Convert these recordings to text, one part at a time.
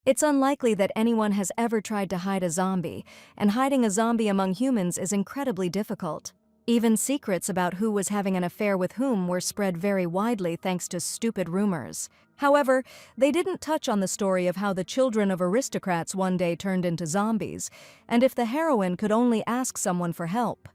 It's unlikely that anyone has ever tried to hide a zombie, and hiding a zombie among humans is incredibly difficult. Even secrets about who was having an affair with whom were spread very widely thanks to stupid rumors. However, they didn't touch on the story of how the children of aristocrats one day turned into zombies, and if the heroine could only ask someone for help.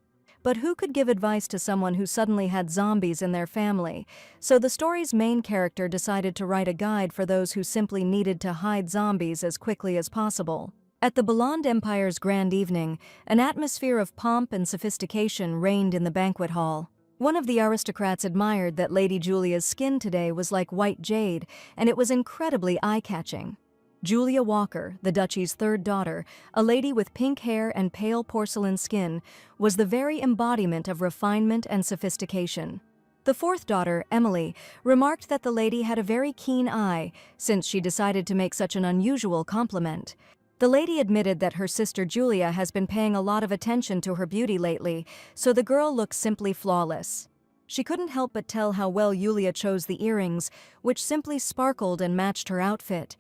But who could give advice to someone who suddenly had zombies in their family? So the story's main character decided to write a guide for those who simply needed to hide zombies as quickly as possible. At the Belond Empire's grand evening, an atmosphere of pomp and sophistication reigned in the banquet hall. One of the aristocrats admired that Lady Julia's skin today was like white jade, and it was incredibly eye-catching. Julia Walker, the duchy's third daughter, a lady with pink hair and pale porcelain skin, was the very embodiment of refinement and sophistication. The fourth daughter, Emily, remarked that the lady had a very keen eye, since she decided to make such an unusual compliment. The lady admitted that her sister Julia has been paying a lot of attention to her beauty lately, so the girl looks simply flawless. She couldn't help but tell how well Julia chose the earrings, which simply sparkled and matched her outfit.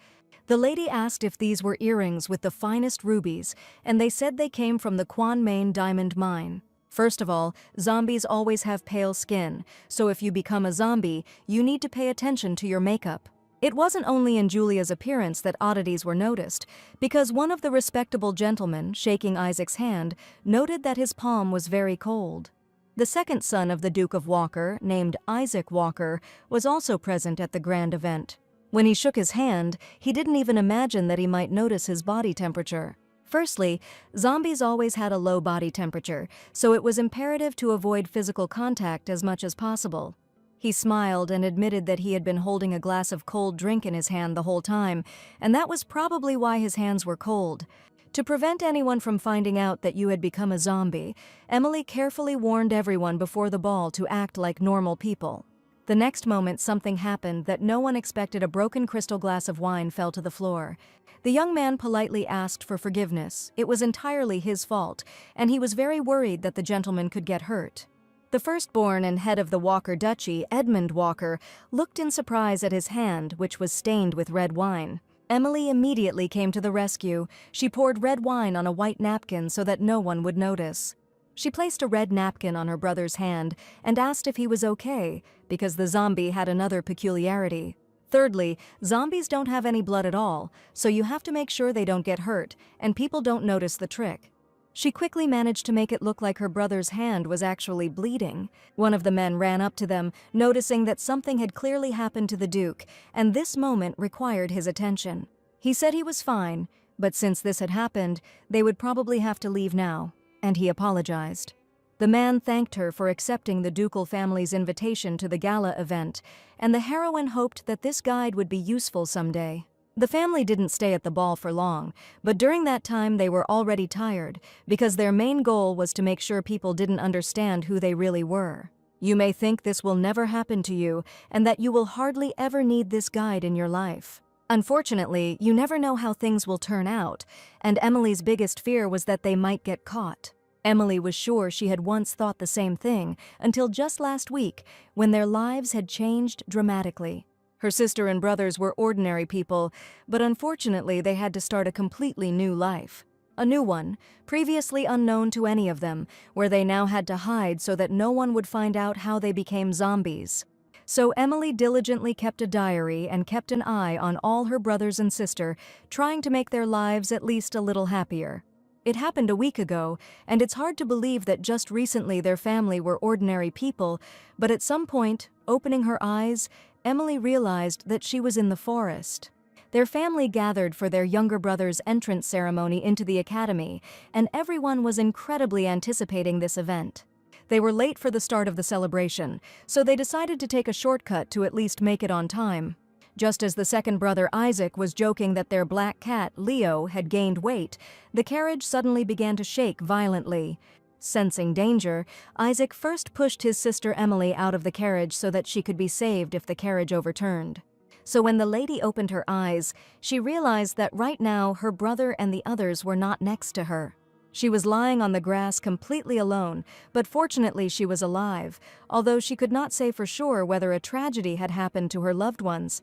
The lady asked if these were earrings with the finest rubies, and they said they came from the Quan Main diamond mine. First of all, zombies always have pale skin, so if you become a zombie, you need to pay attention to your makeup. It wasn't only in Julia's appearance that oddities were noticed, because one of the respectable gentlemen, shaking Isaac's hand, noted that his palm was very cold. The second son of the Duke of Walker, named Isaac Walker, was also present at the grand event. When he shook his hand, he didn't even imagine that he might notice his body temperature. Firstly, zombies always had a low body temperature, so it was imperative to avoid physical contact as much as possible. He smiled and admitted that he had been holding a glass of cold drink in his hand the whole time, and that was probably why his hands were cold. To prevent anyone from finding out that you had become a zombie, Emily carefully warned everyone before the ball to act like normal people. The next moment something happened that no one expected. A broken crystal glass of wine fell to the floor. The young man politely asked for forgiveness. It was entirely his fault, and he was very worried that the gentleman could get hurt. The firstborn and head of the Walker Duchy, Edmund Walker, looked in surprise at his hand, which was stained with red wine. Emily immediately came to the rescue. She poured red wine on a white napkin so that no one would notice. She placed a red napkin on her brother's hand and asked if he was okay, because the zombie had another peculiarity. Thirdly, zombies don't have any blood at all, so you have to make sure they don't get hurt, and people don't notice the trick. She quickly managed to make it look like her brother's hand was actually bleeding. One of the men ran up to them, noticing that something had clearly happened to the Duke, and this moment required his attention. He said he was fine, but since this had happened, they would probably have to leave now, and he apologized. The man thanked her for accepting the ducal family's invitation to the gala event, and the heroine hoped that this guide would be useful someday. The family didn't stay at the ball for long, but during that time they were already tired, because their main goal was to make sure people didn't understand who they really were. You may think this will never happen to you, and that you will hardly ever need this guide in your life. Unfortunately, you never know how things will turn out, and Emily's biggest fear was that they might get caught. Emily was sure she had once thought the same thing, until just last week, when their lives had changed dramatically. Her sister and brothers were ordinary people, but unfortunately they had to start a completely new life. A new one, previously unknown to any of them, where they now had to hide so that no one would find out how they became zombies. So Emily diligently kept a diary and kept an eye on all her brothers and sister, trying to make their lives at least a little happier. It happened a week ago, and it's hard to believe that just recently their family were ordinary people, but at some point, opening her eyes, Emily realized that she was in the forest. Their family gathered for their younger brother's entrance ceremony into the academy, and everyone was incredibly anticipating this event. They were late for the start of the celebration, so they decided to take a shortcut to at least make it on time. Just as the second brother Isaac was joking that their black cat, Leo, had gained weight, the carriage suddenly began to shake violently. Sensing danger, Isaac first pushed his sister Emily out of the carriage so that she could be saved if the carriage overturned. So when the lady opened her eyes, she realized that right now her brother and the others were not next to her. She was lying on the grass completely alone, but fortunately she was alive, although she could not say for sure whether a tragedy had happened to her loved ones.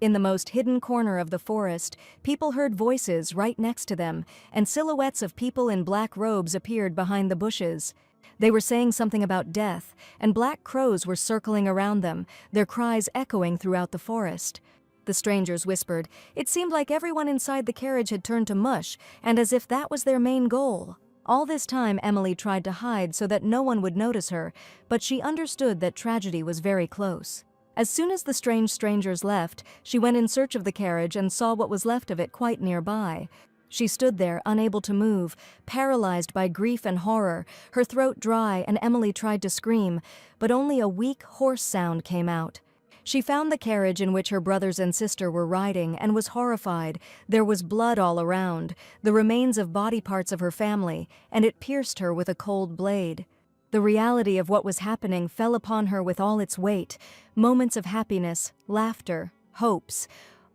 In the most hidden corner of the forest, people heard voices right next to them, and silhouettes of people in black robes appeared behind the bushes. They were saying something about death, and black crows were circling around them, their cries echoing throughout the forest. The strangers whispered. It seemed like everyone inside the carriage had turned to mush, and as if that was their main goal. All this time Emily tried to hide so that no one would notice her, but she understood that tragedy was very close. As soon as the strange strangers left, she went in search of the carriage and saw what was left of it quite nearby. She stood there, unable to move, paralyzed by grief and horror, her throat dry, and Emily tried to scream, but only a weak, hoarse sound came out. She found the carriage in which her brothers and sister were riding and was horrified. There was blood all around, the remains of body parts of her family, and it pierced her with a cold blade. The reality of what was happening fell upon her with all its weight. Moments of happiness, laughter, hopes.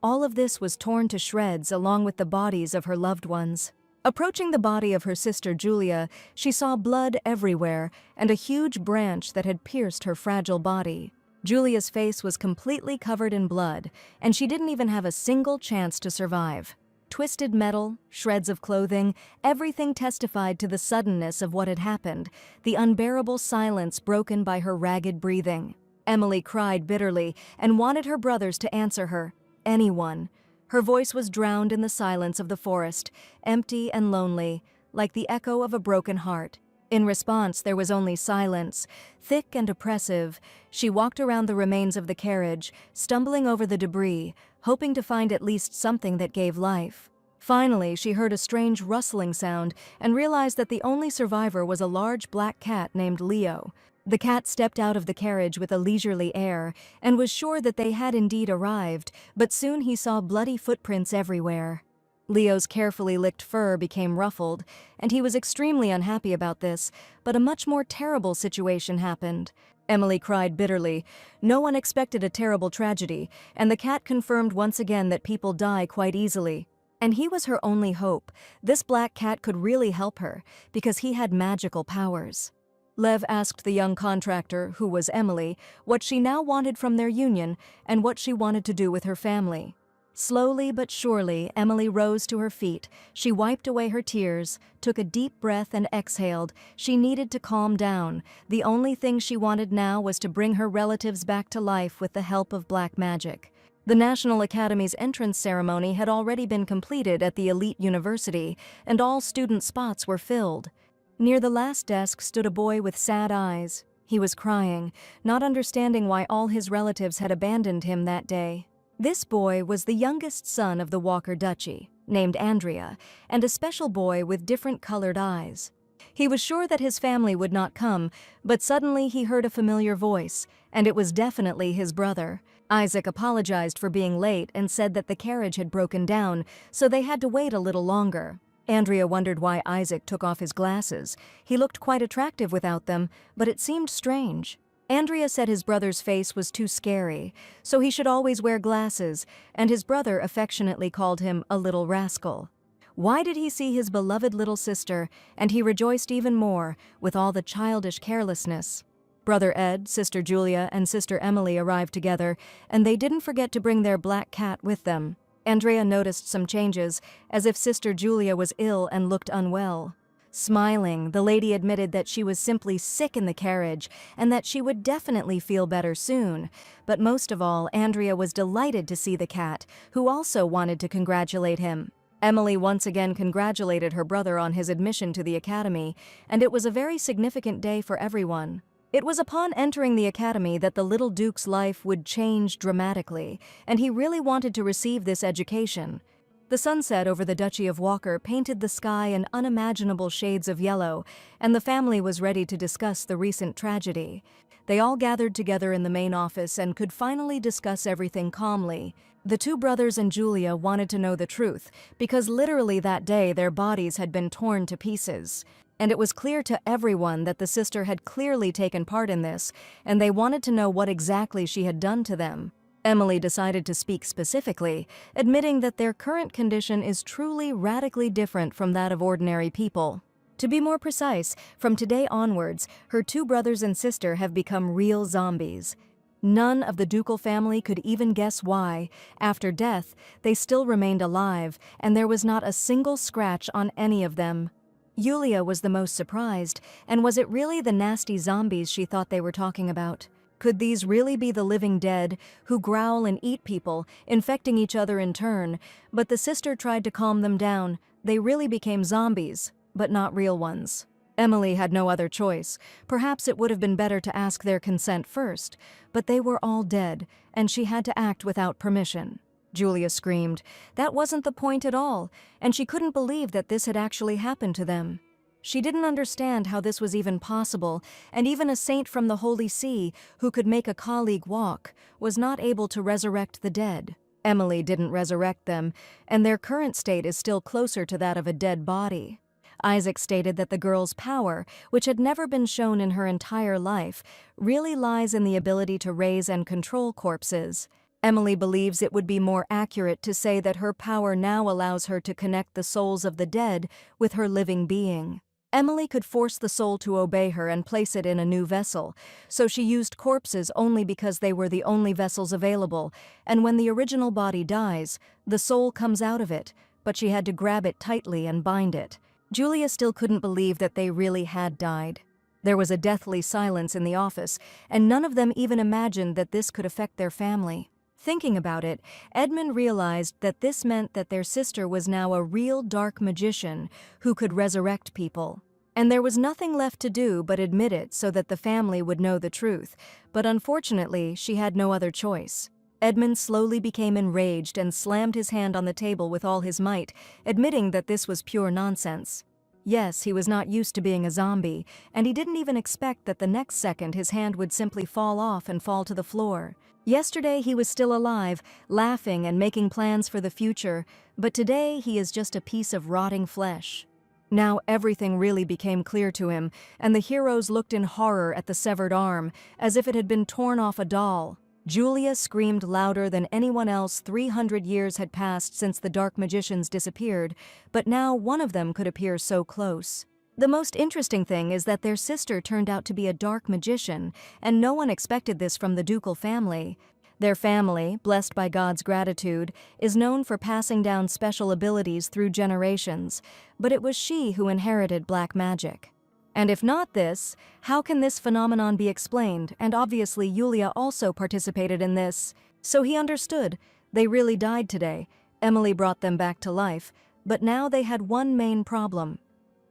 All of this was torn to shreds along with the bodies of her loved ones. Approaching the body of her sister Julia, she saw blood everywhere and a huge branch that had pierced her fragile body. Julia's face was completely covered in blood, and she didn't even have a single chance to survive. Twisted metal, shreds of clothing, everything testified to the suddenness of what had happened, the unbearable silence broken by her ragged breathing. Emily cried bitterly and wanted her brothers to answer her. Anyone. Her voice was drowned in the silence of the forest, empty and lonely, like the echo of a broken heart. In response, there was only silence, thick and oppressive. She walked around the remains of the carriage, stumbling over the debris, hoping to find at least something that gave life. Finally, she heard a strange rustling sound and realized that the only survivor was a large black cat named Leo. The cat stepped out of the carriage with a leisurely air and was sure that they had indeed arrived, but soon he saw bloody footprints everywhere. Leo's carefully licked fur became ruffled, and he was extremely unhappy about this, but a much more terrible situation happened. Emily cried bitterly. No one expected a terrible tragedy, and the cat confirmed once again that people die quite easily. And he was her only hope. This black cat could really help her, because he had magical powers. Lev asked the young contractor, who was Emily, what she now wanted from their union and what she wanted to do with her family. Slowly but surely, Emily rose to her feet. She wiped away her tears, took a deep breath and exhaled. She needed to calm down. The only thing she wanted now was to bring her relatives back to life with the help of black magic. The National Academy's entrance ceremony had already been completed at the elite university, and all student spots were filled. Near the last desk stood a boy with sad eyes. He was crying, not understanding why all his relatives had abandoned him that day. This boy was the youngest son of the Walker Duchy, named Andrea, and a special boy with different colored eyes. He was sure that his family would not come, but suddenly he heard a familiar voice, and it was definitely his brother. Isaac apologized for being late and said that the carriage had broken down, so they had to wait a little longer. Andrea wondered why Isaac took off his glasses. He looked quite attractive without them, but it seemed strange. Andrea said his brother's face was too scary, so he should always wear glasses, and his brother affectionately called him a little rascal. Why did he see his beloved little sister, and he rejoiced even more, with all the childish carelessness? Brother Ed, Sister Julia, and Sister Emily arrived together, and they didn't forget to bring their black cat with them. Andrea noticed some changes, as if Sister Julia was ill and looked unwell. Smiling, the lady admitted that she was simply sick in the carriage and that she would definitely feel better soon. But most of all, Andrea was delighted to see the cat, who also wanted to congratulate him. Emily once again congratulated her brother on his admission to the academy, and it was a very significant day for everyone. It was upon entering the academy that the little Duke's life would change dramatically, and he really wanted to receive this education. The sunset over the Duchy of Walker painted the sky in unimaginable shades of yellow, and the family was ready to discuss the recent tragedy. They all gathered together in the main office and could finally discuss everything calmly. The two brothers and Julia wanted to know the truth, because literally that day their bodies had been torn to pieces. And it was clear to everyone that the sister had clearly taken part in this, and they wanted to know what exactly she had done to them. Emily decided to speak specifically, admitting that their current condition is truly radically different from that of ordinary people. To be more precise, from today onwards, her two brothers and sister have become real zombies. None of the ducal family could even guess why. After death, they still remained alive, and there was not a single scratch on any of them. Yulia was the most surprised, and was it really the nasty zombies she thought they were talking about? Could these really be the living dead, who growl and eat people, infecting each other in turn? But the sister tried to calm them down. They really became zombies, but not real ones. Emily had no other choice. Perhaps it would have been better to ask their consent first, but they were all dead, and she had to act without permission. Julia screamed. That wasn't the point at all, and she couldn't believe that this had actually happened to them. She didn't understand how this was even possible, and even a saint from the Holy See, who could make a colleague walk, was not able to resurrect the dead. Emily didn't resurrect them, and their current state is still closer to that of a dead body. Isaac stated that the girl's power, which had never been shown in her entire life, really lies in the ability to raise and control corpses. Emily believes it would be more accurate to say that her power now allows her to connect the souls of the dead with her living being. Emily could force the soul to obey her and place it in a new vessel, so she used corpses only because they were the only vessels available, and when the original body dies, the soul comes out of it, but she had to grab it tightly and bind it. Julia still couldn't believe that they really had died. There was a deathly silence in the office, and none of them even imagined that this could affect their family. Thinking about it, Edmund realized that this meant that their sister was now a real dark magician who could resurrect people. And there was nothing left to do but admit it so that the family would know the truth, but unfortunately, she had no other choice. Edmund slowly became enraged and slammed his hand on the table with all his might, admitting that this was pure nonsense. Yes, he was not used to being a zombie, and he didn't even expect that the next second his hand would simply fall off and fall to the floor. Yesterday he was still alive, laughing and making plans for the future, but today he is just a piece of rotting flesh. Now everything really became clear to him, and the heroes looked in horror at the severed arm, as if it had been torn off a doll. Julia screamed louder than anyone else. 300 years had passed since the dark magicians disappeared, but now one of them could appear so close. The most interesting thing is that their sister turned out to be a dark magician, and no one expected this from the ducal family. Their family, blessed by God's gratitude, is known for passing down special abilities through generations, but it was she who inherited black magic. And if not this, how can this phenomenon be explained? And obviously Yulia also participated in this. So he understood. They really died today. Emily brought them back to life, but now they had one main problem.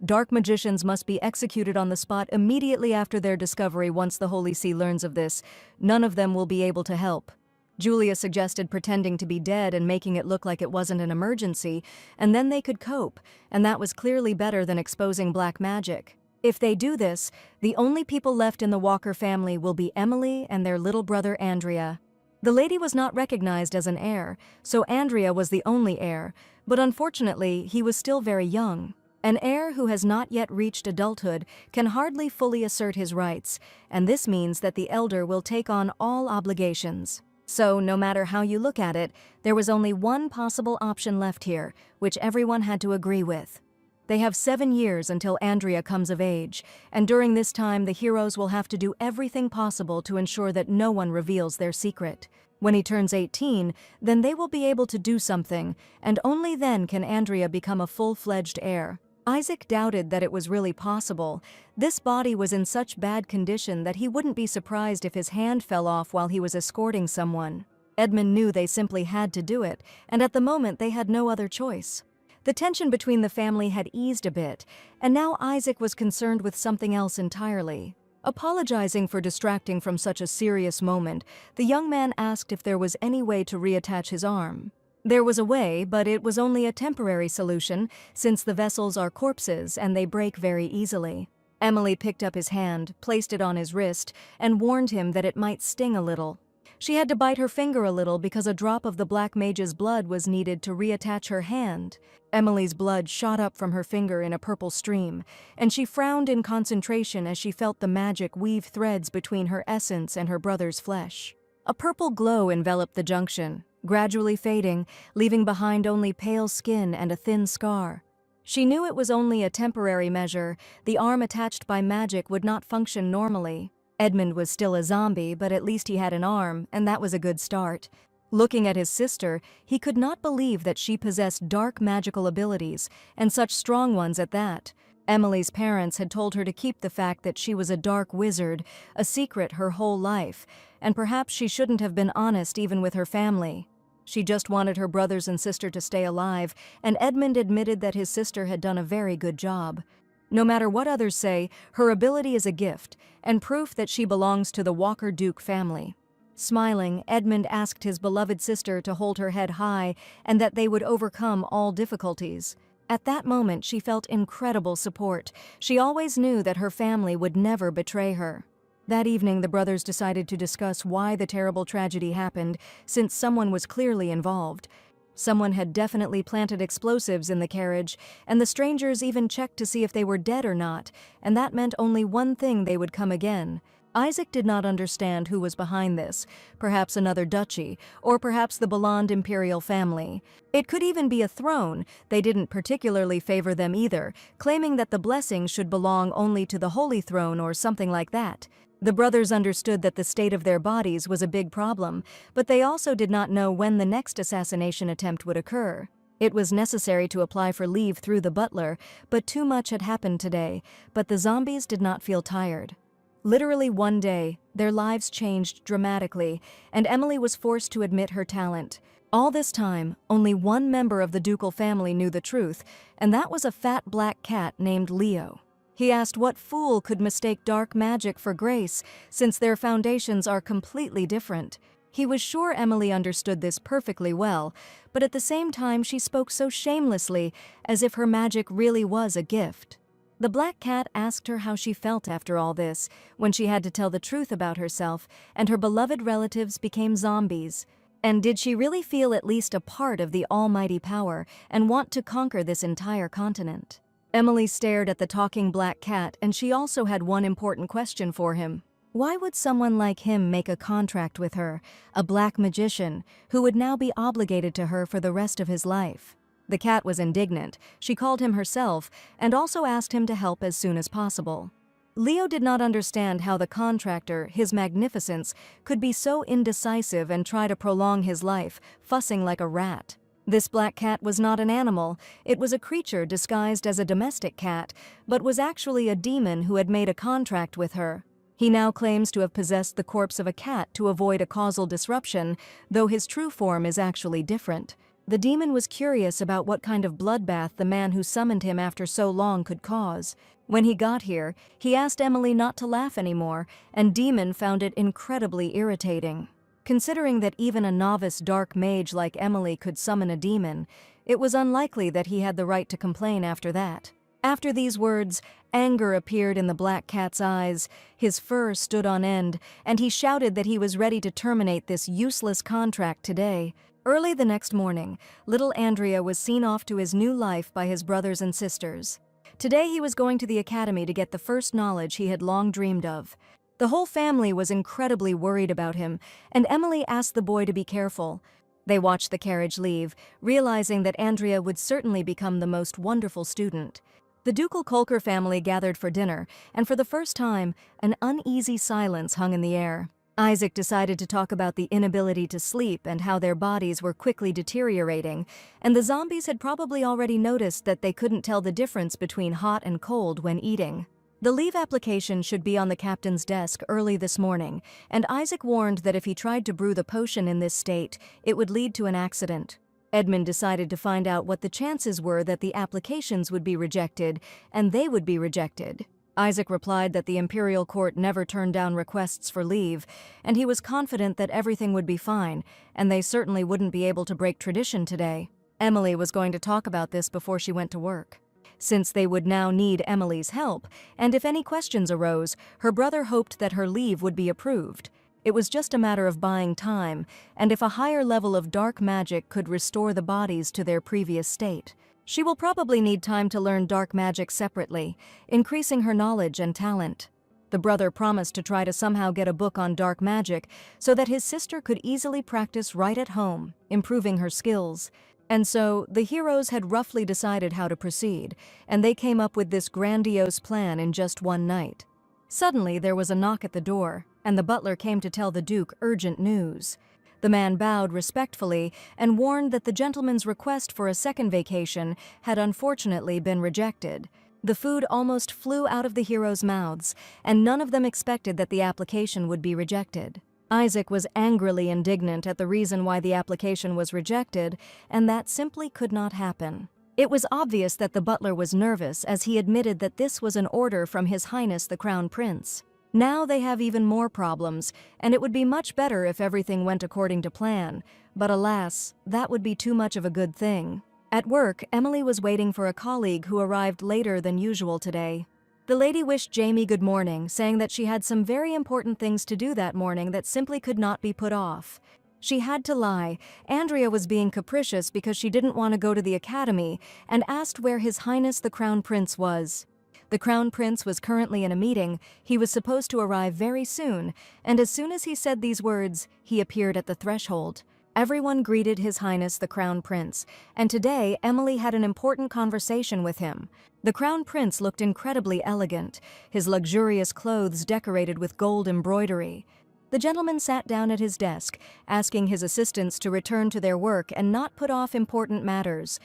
Dark magicians must be executed on the spot immediately after their discovery. Once the Holy See learns of this, none of them will be able to help. Julia suggested pretending to be dead and making it look like it wasn't an emergency, and then they could cope, and that was clearly better than exposing black magic. If they do this, the only people left in the Walker family will be Emily and their little brother Andrea. The lady was not recognized as an heir, so Andrea was the only heir, but unfortunately he was still very young. An heir who has not yet reached adulthood can hardly fully assert his rights, and this means that the elder will take on all obligations. So, no matter how you look at it, there was only one possible option left here, which everyone had to agree with. They have 7 years until Andrea comes of age, and during this time the heroes will have to do everything possible to ensure that no one reveals their secret. When he turns 18, then they will be able to do something, and only then can Andrea become a full-fledged heir. Isaac doubted that it was really possible. This body was in such bad condition that he wouldn't be surprised if his hand fell off while he was escorting someone. Edmund knew they simply had to do it, and at the moment they had no other choice. The tension between the family had eased a bit, and now Isaac was concerned with something else entirely. Apologizing for distracting from such a serious moment, the young man asked if there was any way to reattach his arm. There was a way, but it was only a temporary solution, since the vessels are corpses and they break very easily. Emily picked up his hand, placed it on his wrist, and warned him that it might sting a little. She had to bite her finger a little because a drop of the Black Mage's blood was needed to reattach her hand. Emily's blood shot up from her finger in a purple stream, and she frowned in concentration as she felt the magic weave threads between her essence and her brother's flesh. A purple glow enveloped the junction, gradually fading, leaving behind only pale skin and a thin scar. She knew it was only a temporary measure. The arm attached by magic would not function normally. Edmund was still a zombie, but at least he had an arm, and that was a good start. Looking at his sister, he could not believe that she possessed dark magical abilities, and such strong ones at that. Emily's parents had told her to keep the fact that she was a dark wizard a secret her whole life, and perhaps she shouldn't have been honest even with her family. She just wanted her brothers and sister to stay alive, and Edmund admitted that his sister had done a very good job. No matter what others say, her ability is a gift, and proof that she belongs to the Walker-Duke family. Smiling, Edmund asked his beloved sister to hold her head high and that they would overcome all difficulties. At that moment, she felt incredible support. She always knew that her family would never betray her. That evening, the brothers decided to discuss why the terrible tragedy happened, since someone was clearly involved. Someone had definitely planted explosives in the carriage, and the strangers even checked to see if they were dead or not, and that meant only one thing: they would come again. Isaac did not understand who was behind this, perhaps another duchy, or perhaps the Belond imperial family. It could even be a throne. They didn't particularly favor them either, claiming that the blessing should belong only to the Holy Throne or something like that. The brothers understood that the state of their bodies was a big problem, but they also did not know when the next assassination attempt would occur. It was necessary to apply for leave through the butler, but too much had happened today, but the zombies did not feel tired. Literally one day, their lives changed dramatically, and Emily was forced to admit her talent. All this time, only one member of the ducal family knew the truth, and that was a fat black cat named Leo. He asked what fool could mistake dark magic for grace, since their foundations are completely different. He was sure Emily understood this perfectly well, but at the same time she spoke so shamelessly, as if her magic really was a gift. The black cat asked her how she felt after all this, when she had to tell the truth about herself, and her beloved relatives became zombies. And did she really feel at least a part of the almighty power, and want to conquer this entire continent? Emily stared at the talking black cat, and she also had one important question for him. Why would someone like him make a contract with her, a black magician, who would now be obligated to her for the rest of his life? The cat was indignant. She called him herself, and also asked him to help as soon as possible. Leo did not understand how the contractor, his magnificence, could be so indecisive and try to prolong his life, fussing like a rat. This black cat was not an animal. It was a creature disguised as a domestic cat, but was actually a demon who had made a contract with her. He now claims to have possessed the corpse of a cat to avoid a causal disruption, though his true form is actually different. The demon was curious about what kind of bloodbath the man who summoned him after so long could cause. When he got here, he asked Emily not to laugh anymore, and Demon found it incredibly irritating. Considering that even a novice dark mage like Emily could summon a demon, it was unlikely that he had the right to complain after that. After these words, anger appeared in the black cat's eyes, his fur stood on end, and he shouted that he was ready to terminate this useless contract today. Early the next morning, little Andrea was seen off to his new life by his brothers and sisters. Today he was going to the academy to get the first knowledge he had long dreamed of. The whole family was incredibly worried about him, and Emily asked the boy to be careful. They watched the carriage leave, realizing that Andrea would certainly become the most wonderful student. The ducal Kolker family gathered for dinner, and for the first time, an uneasy silence hung in the air. Isaac decided to talk about the inability to sleep and how their bodies were quickly deteriorating, and the zombies had probably already noticed that they couldn't tell the difference between hot and cold when eating. The leave application should be on the captain's desk early this morning, and Isaac warned that if he tried to brew the potion in this state, it would lead to an accident. Edmund decided to find out what the chances were that the applications would be rejected, and they would be rejected. Isaac replied that the imperial court never turned down requests for leave, and he was confident that everything would be fine, and they certainly wouldn't be able to break tradition today. Emily was going to talk about this before she went to work. Since they would now need Emily's help, and if any questions arose, her brother hoped that her leave would be approved. It was just a matter of buying time, and if a higher level of dark magic could restore the bodies to their previous state. She will probably need time to learn dark magic separately, increasing her knowledge and talent. The brother promised to try to somehow get a book on dark magic so that his sister could easily practice right at home, improving her skills. And so, the heroes had roughly decided how to proceed, and they came up with this grandiose plan in just one night. Suddenly, there was a knock at the door, and the butler came to tell the Duke urgent news. The man bowed respectfully and warned that the gentleman's request for a second vacation had unfortunately been rejected. The food almost flew out of the heroes' mouths, and none of them expected that the application would be rejected. Isaac was angrily indignant at the reason why the application was rejected, and that simply could not happen. It was obvious that the butler was nervous as he admitted that this was an order from His Highness the Crown Prince. Now they have even more problems, and it would be much better if everything went according to plan, but alas, that would be too much of a good thing. At work, Emily was waiting for a colleague who arrived later than usual today. The lady wished Jamie good morning, saying that she had some very important things to do that morning that simply could not be put off. She had to lie. Andrea was being capricious because she didn't want to go to the academy and asked where His Highness the Crown Prince was. The Crown Prince was currently in a meeting. He was supposed to arrive very soon, and as soon as he said these words, he appeared at the threshold. Everyone greeted His Highness the Crown Prince, and today Emily had an important conversation with him. The Crown Prince looked incredibly elegant, his luxurious clothes decorated with gold embroidery. The gentleman sat down at his desk, asking his assistants to return to their work and not put off important matters.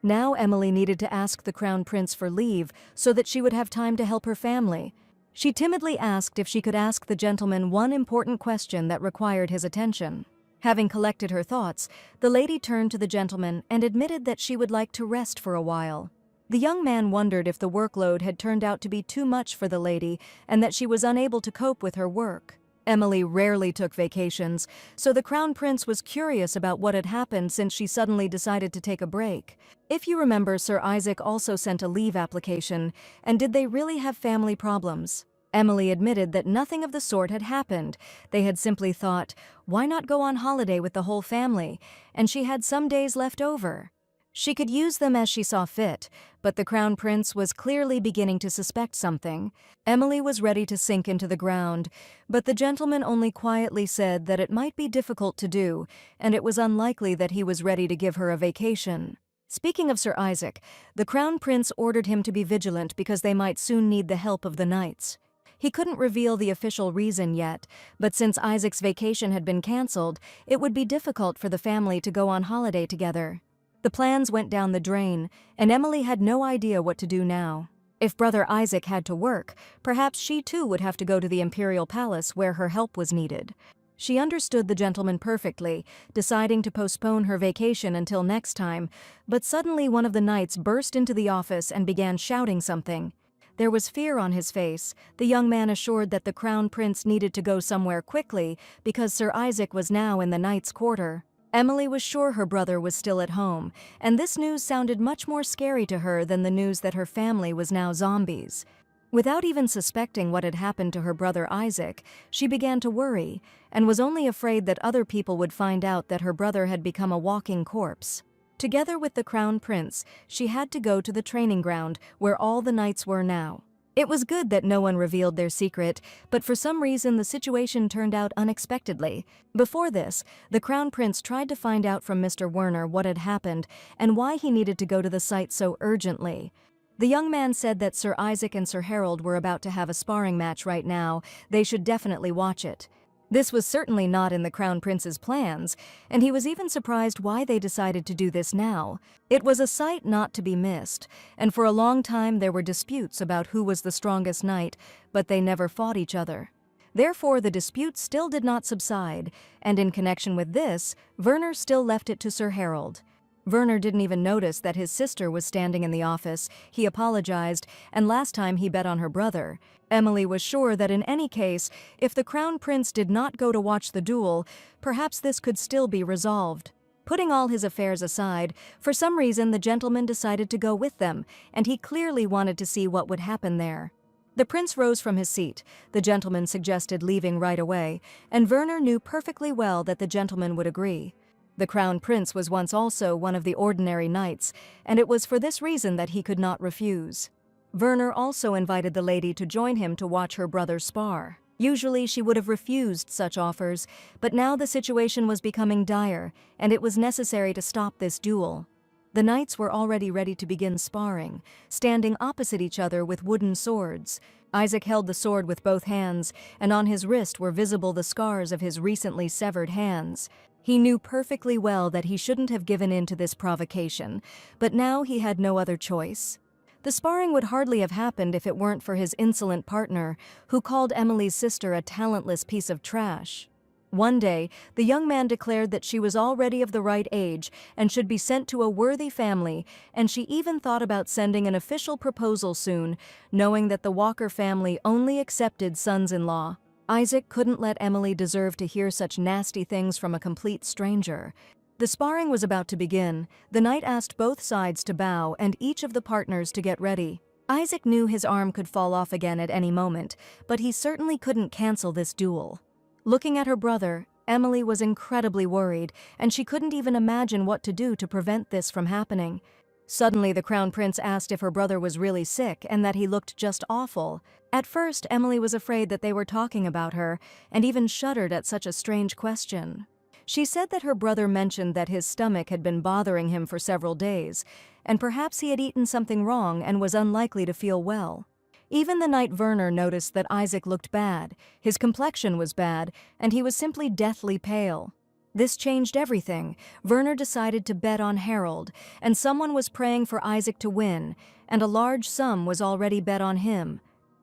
Now Emily needed to ask the Crown Prince for leave so that she would have time to help her family. She timidly asked if she could ask the gentleman one important question that required his attention. Having collected her thoughts, the lady turned to the gentleman and admitted that she would like to rest for a while. The young man wondered if the workload had turned out to be too much for the lady and that she was unable to cope with her work. Emily rarely took vacations, so the Crown Prince was curious about what had happened since she suddenly decided to take a break. If you remember, Sir Isaac also sent a leave application, and did they really have family problems? Emily admitted that nothing of the sort had happened. They had simply thought, why not go on holiday with the whole family? And she had some days left over. She could use them as she saw fit, but the Crown Prince was clearly beginning to suspect something. Emily was ready to sink into the ground, but the gentleman only quietly said that it might be difficult to do, and it was unlikely that he was ready to give her a vacation. Speaking of Sir Isaac, the Crown Prince ordered him to be vigilant because they might soon need the help of the knights. He couldn't reveal the official reason yet, but since Isaac's vacation had been cancelled, it would be difficult for the family to go on holiday together. The plans went down the drain, and Emily had no idea what to do now. If Brother Isaac had to work, perhaps she too would have to go to the Imperial Palace where her help was needed. She understood the gentleman perfectly, deciding to postpone her vacation until next time, but suddenly one of the knights burst into the office and began shouting something. There was fear on his face. The young man assured that the Crown Prince needed to go somewhere quickly because Sir Isaac was now in the knight's quarter. Emily was sure her brother was still at home, and this news sounded much more scary to her than the news that her family was now zombies. Without even suspecting what had happened to her brother Isaac, she began to worry, and was only afraid that other people would find out that her brother had become a walking corpse. Together with the Crown Prince, she had to go to the training ground where all the knights were now. It was good that no one revealed their secret, but for some reason the situation turned out unexpectedly. Before this, the Crown Prince tried to find out from Mr. Werner what had happened and why he needed to go to the site so urgently. The young man said that Sir Isaac and Sir Harold were about to have a sparring match right now. They should definitely watch it. This was certainly not in the Crown Prince's plans, and he was even surprised why they decided to do this now. It was a sight not to be missed, and for a long time there were disputes about who was the strongest knight, but they never fought each other. Therefore, the disputes still did not subside, and in connection with this, Werner still left it to Sir Harold. Werner didn't even notice that his sister was standing in the office. He apologized, and last time he bet on her brother. Emily was sure that in any case, if the Crown Prince did not go to watch the duel, perhaps this could still be resolved. Putting all his affairs aside, for some reason the gentleman decided to go with them, and he clearly wanted to see what would happen there. The prince rose from his seat. The gentleman suggested leaving right away, and Werner knew perfectly well that the gentleman would agree. The Crown Prince was once also one of the ordinary knights, and it was for this reason that he could not refuse. Werner also invited the lady to join him to watch her brother spar. Usually she would have refused such offers, but now the situation was becoming dire, and it was necessary to stop this duel. The knights were already ready to begin sparring, standing opposite each other with wooden swords. Isaac held the sword with both hands, and on his wrist were visible the scars of his recently severed hands. He knew perfectly well that he shouldn't have given in to this provocation, but now he had no other choice. The sparring would hardly have happened if it weren't for his insolent partner, who called Emily's sister a talentless piece of trash. One day, the young man declared that she was already of the right age and should be sent to a worthy family, and she even thought about sending an official proposal soon, knowing that the Walker family only accepted sons-in-law. Isaac couldn't let Emily deserve to hear such nasty things from a complete stranger. The sparring was about to begin. The knight asked both sides to bow and each of the partners to get ready. Isaac knew his arm could fall off again at any moment, but he certainly couldn't cancel this duel. Looking at her brother, Emily was incredibly worried, and she couldn't even imagine what to do to prevent this from happening. Suddenly, the Crown Prince asked if her brother was really sick and that he looked just awful. At first, Emily was afraid that they were talking about her, and even shuddered at such a strange question. She said that her brother mentioned that his stomach had been bothering him for several days, and perhaps he had eaten something wrong and was unlikely to feel well. Even the knight Werner noticed that Isaac looked bad, his complexion was bad, and he was simply deathly pale. This changed everything. Werner decided to bet on Harold, and someone was praying for Isaac to win, and a large sum was already bet on him.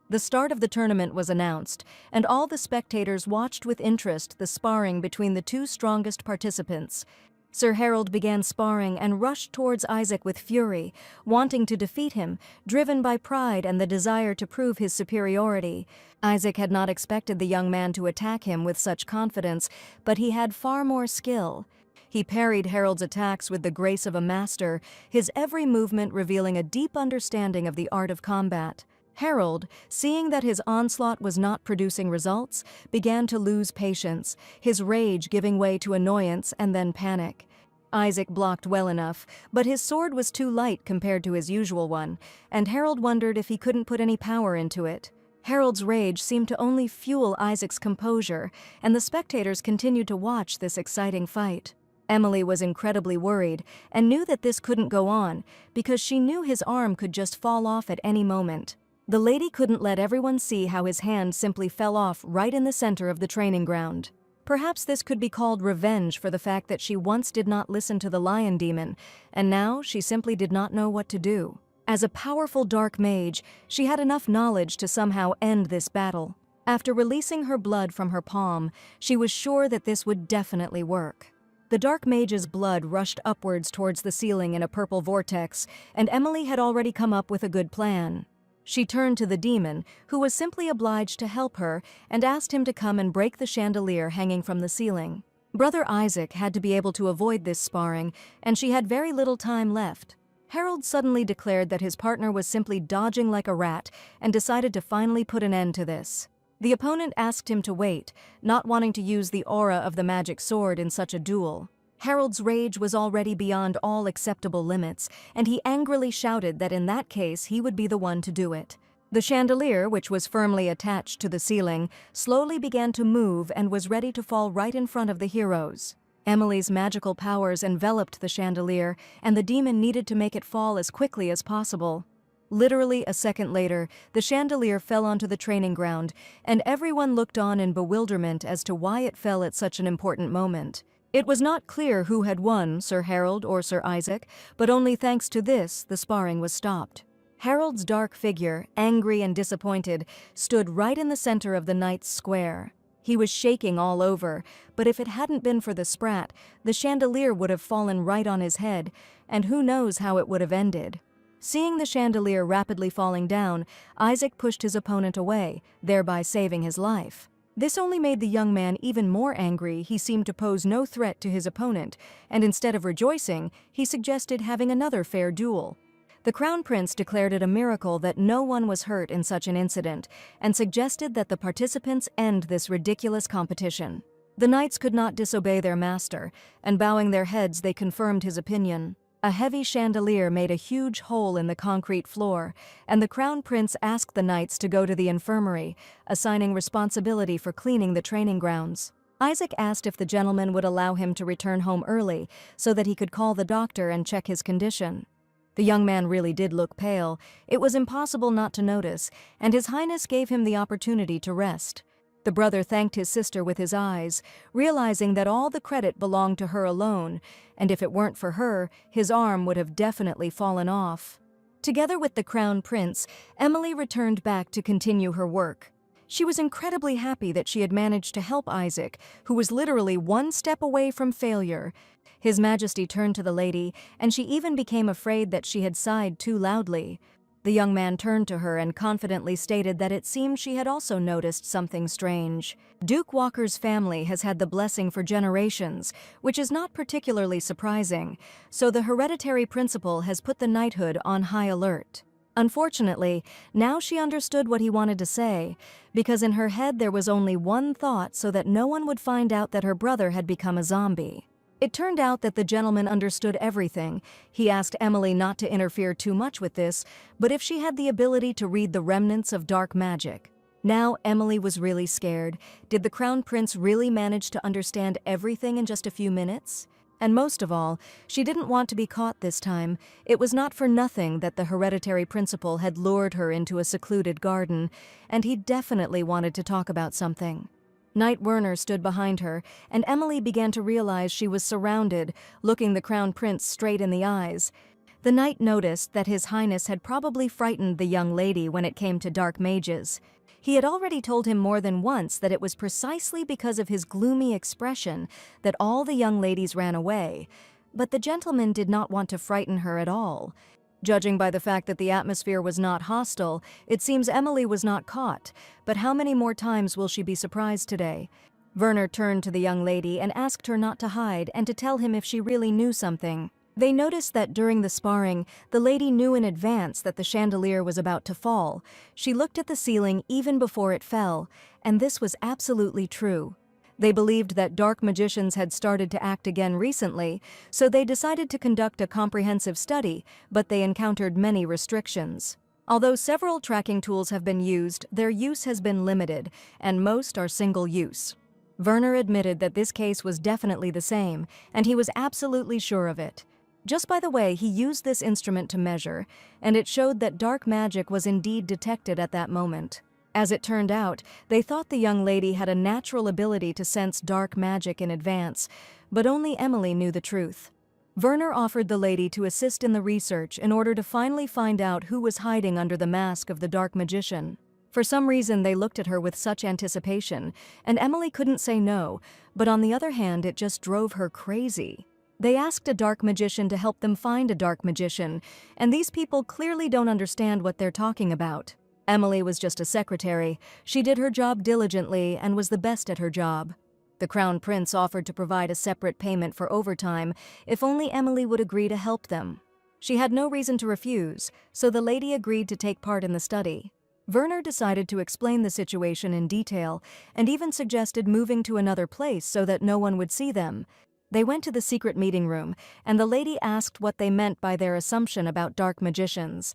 The start of the tournament was announced, and all the spectators watched with interest the sparring between the two strongest participants. Sir Harold began sparring and rushed towards Isaac with fury, wanting to defeat him, driven by pride and the desire to prove his superiority. Isaac had not expected the young man to attack him with such confidence, but he had far more skill. He parried Harold's attacks with the grace of a master, his every movement revealing a deep understanding of the art of combat. Harold, seeing that his onslaught was not producing results, began to lose patience, his rage giving way to annoyance and then panic. Isaac blocked well enough, but his sword was too light compared to his usual one, and Harold wondered if he couldn't put any power into it. Harold's rage seemed to only fuel Isaac's composure, and the spectators continued to watch this exciting fight. Emily was incredibly worried and knew that this couldn't go on because she knew his arm could just fall off at any moment. The lady couldn't let everyone see how his hand simply fell off right in the center of the training ground. Perhaps this could be called revenge for the fact that she once did not listen to the lion demon, and now she simply did not know what to do. As a powerful dark mage, she had enough knowledge to somehow end this battle. After releasing her blood from her palm, she was sure that this would definitely work. The dark mage's blood rushed upwards towards the ceiling in a purple vortex, and Emily had already come up with a good plan. She turned to the demon, who was simply obliged to help her, and asked him to come and break the chandelier hanging from the ceiling. Brother Isaac had to be able to avoid this sparring, and she had very little time left. Harold suddenly declared that his partner was simply dodging like a rat and decided to finally put an end to this. The opponent asked him to wait, not wanting to use the aura of the magic sword in such a duel. Harold's rage was already beyond all acceptable limits, and he angrily shouted that in that case he would be the one to do it. The chandelier, which was firmly attached to the ceiling, slowly began to move and was ready to fall right in front of the heroes. Emily's magical powers enveloped the chandelier, and the demon needed to make it fall as quickly as possible. Literally a second later, the chandelier fell onto the training ground, and everyone looked on in bewilderment as to why it fell at such an important moment. It was not clear who had won, Sir Harold or Sir Isaac, but only thanks to this the sparring was stopped. Harold's dark figure, angry and disappointed, stood right in the center of the knight's square. He was shaking all over, but if it hadn't been for the sprat, the chandelier would have fallen right on his head, and who knows how it would have ended. Seeing the chandelier rapidly falling down, Isaac pushed his opponent away, thereby saving his life. This only made the young man even more angry. He seemed to pose no threat to his opponent, and instead of rejoicing, he suggested having another fair duel. The Crown Prince declared it a miracle that no one was hurt in such an incident, and suggested that the participants end this ridiculous competition. The knights could not disobey their master, and bowing their heads they confirmed his opinion. A heavy chandelier made a huge hole in the concrete floor, and the Crown Prince asked the knights to go to the infirmary, assigning responsibility for cleaning the training grounds. Isaac asked if the gentleman would allow him to return home early so that he could call the doctor and check his condition. The young man really did look pale. It was impossible not to notice, and His Highness gave him the opportunity to rest. The brother thanked his sister with his eyes, realizing that all the credit belonged to her alone, and if it weren't for her, his arm would have definitely fallen off. Together with the Crown Prince, Emily returned back to continue her work. She was incredibly happy that she had managed to help Isaac, who was literally one step away from failure. His Majesty turned to the lady, and she even became afraid that she had sighed too loudly. The young man turned to her and confidently stated that it seemed she had also noticed something strange. Duke Walker's family has had the blessing for generations, which is not particularly surprising, so the hereditary principal has put the knighthood on high alert. Unfortunately, now she understood what he wanted to say, because in her head there was only one thought so that no one would find out that her brother had become a zombie. It turned out that the gentleman understood everything. He asked Emily not to interfere too much with this, but if she had the ability to read the remnants of dark magic. Now Emily was really scared. Did the Crown Prince really manage to understand everything in just a few minutes? And most of all, she didn't want to be caught this time. It was not for nothing that the hereditary principal had lured her into a secluded garden, and he definitely wanted to talk about something. Knight Werner stood behind her, and Emily began to realize she was surrounded, looking the Crown Prince straight in the eyes. The knight noticed that His Highness had probably frightened the young lady when it came to dark mages. He had already told him more than once that it was precisely because of his gloomy expression that all the young ladies ran away, but the gentleman did not want to frighten her at all. Judging by the fact that the atmosphere was not hostile, it seems Emily was not caught, but how many more times will she be surprised today? Werner turned to the young lady and asked her not to hide and to tell him if she really knew something. They noticed that during the sparring, the lady knew in advance that the chandelier was about to fall. She looked at the ceiling even before it fell, and this was absolutely true. They believed that dark magicians had started to act again recently, so they decided to conduct a comprehensive study, but they encountered many restrictions. Although several tracking tools have been used, their use has been limited, and most are single-use. Werner admitted that this case was definitely the same, and he was absolutely sure of it. Just by the way, he used this instrument to measure, and it showed that dark magic was indeed detected at that moment. As it turned out, they thought the young lady had a natural ability to sense dark magic in advance, but only Emily knew the truth. Werner offered the lady to assist in the research in order to finally find out who was hiding under the mask of the dark magician. For some reason, they looked at her with such anticipation, and Emily couldn't say no, but on the other hand, it just drove her crazy. They asked a dark magician to help them find a dark magician, and these people clearly don't understand what they're talking about. Emily was just a secretary. She did her job diligently and was the best at her job. The Crown Prince offered to provide a separate payment for overtime if only Emily would agree to help them. She had no reason to refuse, so the lady agreed to take part in the study. Werner decided to explain the situation in detail and even suggested moving to another place so that no one would see them. They went to the secret meeting room, and the lady asked what they meant by their assumption about dark magicians.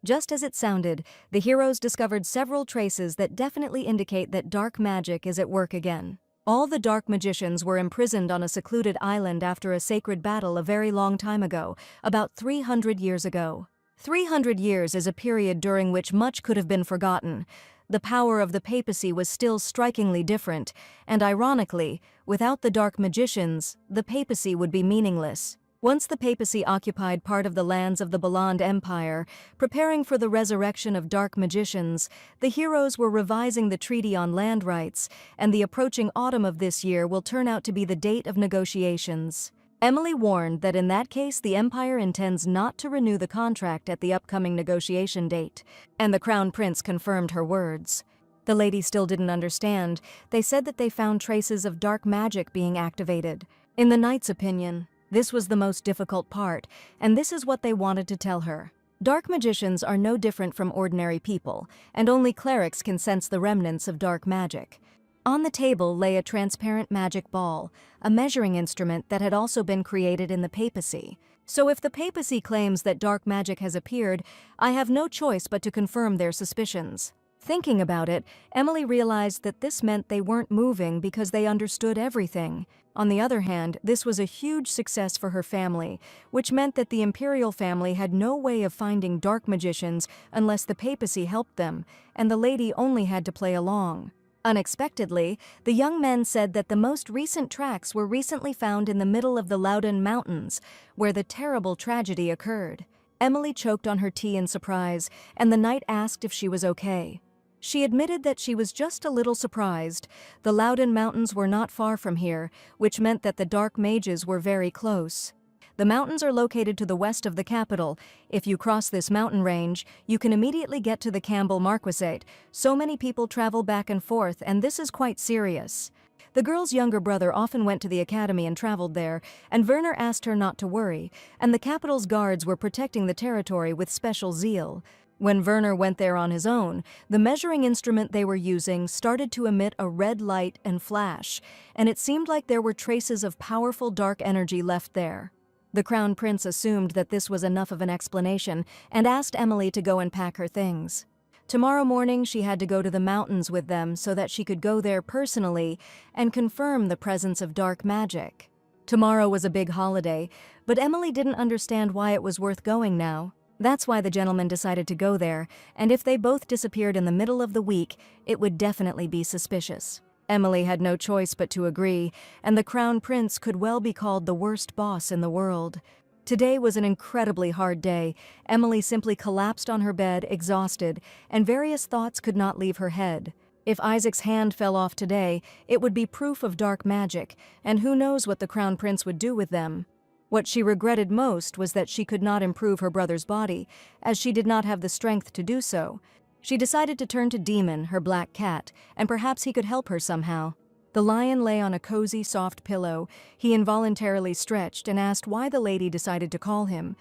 Just as it sounded, the heroes discovered several traces that definitely indicate that dark magic is at work again. All the dark magicians were imprisoned on a secluded island after a sacred battle a very long time ago, about 300 years ago. 300 years is a period during which much could have been forgotten. The power of the papacy was still strikingly different, and ironically, without the dark magicians, the papacy would be meaningless. Once the papacy occupied part of the lands of the Belond Empire, preparing for the resurrection of dark magicians, the heroes were revising the treaty on land rights, and the approaching autumn of this year will turn out to be the date of negotiations. Emily warned that in that case the Empire intends not to renew the contract at the upcoming negotiation date, and the Crown Prince confirmed her words. The lady still didn't understand. They said that they found traces of dark magic being activated. In the knight's opinion, this was the most difficult part, and this is what they wanted to tell her. Dark magicians are no different from ordinary people, and only clerics can sense the remnants of dark magic. On the table lay a transparent magic ball, a measuring instrument that had also been created in the papacy. So if the papacy claims that dark magic has appeared, I have no choice but to confirm their suspicions. Thinking about it, Emily realized that this meant they weren't moving because they understood everything. On the other hand, this was a huge success for her family, which meant that the imperial family had no way of finding dark magicians unless the papacy helped them, and the lady only had to play along. Unexpectedly, the young men said that the most recent tracks were recently found in the middle of the Loudon Mountains, where the terrible tragedy occurred. Emily choked on her tea in surprise, and the knight asked if she was okay. She admitted that she was just a little surprised. The Loudon Mountains were not far from here, which meant that the dark mages were very close. The mountains are located to the west of the capital. If you cross this mountain range, you can immediately get to the Campbell Marquisate. So many people travel back and forth, and this is quite serious. The girl's younger brother often went to the academy and traveled there, and Werner asked her not to worry, and the capital's guards were protecting the territory with special zeal. When Werner went there on his own, the measuring instrument they were using started to emit a red light and flash, and it seemed like there were traces of powerful dark energy left there. The Crown Prince assumed that this was enough of an explanation and asked Emily to go and pack her things. Tomorrow morning she had to go to the mountains with them so that she could go there personally and confirm the presence of dark magic. Tomorrow was a big holiday, but Emily didn't understand why it was worth going now. That's why the gentleman decided to go there, and if they both disappeared in the middle of the week, it would definitely be suspicious. Emily had no choice but to agree, and the Crown Prince could well be called the worst boss in the world. Today was an incredibly hard day. Emily simply collapsed on her bed, exhausted, and various thoughts could not leave her head. If Isaac's hand fell off today, it would be proof of dark magic, and who knows what the Crown Prince would do with them. What she regretted most was that she could not improve her brother's body, as she did not have the strength to do so. She decided to turn to Demon, her black cat, and perhaps he could help her somehow. The lion lay on a cozy, soft pillow. He involuntarily stretched and asked why the lady decided to call him.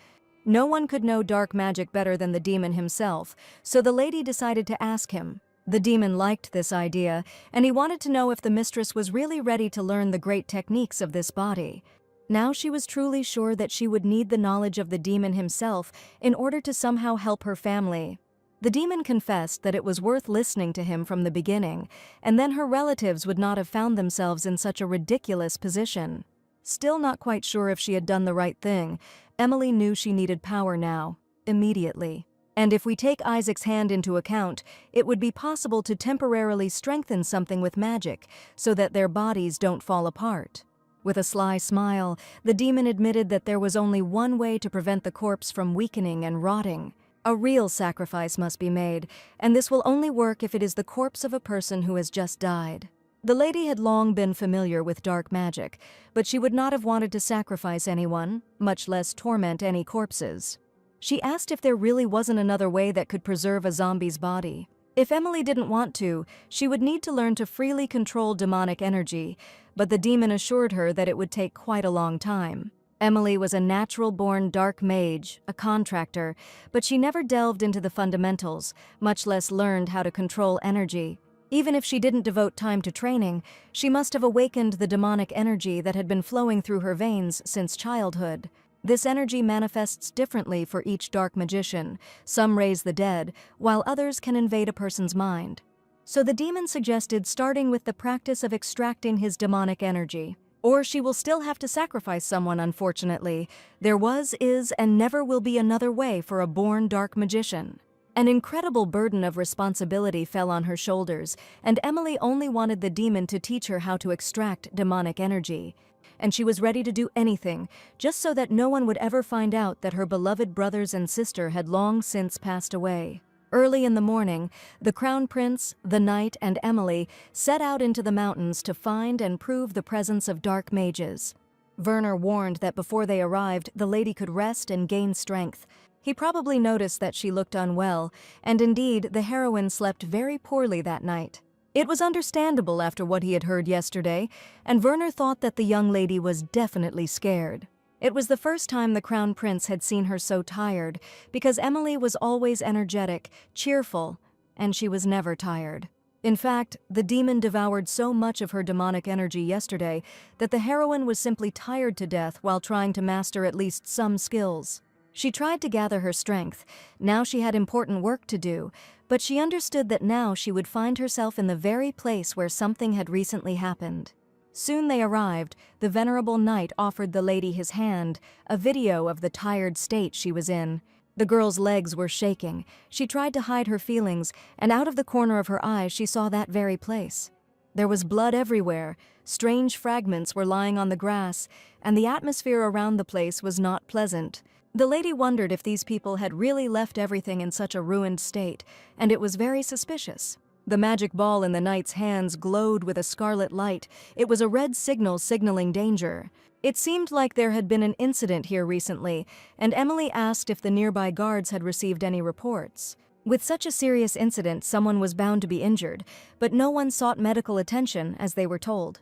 No one could know dark magic better than the demon himself, so the lady decided to ask him. The demon liked this idea, and he wanted to know if the mistress was really ready to learn the great techniques of this body. Now she was truly sure that she would need the knowledge of the demon himself in order to somehow help her family. The demon confessed that it was worth listening to him from the beginning, and then her relatives would not have found themselves in such a ridiculous position. Still not quite sure if she had done the right thing, Emily knew she needed power now, immediately. And if we take Isaac's hand into account, it would be possible to temporarily strengthen something with magic so that their bodies don't fall apart. With a sly smile, the demon admitted that there was only one way to prevent the corpse from weakening and rotting. A real sacrifice must be made, and this will only work if it is the corpse of a person who has just died. The lady had long been familiar with dark magic, but she would not have wanted to sacrifice anyone, much less torment any corpses. She asked if there really wasn't another way that could preserve a zombie's body. If Emily didn't want to, she would need to learn to freely control demonic energy, but the demon assured her that it would take quite a long time. Emily was a natural-born dark mage, a contractor, but she never delved into the fundamentals, much less learned how to control energy. Even if she didn't devote time to training, she must have awakened the demonic energy that had been flowing through her veins since childhood. This energy manifests differently for each dark magician. Some raise the dead, while others can invade a person's mind. So the demon suggested starting with the practice of extracting his demonic energy. Or she will still have to sacrifice someone, unfortunately. There was, is, and never will be another way for a born dark magician. An incredible burden of responsibility fell on her shoulders, and Emily only wanted the demon to teach her how to extract demonic energy. And she was ready to do anything, just so that no one would ever find out that her beloved brothers and sister had long since passed away. Early in the morning, the Crown Prince, the Knight, and Emily set out into the mountains to find and prove the presence of dark mages. Werner warned that before they arrived, the lady could rest and gain strength. He probably noticed that she looked unwell, and indeed, the heroine slept very poorly that night. It was understandable after what he had heard yesterday, and Werner thought that the young lady was definitely scared. It was the first time the Crown Prince had seen her so tired, because Emily was always energetic, cheerful, and she was never tired. In fact, the demon devoured so much of her demonic energy yesterday that the heroine was simply tired to death while trying to master at least some skills. She tried to gather her strength. Now she had important work to do, but she understood that now she would find herself in the very place where something had recently happened. Soon they arrived. The venerable knight offered the lady his hand, a video of the tired state she was in. The girl's legs were shaking. She tried to hide her feelings, and out of the corner of her eye she saw that very place. There was blood everywhere. Strange fragments were lying on the grass, and the atmosphere around the place was not pleasant. The lady wondered if these people had really left everything in such a ruined state, and it was very suspicious. The magic ball in the knight's hands glowed with a scarlet light. It was a red signal signaling danger. It seemed like there had been an incident here recently, and Emily asked if the nearby guards had received any reports. With such a serious incident, someone was bound to be injured, but no one sought medical attention as they were told.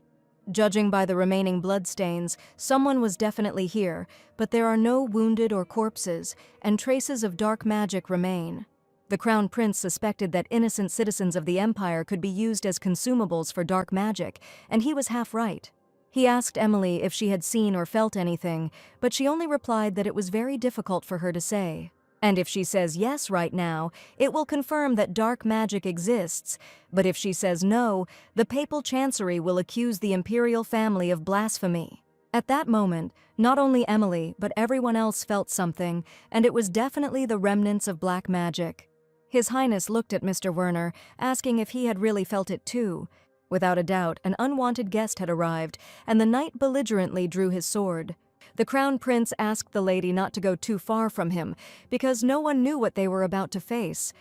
Judging by the remaining bloodstains, someone was definitely here, but there are no wounded or corpses, and traces of dark magic remain. The Crown Prince suspected that innocent citizens of the Empire could be used as consumables for dark magic, and he was half right. He asked Emily if she had seen or felt anything, but she only replied that it was very difficult for her to say. And if she says yes right now, it will confirm that dark magic exists, but if she says no, the papal chancery will accuse the imperial family of blasphemy. At that moment, not only Emily, but everyone else felt something, and it was definitely the remnants of black magic. His Highness looked at Mr. Werner, asking if he had really felt it too. Without a doubt, an unwanted guest had arrived, and the knight belligerently drew his sword. The Crown Prince asked the lady not to go too far from him, because no one knew what they were about to face.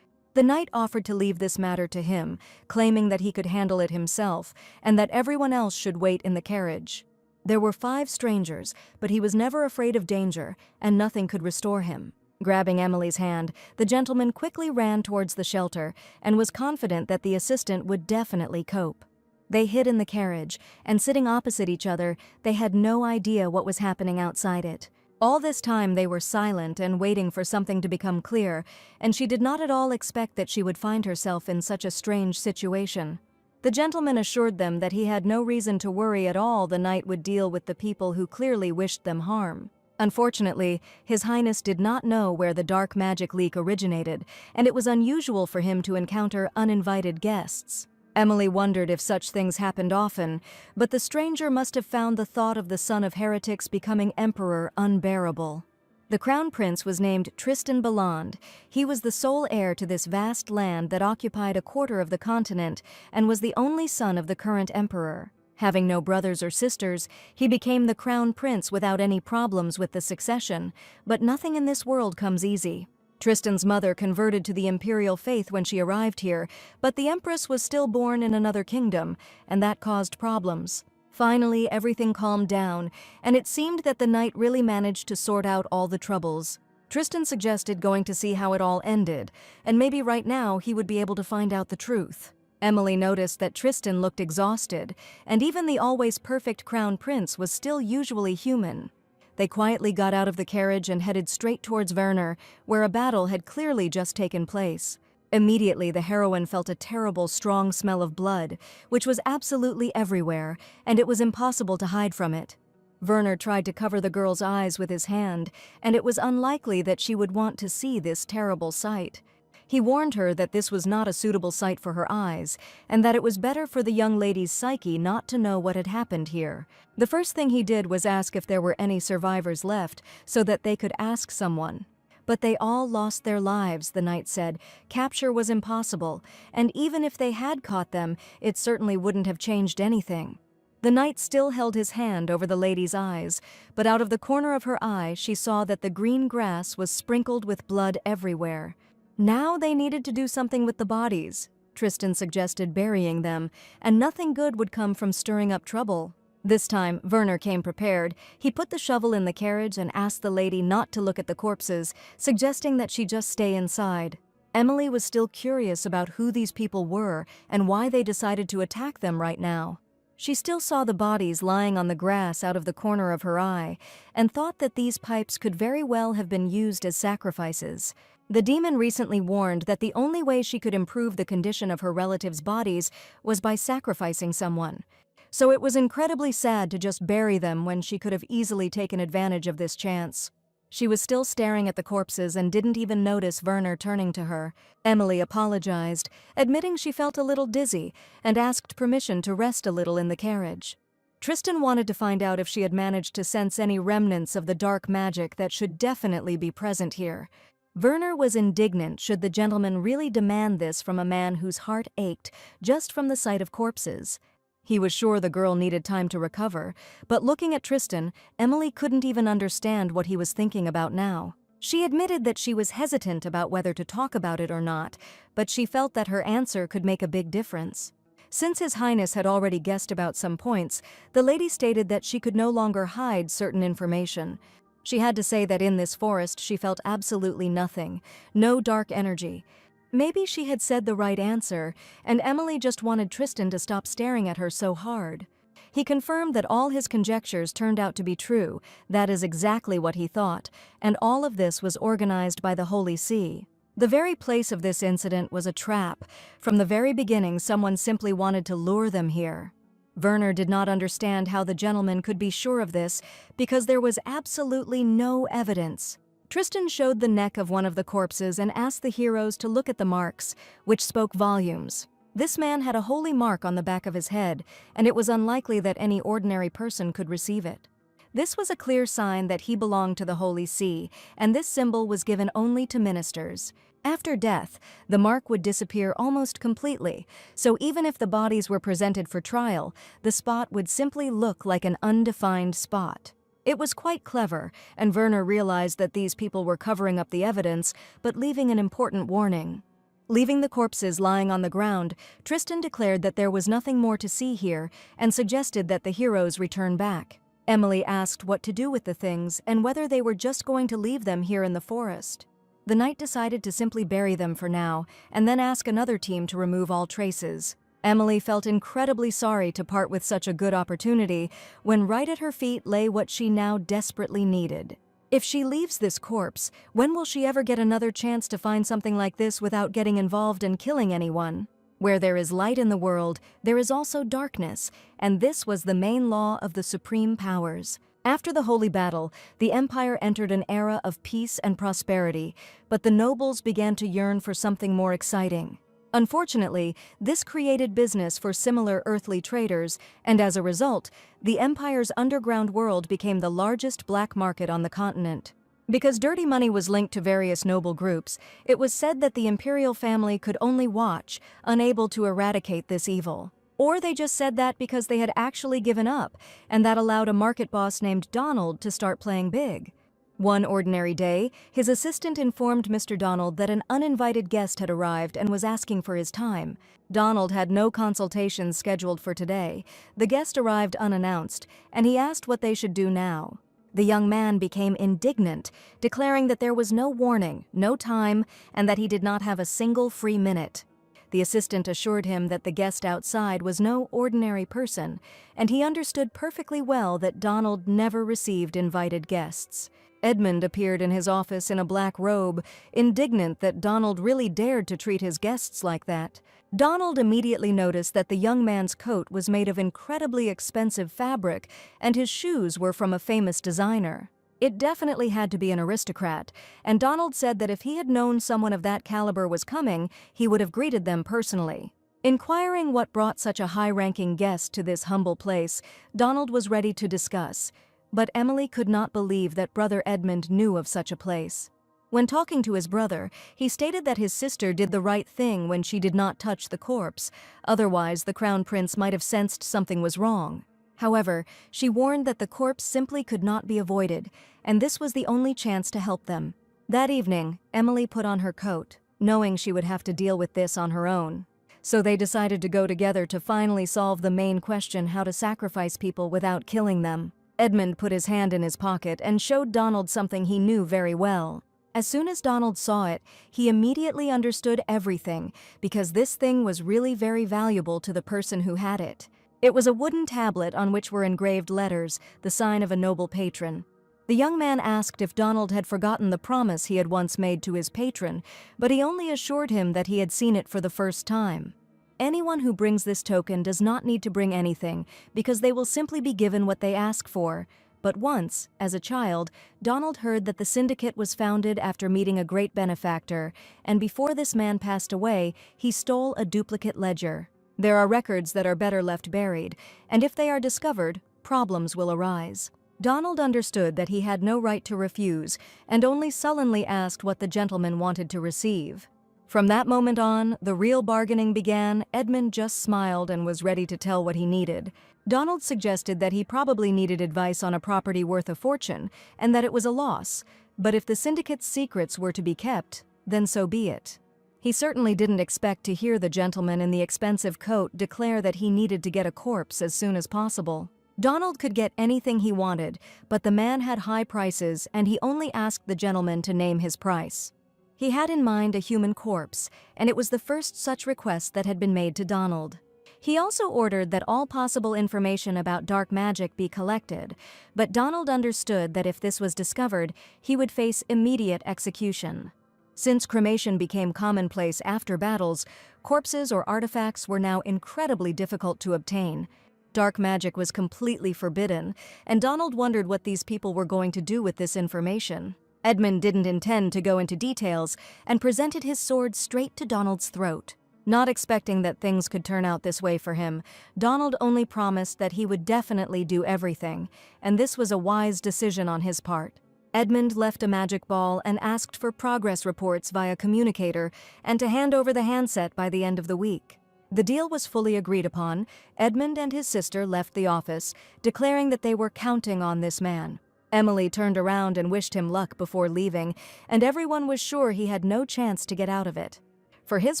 The knight offered to leave this matter to him, claiming that he could handle it himself, and that everyone else should wait in the carriage. There were 5 strangers, but he was never afraid of danger, and nothing could restore him. Grabbing Emily's hand, the gentleman quickly ran towards the shelter, and was confident that the assistant would definitely cope. They hid in the carriage, and sitting opposite each other, they had no idea what was happening outside it. All this time they were silent and waiting for something to become clear, and she did not at all expect that she would find herself in such a strange situation. The gentleman assured them that he had no reason to worry at all. The knight would deal with the people who clearly wished them harm. Unfortunately, His Highness did not know where the dark magic leak originated, and it was unusual for him to encounter uninvited guests. Emily wondered if such things happened often, but the stranger must have found the thought of the son of heretics becoming emperor unbearable. The Crown Prince was named Tristan Belland. He was the sole heir to this vast land that occupied a quarter of the continent and was the only son of the current emperor. Having no brothers or sisters, he became the Crown Prince without any problems with the succession, but nothing in this world comes easy. Tristan's mother converted to the imperial faith when she arrived here, but the empress was still born in another kingdom, and that caused problems. Finally, everything calmed down, and it seemed that the knight really managed to sort out all the troubles. Tristan suggested going to see how it all ended, and maybe right now he would be able to find out the truth. Emily noticed that Tristan looked exhausted, and even the always perfect Crown Prince was still usually human. They quietly got out of the carriage and headed straight towards Werner, where a battle had clearly just taken place. Immediately, the heroine felt a terrible, strong smell of blood, which was absolutely everywhere, and it was impossible to hide from it. Werner tried to cover the girl's eyes with his hand, and it was unlikely that she would want to see this terrible sight. He warned her that this was not a suitable sight for her eyes, and that it was better for the young lady's psyche not to know what had happened here. The first thing he did was ask if there were any survivors left, so that they could ask someone. But they all lost their lives, the knight said. Capture was impossible, and even if they had caught them, it certainly wouldn't have changed anything. The knight still held his hand over the lady's eyes, but out of the corner of her eye she saw that the green grass was sprinkled with blood everywhere. Now they needed to do something with the bodies. Tristan suggested burying them, and nothing good would come from stirring up trouble. This time, Werner came prepared. He put the shovel in the carriage and asked the lady not to look at the corpses, suggesting that she just stay inside. Emily was still curious about who these people were and why they decided to attack them right now. She still saw the bodies lying on the grass out of the corner of her eye, and thought that these pipes could very well have been used as sacrifices. The demon recently warned that the only way she could improve the condition of her relatives' bodies was by sacrificing someone. So it was incredibly sad to just bury them when she could have easily taken advantage of this chance. She was still staring at the corpses and didn't even notice Werner turning to her. Emily apologized, admitting she felt a little dizzy, and asked permission to rest a little in the carriage. Tristan wanted to find out if she had managed to sense any remnants of the dark magic that should definitely be present here. Werner was indignant should the gentleman really demand this from a man whose heart ached just from the sight of corpses. He was sure the girl needed time to recover, but looking at Tristan, Emily couldn't even understand what he was thinking about now. She admitted that she was hesitant about whether to talk about it or not, but she felt that her answer could make a big difference. Since His Highness had already guessed about some points, the lady stated that she could no longer hide certain information. She had to say that in this forest she felt absolutely nothing, no dark energy. Maybe she had said the right answer, and Emily just wanted Tristan to stop staring at her so hard. He confirmed that all his conjectures turned out to be true, that is exactly what he thought, and all of this was organized by the Holy See. The very place of this incident was a trap. From the very beginning, someone simply wanted to lure them here. Werner did not understand how the gentleman could be sure of this because there was absolutely no evidence. Tristan showed the neck of one of the corpses and asked the heroes to look at the marks, which spoke volumes. This man had a holy mark on the back of his head, and it was unlikely that any ordinary person could receive it. This was a clear sign that he belonged to the Holy See, and this symbol was given only to ministers. After death, the mark would disappear almost completely, so even if the bodies were presented for trial, the spot would simply look like an undefined spot. It was quite clever, and Werner realized that these people were covering up the evidence, but leaving an important warning. Leaving the corpses lying on the ground, Tristan declared that there was nothing more to see here and suggested that the heroes return back. Emily asked what to do with the things and whether they were just going to leave them here in the forest. The knight decided to simply bury them for now and then ask another team to remove all traces. Emily felt incredibly sorry to part with such a good opportunity when right at her feet lay what she now desperately needed. If she leaves this corpse, when will she ever get another chance to find something like this without getting involved and killing anyone? Where there is light in the world, there is also darkness, and this was the main law of the supreme powers. After the holy battle, the empire entered an era of peace and prosperity, but the nobles began to yearn for something more exciting. Unfortunately, this created business for similar earthly traders, and as a result, the empire's underground world became the largest black market on the continent. Because dirty money was linked to various noble groups, it was said that the imperial family could only watch, unable to eradicate this evil. Or they just said that because they had actually given up, and that allowed a market boss named Donald to start playing big. One ordinary day, his assistant informed Mr. Donald that an uninvited guest had arrived and was asking for his time. Donald had no consultations scheduled for today. The guest arrived unannounced, and he asked what they should do now. The young man became indignant, declaring that there was no warning, no time, and that he did not have a single free minute. The assistant assured him that the guest outside was no ordinary person, and he understood perfectly well that Donald never received invited guests. Edmund appeared in his office in a black robe, indignant that Donald really dared to treat his guests like that. Donald immediately noticed that the young man's coat was made of incredibly expensive fabric, and his shoes were from a famous designer. It definitely had to be an aristocrat, and Donald said that if he had known someone of that caliber was coming, he would have greeted them personally. Inquiring what brought such a high-ranking guest to this humble place, Donald was ready to discuss. But Emily could not believe that Brother Edmund knew of such a place. When talking to his brother, he stated that his sister did the right thing when she did not touch the corpse, otherwise the Crown Prince might have sensed something was wrong. However, she warned that the corpse simply could not be avoided, and this was the only chance to help them. That evening, Emily put on her coat, knowing she would have to deal with this on her own. So they decided to go together to finally solve the main question: how to sacrifice people without killing them. Edmund put his hand in his pocket and showed Donald something he knew very well. As soon as Donald saw it, he immediately understood everything, because this thing was really very valuable to the person who had it. It was a wooden tablet on which were engraved letters, the sign of a noble patron. The young man asked if Donald had forgotten the promise he had once made to his patron, but he only assured him that he had seen it for the first time. Anyone who brings this token does not need to bring anything, because they will simply be given what they ask for. But once, as a child, Donald heard that the syndicate was founded after meeting a great benefactor, and before this man passed away, he stole a duplicate ledger. There are records that are better left buried, and if they are discovered, problems will arise. Donald understood that he had no right to refuse, and only sullenly asked what the gentleman wanted to receive. From that moment on, the real bargaining began. Edmund just smiled and was ready to tell what he needed. Donald suggested that he probably needed advice on a property worth a fortune, and that it was a loss, but if the syndicate's secrets were to be kept, then so be it. He certainly didn't expect to hear the gentleman in the expensive coat declare that he needed to get a corpse as soon as possible. Donald could get anything he wanted, but the man had high prices, and he only asked the gentleman to name his price. He had in mind a human corpse, and it was the first such request that had been made to Donald. He also ordered that all possible information about dark magic be collected, but Donald understood that if this was discovered, he would face immediate execution. Since cremation became commonplace after battles, corpses or artifacts were now incredibly difficult to obtain. Dark magic was completely forbidden, and Donald wondered what these people were going to do with this information. Edmund didn't intend to go into details and presented his sword straight to Donald's throat. Not expecting that things could turn out this way for him, Donald only promised that he would definitely do everything, and this was a wise decision on his part. Edmund left a magic ball and asked for progress reports via communicator and to hand over the handset by the end of the week. The deal was fully agreed upon. Edmund and his sister left the office, declaring that they were counting on this man. Emily turned around and wished him luck before leaving, and everyone was sure he had no chance to get out of it. For his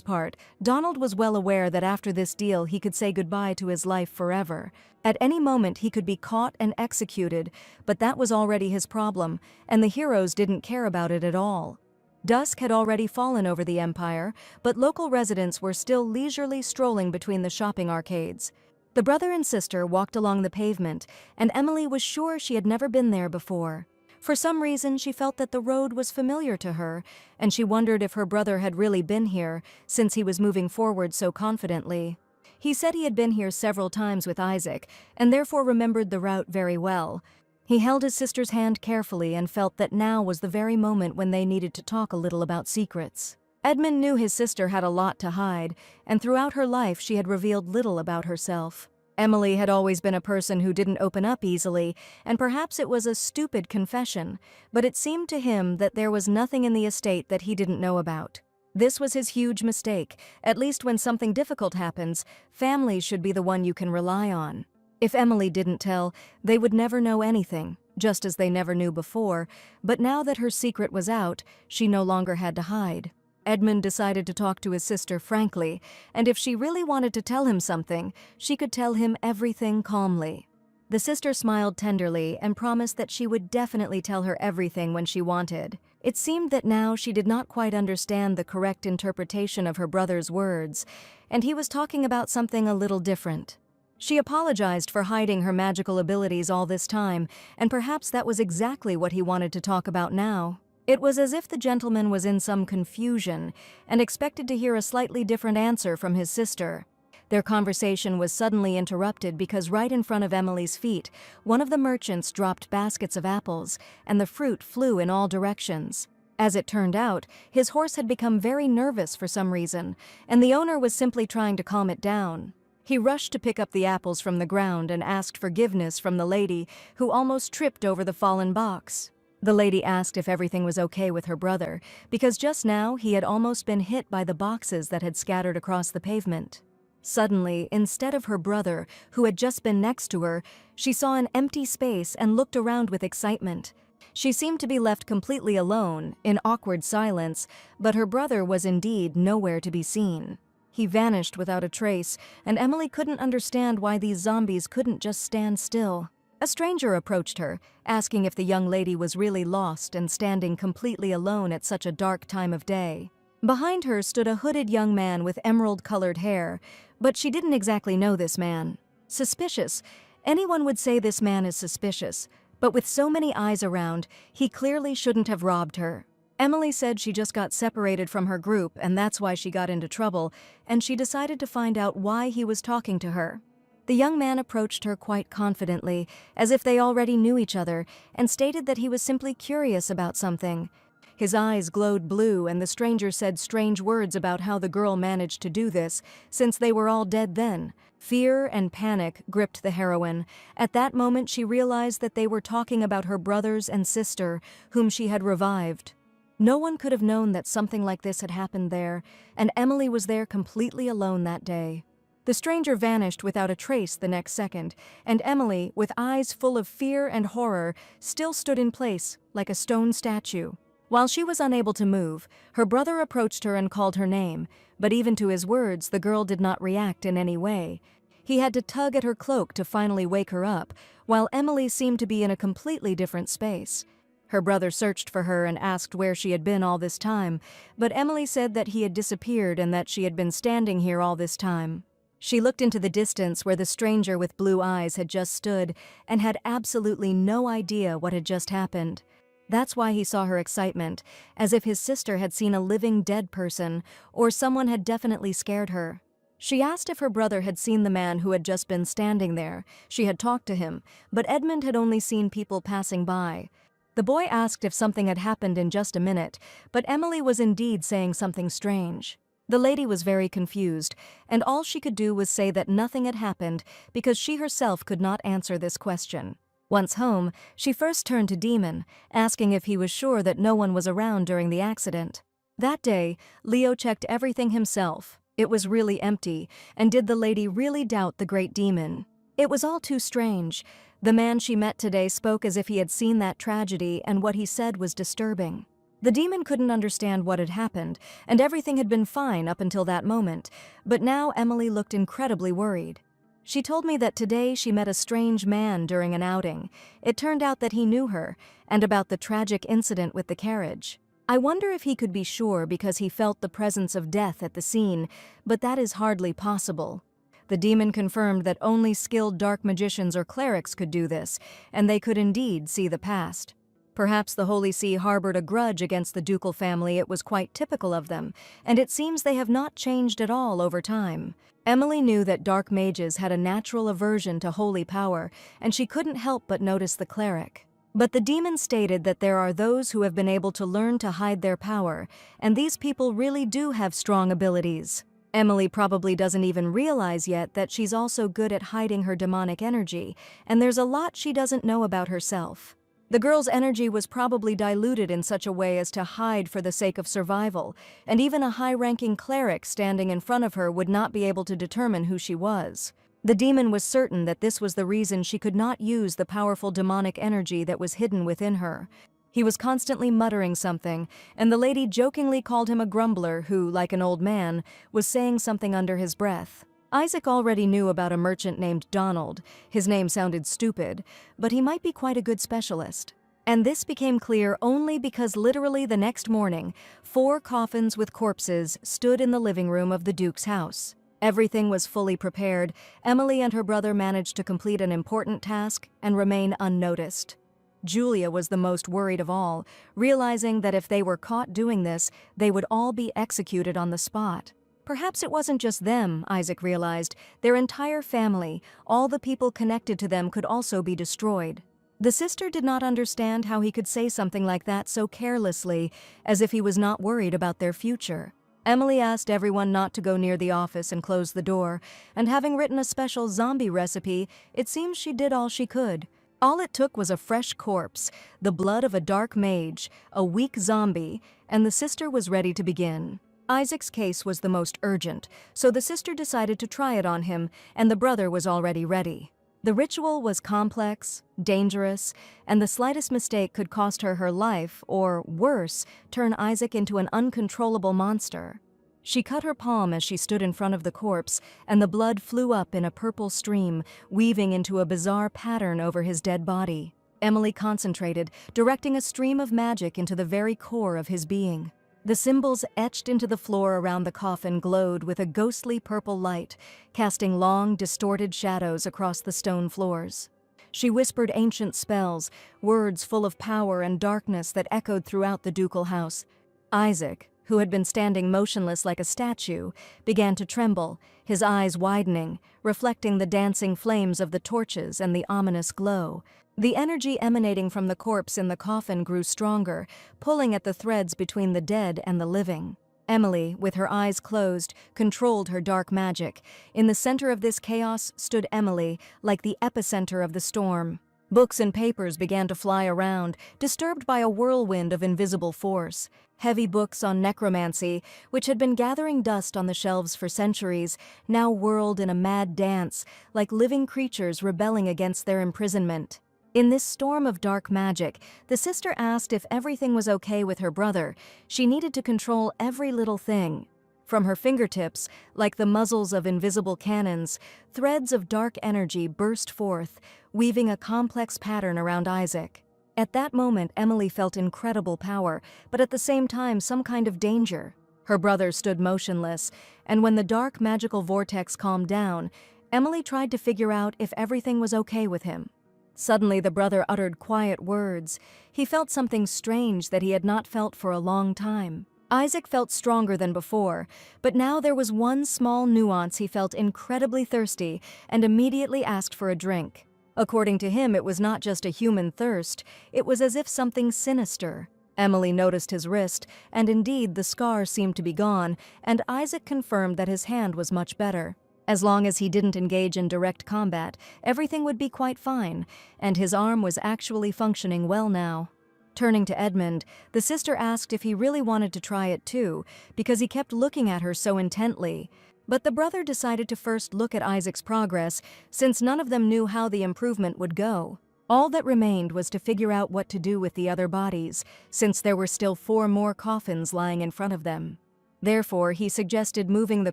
part, Donald was well aware that after this deal he could say goodbye to his life forever. At any moment he could be caught and executed, but that was already his problem, and the heroes didn't care about it at all. Dusk had already fallen over the Empire, but local residents were still leisurely strolling between the shopping arcades. The brother and sister walked along the pavement, and Emily was sure she had never been there before. For some reason, she felt that the road was familiar to her, and she wondered if her brother had really been here, since he was moving forward so confidently. He said he had been here several times with Isaac, and therefore remembered the route very well. He held his sister's hand carefully and felt that now was the very moment when they needed to talk a little about secrets. Edmund knew his sister had a lot to hide, and throughout her life she had revealed little about herself. Emily had always been a person who didn't open up easily, and perhaps it was a stupid confession, but it seemed to him that there was nothing in the estate that he didn't know about. This was his huge mistake. At least when something difficult happens, family should be the one you can rely on. If Emily didn't tell, they would never know anything, just as they never knew before, but now that her secret was out, she no longer had to hide. Edmund decided to talk to his sister frankly, and if she really wanted to tell him something, she could tell him everything calmly. The sister smiled tenderly and promised that she would definitely tell her everything when she wanted. It seemed that now she did not quite understand the correct interpretation of her brother's words, and he was talking about something a little different. She apologized for hiding her magical abilities all this time, and perhaps that was exactly what he wanted to talk about now. It was as if the gentleman was in some confusion and expected to hear a slightly different answer from his sister. Their conversation was suddenly interrupted because right in front of Emily's feet, one of the merchants dropped baskets of apples, and the fruit flew in all directions. As it turned out, his horse had become very nervous for some reason, and the owner was simply trying to calm it down. He rushed to pick up the apples from the ground and asked forgiveness from the lady, who almost tripped over the fallen box. The lady asked if everything was okay with her brother, because just now he had almost been hit by the boxes that had scattered across the pavement. Suddenly, instead of her brother, who had just been next to her, she saw an empty space and looked around with excitement. She seemed to be left completely alone, in awkward silence, but her brother was indeed nowhere to be seen. He vanished without a trace, and Emily couldn't understand why these zombies couldn't just stand still. A stranger approached her, asking if the young lady was really lost and standing completely alone at such a dark time of day. Behind her stood a hooded young man with emerald-colored hair, but she didn't exactly know this man. Suspicious. Anyone would say this man is suspicious, but with so many eyes around, he clearly shouldn't have robbed her. Emily said she just got separated from her group and that's why she got into trouble, and she decided to find out why he was talking to her. The young man approached her quite confidently, as if they already knew each other, and stated that he was simply curious about something. His eyes glowed blue, and the stranger said strange words about how the girl managed to do this, since they were all dead then. Fear and panic gripped the heroine. At that moment she realized that they were talking about her brothers and sister, whom she had revived. No one could have known that something like this had happened there, and Emily was there completely alone that day. The stranger vanished without a trace the next second, and Emily, with eyes full of fear and horror, still stood in place, like a stone statue. While she was unable to move, her brother approached her and called her name, but even to his words the girl did not react in any way. He had to tug at her cloak to finally wake her up, while Emily seemed to be in a completely different space. Her brother searched for her and asked where she had been all this time, but Emily said that he had disappeared and that she had been standing here all this time. She looked into the distance where the stranger with blue eyes had just stood and had absolutely no idea what had just happened. That's why he saw her excitement, as if his sister had seen a living dead person, or someone had definitely scared her. She asked if her brother had seen the man who had just been standing there. She had talked to him, but Edmund had only seen people passing by. The boy asked if something had happened in just a minute, but Emily was indeed saying something strange. The lady was very confused, and all she could do was say that nothing had happened because she herself could not answer this question. Once home, she first turned to Demon, asking if he was sure that no one was around during the accident. That day, Leo checked everything himself. It was really empty, and did the lady really doubt the great demon? It was all too strange. The man she met today spoke as if he had seen that tragedy, and what he said was disturbing. The demon couldn't understand what had happened, and everything had been fine up until that moment, but now Emily looked incredibly worried. She told me that today she met a strange man during an outing. It turned out that he knew her, and about the tragic incident with the carriage. I wonder if he could be sure because he felt the presence of death at the scene, but that is hardly possible. The demon confirmed that only skilled dark magicians or clerics could do this, and they could indeed see the past. Perhaps the Holy See harbored a grudge against the ducal family. It was quite typical of them, and it seems they have not changed at all over time. Emily knew that dark mages had a natural aversion to holy power, and she couldn't help but notice the cleric. But the demon stated that there are those who have been able to learn to hide their power, and these people really do have strong abilities. Emily probably doesn't even realize yet that she's also good at hiding her demonic energy, and there's a lot she doesn't know about herself. The girl's energy was probably diluted in such a way as to hide for the sake of survival, and even a high-ranking cleric standing in front of her would not be able to determine who she was. The demon was certain that this was the reason she could not use the powerful demonic energy that was hidden within her. He was constantly muttering something, and the lady jokingly called him a grumbler who, like an old man, was saying something under his breath. Isaac already knew about a merchant named Donald. His name sounded stupid, but he might be quite a good specialist. And this became clear only because literally the next morning, 4 coffins with corpses stood in the living room of the Duke's house. Everything was fully prepared. Emily and her brother managed to complete an important task and remain unnoticed. Julia was the most worried of all, realizing that if they were caught doing this, they would all be executed on the spot. Perhaps it wasn't just them, Isaac realized. Their entire family, all the people connected to them, could also be destroyed. The sister did not understand how he could say something like that so carelessly, as if he was not worried about their future. Emily asked everyone not to go near the office and closed the door, and having written a special zombie recipe, it seems she did all she could. All it took was a fresh corpse, the blood of a dark mage, a weak zombie, and the sister was ready to begin. Isaac's case was the most urgent, so the sister decided to try it on him, and the brother was already ready. The ritual was complex, dangerous, and the slightest mistake could cost her her life, or, worse, turn Isaac into an uncontrollable monster. She cut her palm as she stood in front of the corpse, and the blood flew up in a purple stream, weaving into a bizarre pattern over his dead body. Emily concentrated, directing a stream of magic into the very core of his being. The symbols etched into the floor around the coffin glowed with a ghostly purple light, casting long, distorted shadows across the stone floors. She whispered ancient spells, words full of power and darkness that echoed throughout the ducal house. Isaac, who had been standing motionless like a statue, began to tremble, his eyes widening, reflecting the dancing flames of the torches and the ominous glow. The energy emanating from the corpse in the coffin grew stronger, pulling at the threads between the dead and the living. Emily, with her eyes closed, controlled her dark magic. In the center of this chaos stood Emily, like the epicenter of the storm. Books and papers began to fly around, disturbed by a whirlwind of invisible force. Heavy books on necromancy, which had been gathering dust on the shelves for centuries, now whirled in a mad dance, like living creatures rebelling against their imprisonment. In this storm of dark magic, the sister asked if everything was okay with her brother. She needed to control every little thing. From her fingertips, like the muzzles of invisible cannons, threads of dark energy burst forth, weaving a complex pattern around Isaac. At that moment, Emily felt incredible power, but at the same time some kind of danger. Her brother stood motionless, and when the dark magical vortex calmed down, Emily tried to figure out if everything was okay with him. Suddenly the brother uttered quiet words. He felt something strange that he had not felt for a long time. Isaac felt stronger than before, but now there was one small nuance. He felt incredibly thirsty and immediately asked for a drink. According to him, it was not just a human thirst, it was as if something sinister. Emily noticed his wrist, and indeed the scar seemed to be gone, and Isaac confirmed that his hand was much better. As long as he didn't engage in direct combat, everything would be quite fine, and his arm was actually functioning well now. Turning to Edmund, the sister asked if he really wanted to try it too, because he kept looking at her so intently. But the brother decided to first look at Isaac's progress, since none of them knew how the improvement would go. All that remained was to figure out what to do with the other bodies, since there were still 4 more coffins lying in front of them. Therefore, he suggested moving the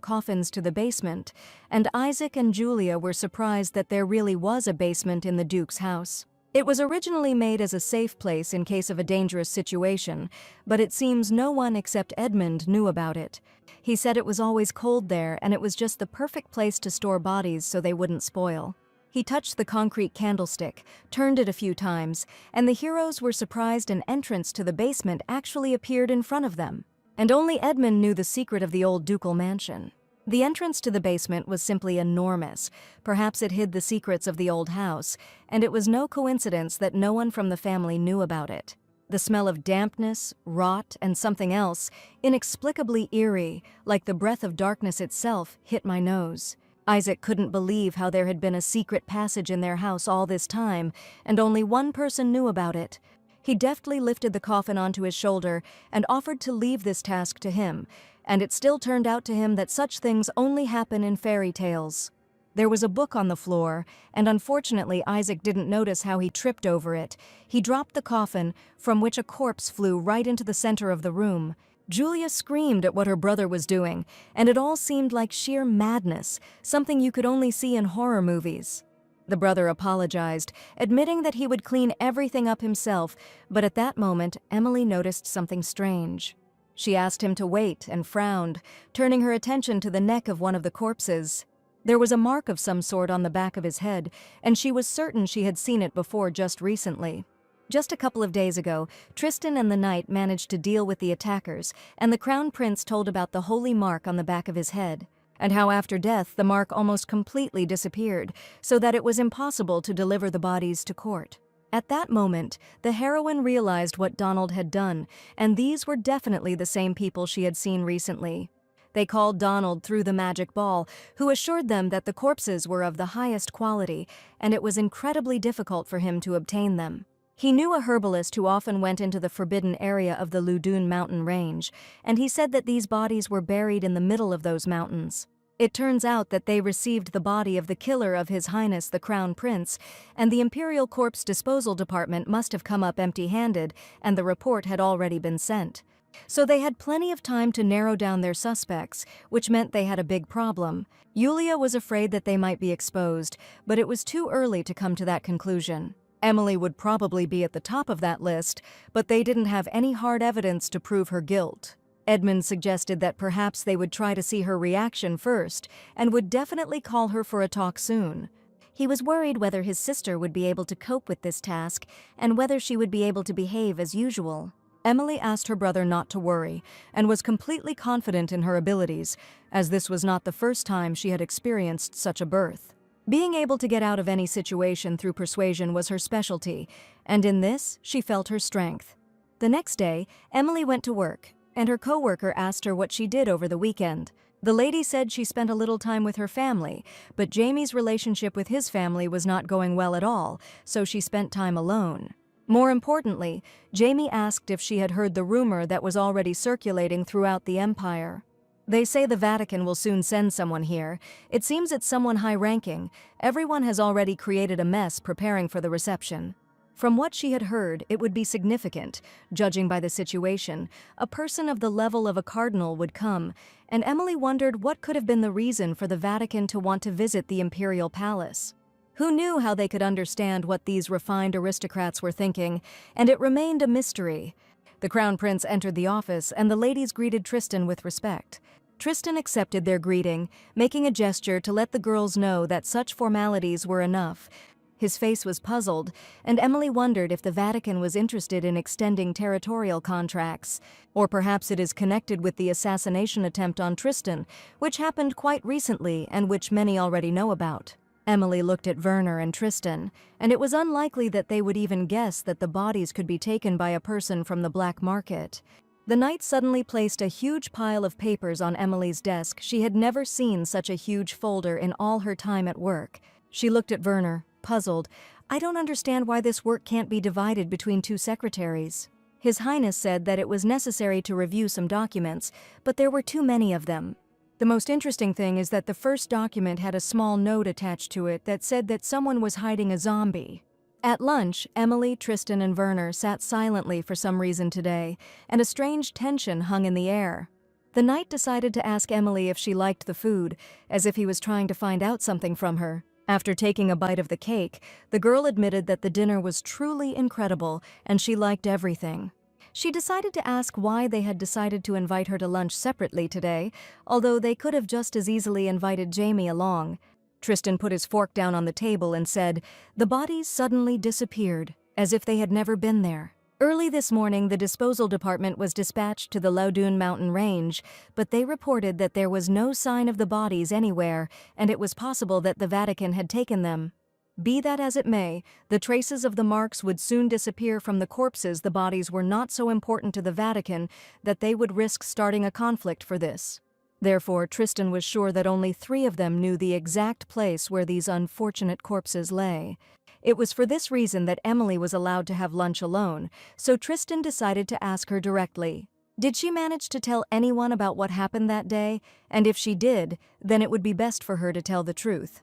coffins to the basement, and Isaac and Julia were surprised that there really was a basement in the Duke's house. It was originally made as a safe place in case of a dangerous situation, but it seems no one except Edmund knew about it. He said it was always cold there and it was just the perfect place to store bodies so they wouldn't spoil. He touched the concrete candlestick, turned it a few times, and the heroes were surprised an entrance to the basement actually appeared in front of them. And only Edmund knew the secret of the old ducal mansion. The entrance to the basement was simply enormous. Perhaps it hid the secrets of the old house, and it was no coincidence that no one from the family knew about it. The smell of dampness, rot, and something else, inexplicably eerie, like the breath of darkness itself, hit my nose. Isaac couldn't believe how there had been a secret passage in their house all this time, and only one person knew about it. He deftly lifted the coffin onto his shoulder and offered to leave this task to him, and it still turned out to him that such things only happen in fairy tales. There was a book on the floor, and unfortunately Isaac didn't notice how he tripped over it. He dropped the coffin, from which a corpse flew right into the center of the room. Julia screamed at what her brother was doing, and it all seemed like sheer madness, something you could only see in horror movies. The brother apologized, admitting that he would clean everything up himself, but at that moment, Emily noticed something strange. She asked him to wait and frowned, turning her attention to the neck of one of the corpses. There was a mark of some sort on the back of his head, and she was certain she had seen it before just recently. Just a couple of days ago, Tristan and the knight managed to deal with the attackers, and the Crown Prince told about the holy mark on the back of his head, and how after death the mark almost completely disappeared, so that it was impossible to deliver the bodies to court. At that moment, the heroine realized what Donald had done, and these were definitely the same people she had seen recently. They called Donald through the magic ball, who assured them that the corpses were of the highest quality, and it was incredibly difficult for him to obtain them. He knew a herbalist who often went into the forbidden area of the Ludun mountain range, and he said that these bodies were buried in the middle of those mountains. It turns out that they received the body of the killer of His Highness the Crown Prince, and the Imperial Corpse Disposal Department must have come up empty-handed, and the report had already been sent. So they had plenty of time to narrow down their suspects, which meant they had a big problem. Julia was afraid that they might be exposed, but it was too early to come to that conclusion. Emily would probably be at the top of that list, but they didn't have any hard evidence to prove her guilt. Edmund suggested that perhaps they would try to see her reaction first, and would definitely call her for a talk soon. He was worried whether his sister would be able to cope with this task, and whether she would be able to behave as usual. Emily asked her brother not to worry, and was completely confident in her abilities, as this was not the first time she had experienced such a birth. Being able to get out of any situation through persuasion was her specialty, and in this, she felt her strength. The next day, Emily went to work, and her coworker asked her what she did over the weekend. The lady said she spent a little time with her family, but Jamie's relationship with his family was not going well at all, so she spent time alone. More importantly, Jamie asked if she had heard the rumor that was already circulating throughout the empire. They say the Vatican will soon send someone here. It seems it's someone high-ranking. Everyone has already created a mess preparing for the reception. From what she had heard, it would be significant. Judging by the situation, a person of the level of a cardinal would come, and Emily wondered what could have been the reason for the Vatican to want to visit the imperial palace. Who knew how they could understand what these refined aristocrats were thinking, and it remained a mystery. The crown prince entered the office, and the ladies greeted Tristan with respect. Tristan accepted their greeting, making a gesture to let the girls know that such formalities were enough. His face was puzzled, and Emily wondered if the Vatican was interested in extending territorial contracts. Or perhaps it is connected with the assassination attempt on Tristan, which happened quite recently and which many already know about. Emily looked at Werner and Tristan, and it was unlikely that they would even guess that the bodies could be taken by a person from the black market. The knight suddenly placed a huge pile of papers on Emily's desk. She had never seen such a huge folder in all her time at work. She looked at Werner, puzzled. "I don't understand why this work can't be divided between two secretaries." His Highness said that it was necessary to review some documents, but there were too many of them. The most interesting thing is that the first document had a small note attached to it that said that someone was hiding a zombie. At lunch, Emily, Tristan, and Werner sat silently for some reason today, and a strange tension hung in the air. The knight decided to ask Emily if she liked the food, as if he was trying to find out something from her. After taking a bite of the cake, the girl admitted that the dinner was truly incredible, and she liked everything. She decided to ask why they had decided to invite her to lunch separately today, although they could have just as easily invited Jamie along. Tristan put his fork down on the table and said, "The bodies suddenly disappeared, as if they had never been there." Early this morning, the disposal department was dispatched to the Laudun mountain range, but they reported that there was no sign of the bodies anywhere, and it was possible that the Vatican had taken them. Be that as it may, the traces of the marks would soon disappear from the corpses. The bodies were not so important to the Vatican that they would risk starting a conflict for this. Therefore, Tristan was sure that only 3 of them knew the exact place where these unfortunate corpses lay. It was for this reason that Emily was allowed to have lunch alone, so Tristan decided to ask her directly. Did she manage to tell anyone about what happened that day? And if she did, then it would be best for her to tell the truth.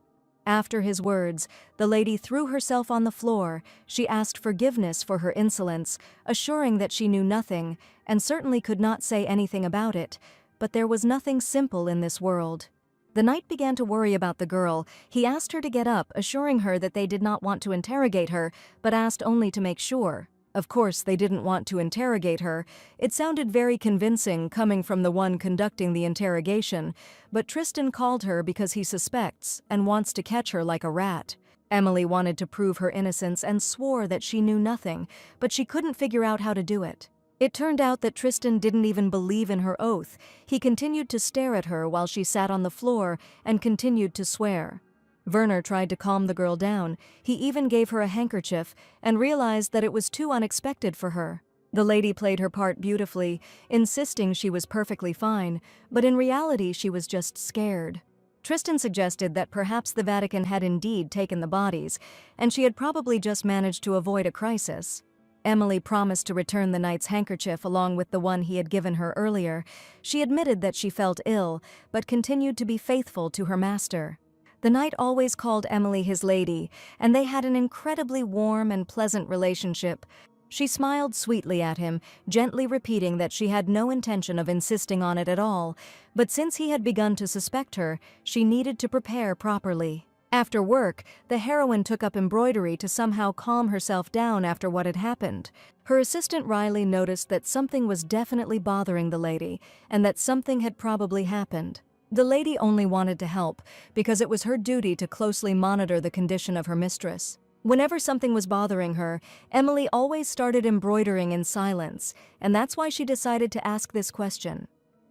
After his words, the lady threw herself on the floor. She asked forgiveness for her insolence, assuring that she knew nothing, and certainly could not say anything about it. But there was nothing simple in this world. The knight began to worry about the girl. He asked her to get up, assuring her that they did not want to interrogate her, but asked only to make sure. Of course, they didn't want to interrogate her. It sounded very convincing coming from the one conducting the interrogation, but Tristan called her because he suspects and wants to catch her like a rat. Emily wanted to prove her innocence and swore that she knew nothing, but she couldn't figure out how to do it. It turned out that Tristan didn't even believe in her oath. He continued to stare at her while she sat on the floor and continued to swear. Werner tried to calm the girl down. He even gave her a handkerchief and realized that it was too unexpected for her. The lady played her part beautifully, insisting she was perfectly fine, but in reality she was just scared. Tristan suggested that perhaps the Vatican had indeed taken the bodies, and she had probably just managed to avoid a crisis. Emily promised to return the knight's handkerchief along with the one he had given her earlier. She admitted that she felt ill, but continued to be faithful to her master. The knight always called Emily his lady, and they had an incredibly warm and pleasant relationship. She smiled sweetly at him, gently repeating that she had no intention of insisting on it at all, but since he had begun to suspect her, she needed to prepare properly. After work, the heroine took up embroidery to somehow calm herself down after what had happened. Her assistant Riley noticed that something was definitely bothering the lady, and that something had probably happened. The lady only wanted to help, because it was her duty to closely monitor the condition of her mistress. Whenever something was bothering her, Emily always started embroidering in silence, and that's why she decided to ask this question.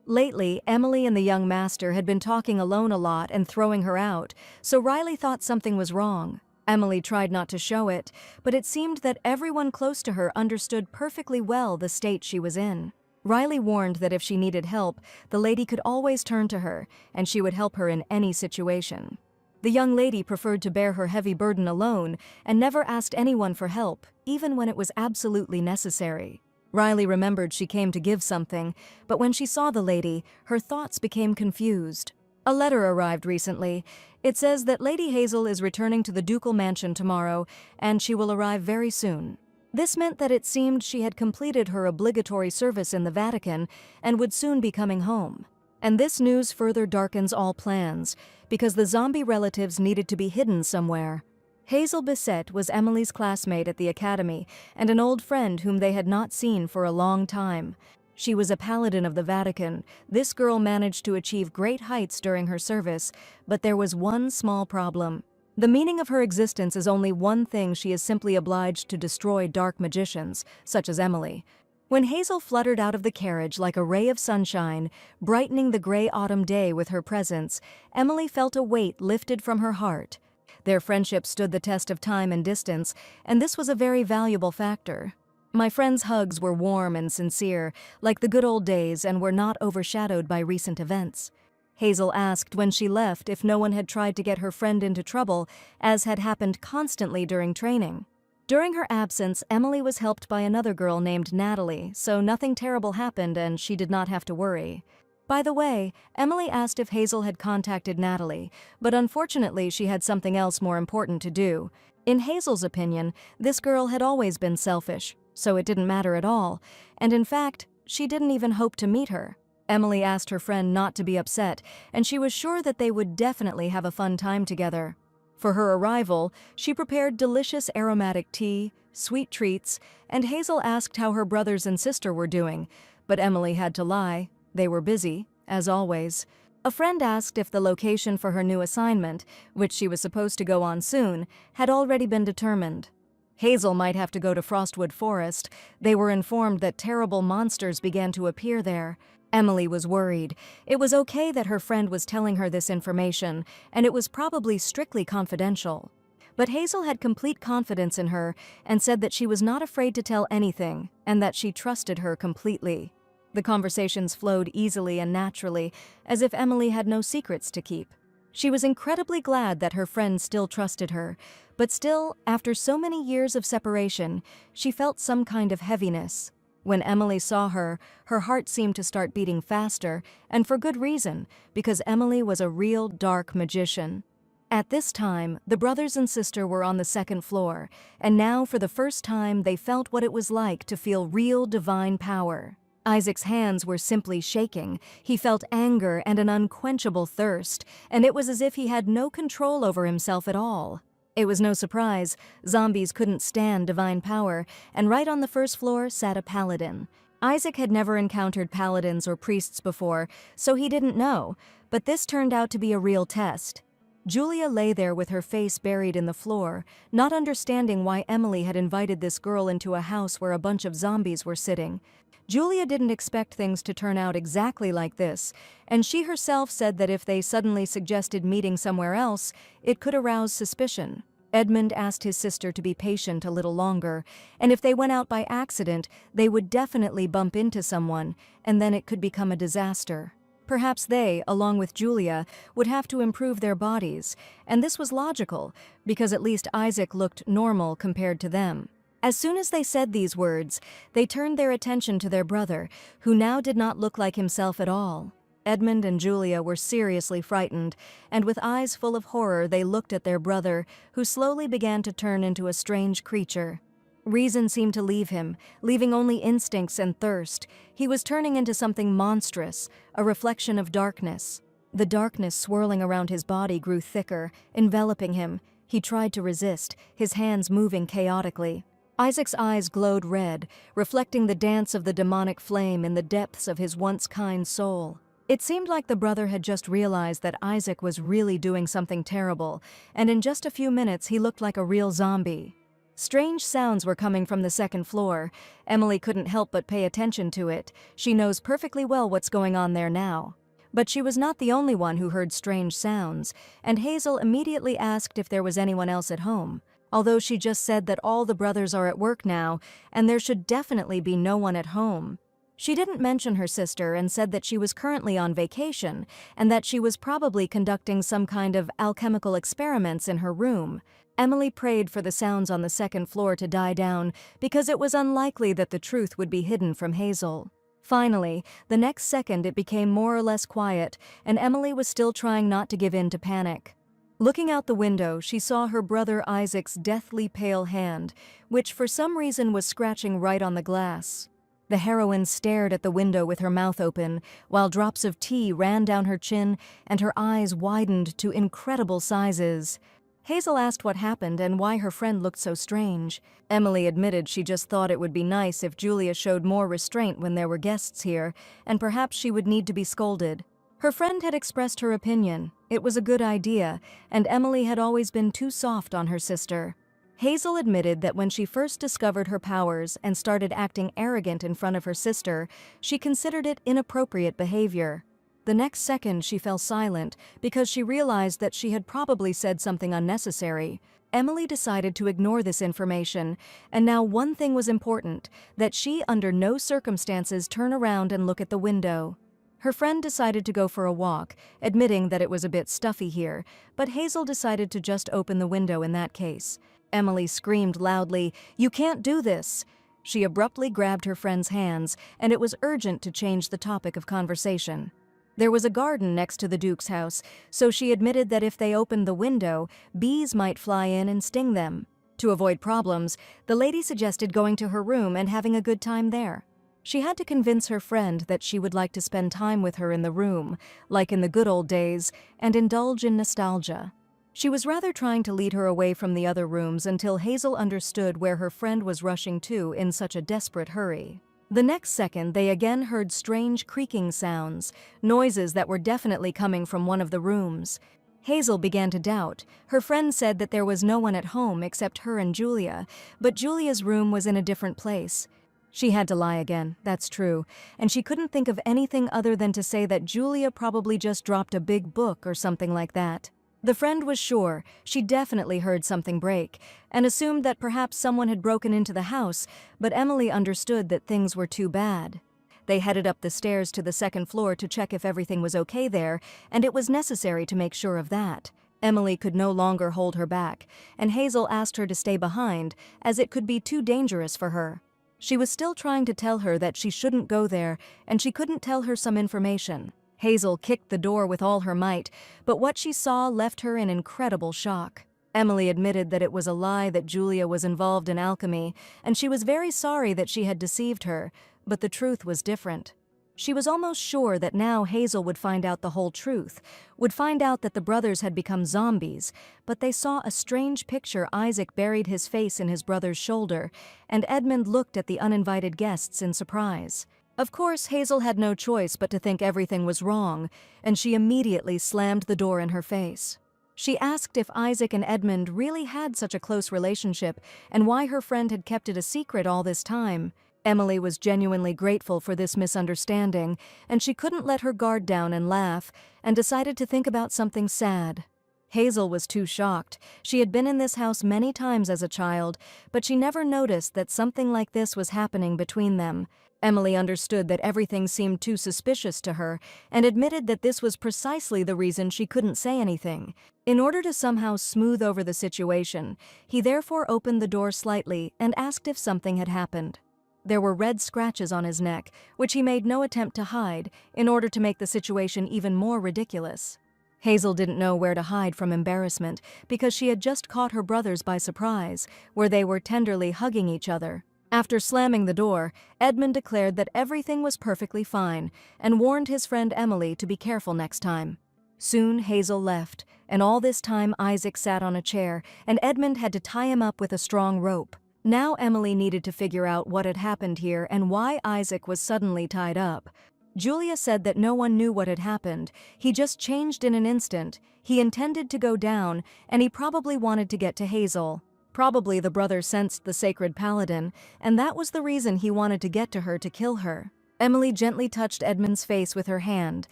Lately, Emily and the young master had been talking alone a lot and throwing her out, so Riley thought something was wrong. Emily tried not to show it, but it seemed that everyone close to her understood perfectly well the state she was in. Riley warned that if she needed help, the lady could always turn to her, and she would help her in any situation. The young lady preferred to bear her heavy burden alone and never asked anyone for help, even when it was absolutely necessary. Riley remembered she came to give something, but when she saw the lady, her thoughts became confused. A letter arrived recently. It says that Lady Hazel is returning to the ducal mansion tomorrow, and she will arrive very soon. This meant that it seemed she had completed her obligatory service in the Vatican and would soon be coming home. And this news further darkens all plans, because the zombie relatives needed to be hidden somewhere. Hazel Bissett was Emily's classmate at the academy and an old friend whom they had not seen for a long time. She was a paladin of the Vatican. This girl managed to achieve great heights during her service, but there was one small problem. The meaning of her existence is only one thing: she is simply obliged to destroy dark magicians, such as Emily. When Hazel fluttered out of the carriage like a ray of sunshine, brightening the gray autumn day with her presence, Emily felt a weight lifted from her heart. Their friendship stood the test of time and distance, and this was a very valuable factor. My friend's hugs were warm and sincere, like the good old days, and were not overshadowed by recent events. Hazel asked when she left if no one had tried to get her friend into trouble, as had happened constantly during training. During her absence, Emily was helped by another girl named Natalie, so nothing terrible happened and she did not have to worry. By the way, Emily asked if Hazel had contacted Natalie, but unfortunately she had something else more important to do. In Hazel's opinion, this girl had always been selfish, so it didn't matter at all, and in fact, she didn't even hope to meet her. Emily asked her friend not to be upset, and she was sure that they would definitely have a fun time together. For her arrival, she prepared delicious aromatic tea, sweet treats, and Hazel asked how her brothers and sister were doing, but Emily had to lie. They were busy, as always. A friend asked if the location for her new assignment, which she was supposed to go on soon, had already been determined. Hazel might have to go to Frostwood Forest. They were informed that terrible monsters began to appear there. Emily was worried. It was okay that her friend was telling her this information, and it was probably strictly confidential. But Hazel had complete confidence in her and said that she was not afraid to tell anything, and that she trusted her completely. The conversations flowed easily and naturally, as if Emily had no secrets to keep. She was incredibly glad that her friend still trusted her, but still, after so many years of separation, she felt some kind of heaviness. When Emily saw her, her heart seemed to start beating faster, and for good reason, because Emily was a real dark magician. At this time, the brothers and sister were on the second floor, and now for the first time they felt what it was like to feel real divine power. Isaac's hands were simply shaking. He felt anger and an unquenchable thirst, and it was as if he had no control over himself at all. It was no surprise. Zombies couldn't stand divine power, and right on the first floor sat a paladin. Isaac had never encountered paladins or priests before, so he didn't know, but this turned out to be a real test. Julia lay there with her face buried in the floor, not understanding why Emily had invited this girl into a house where a bunch of zombies were sitting. Julia didn't expect things to turn out exactly like this, and she herself said that if they suddenly suggested meeting somewhere else, it could arouse suspicion. Edmund asked his sister to be patient a little longer, and if they went out by accident, they would definitely bump into someone, and then it could become a disaster. Perhaps they, along with Julia, would have to improve their bodies, and this was logical, because at least Isaac looked normal compared to them. As soon as they said these words, they turned their attention to their brother, who now did not look like himself at all. Edmund and Julia were seriously frightened, and with eyes full of horror they looked at their brother, who slowly began to turn into a strange creature. Reason seemed to leave him, leaving only instincts and thirst. He was turning into something monstrous, a reflection of darkness. The darkness swirling around his body grew thicker, enveloping him. He tried to resist, his hands moving chaotically. Isaac's eyes glowed red, reflecting the dance of the demonic flame in the depths of his once kind soul. It seemed like the brother had just realized that Isaac was really doing something terrible, and in just a few minutes he looked like a real zombie. Strange sounds were coming from the second floor. Emily couldn't help but pay attention to it. She knows perfectly well what's going on there now. But she was not the only one who heard strange sounds, and Hazel immediately asked if there was anyone else at home, although she just said that all the brothers are at work now, and there should definitely be no one at home. She didn't mention her sister and said that she was currently on vacation, and that she was probably conducting some kind of alchemical experiments in her room. Emily prayed for the sounds on the second floor to die down because it was unlikely that the truth would be hidden from Hazel. Finally, the next second it became more or less quiet, and Emily was still trying not to give in to panic. Looking out the window, she saw her brother Isaac's deathly pale hand, which for some reason was scratching right on the glass. The heroine stared at the window with her mouth open, while drops of tea ran down her chin and her eyes widened to incredible sizes. Hazel asked what happened and why her friend looked so strange. Emily admitted she just thought it would be nice if Julia showed more restraint when there were guests here, and perhaps she would need to be scolded. Her friend had expressed her opinion. It was a good idea, and Emily had always been too soft on her sister. Hazel admitted that when she first discovered her powers and started acting arrogant in front of her sister, she considered it inappropriate behavior. The next second she fell silent because she realized that she had probably said something unnecessary. Emily decided to ignore this information, and now one thing was important, that she under no circumstances turn around and look at the window. Her friend decided to go for a walk, admitting that it was a bit stuffy here, but Hazel decided to just open the window in that case. Emily screamed loudly, "You can't do this!" She abruptly grabbed her friend's hands, and it was urgent to change the topic of conversation. There was a garden next to the Duke's house, so she admitted that if they opened the window, bees might fly in and sting them. To avoid problems, the lady suggested going to her room and having a good time there. She had to convince her friend that she would like to spend time with her in the room, like in the good old days, and indulge in nostalgia. She was rather trying to lead her away from the other rooms until Hazel understood where her friend was rushing to in such a desperate hurry. The next second, they again heard strange creaking sounds, noises that were definitely coming from one of the rooms. Hazel began to doubt. Her friend said that there was no one at home except her and Julia, but Julia's room was in a different place. She had to lie again, that's true, and she couldn't think of anything other than to say that Julia probably just dropped a big book or something like that. The friend was sure she definitely heard something break, and assumed that perhaps someone had broken into the house, but Emily understood that things were too bad. They headed up the stairs to the second floor to check if everything was okay there, and it was necessary to make sure of that. Emily could no longer hold her back, and Hazel asked her to stay behind, as it could be too dangerous for her. She was still trying to tell her that she shouldn't go there, and she couldn't tell her some information. Hazel kicked the door with all her might, but what she saw left her in incredible shock. Emily admitted that it was a lie that Julia was involved in alchemy, and she was very sorry that she had deceived her, but the truth was different. She was almost sure that now Hazel would find out the whole truth, would find out that the brothers had become zombies, but they saw a strange picture. Isaac buried his face in his brother's shoulder, and Edmund looked at the uninvited guests in surprise. Of course, Hazel had no choice but to think everything was wrong, and she immediately slammed the door in her face. She asked if Isaac and Edmund really had such a close relationship and why her friend had kept it a secret all this time. Emily was genuinely grateful for this misunderstanding, and she couldn't let her guard down and laugh, and decided to think about something sad. Hazel was too shocked. She had been in this house many times as a child, but she never noticed that something like this was happening between them. Emily understood that everything seemed too suspicious to her, and admitted that this was precisely the reason she couldn't say anything. In order to somehow smooth over the situation, he therefore opened the door slightly and asked if something had happened. There were red scratches on his neck, which he made no attempt to hide, in order to make the situation even more ridiculous. Hazel didn't know where to hide from embarrassment, because she had just caught her brothers by surprise, where they were tenderly hugging each other. After slamming the door, Edmund declared that everything was perfectly fine, and warned his friend Emily to be careful next time. Soon Hazel left, and all this time Isaac sat on a chair, and Edmund had to tie him up with a strong rope. Now Emily needed to figure out what had happened here and why Isaac was suddenly tied up. Julia said that no one knew what had happened. He just changed in an instant. He intended to go down, and he probably wanted to get to Hazel. Probably the brother sensed the sacred paladin, and that was the reason he wanted to get to her to kill her. Emily gently touched Edmund's face with her hand,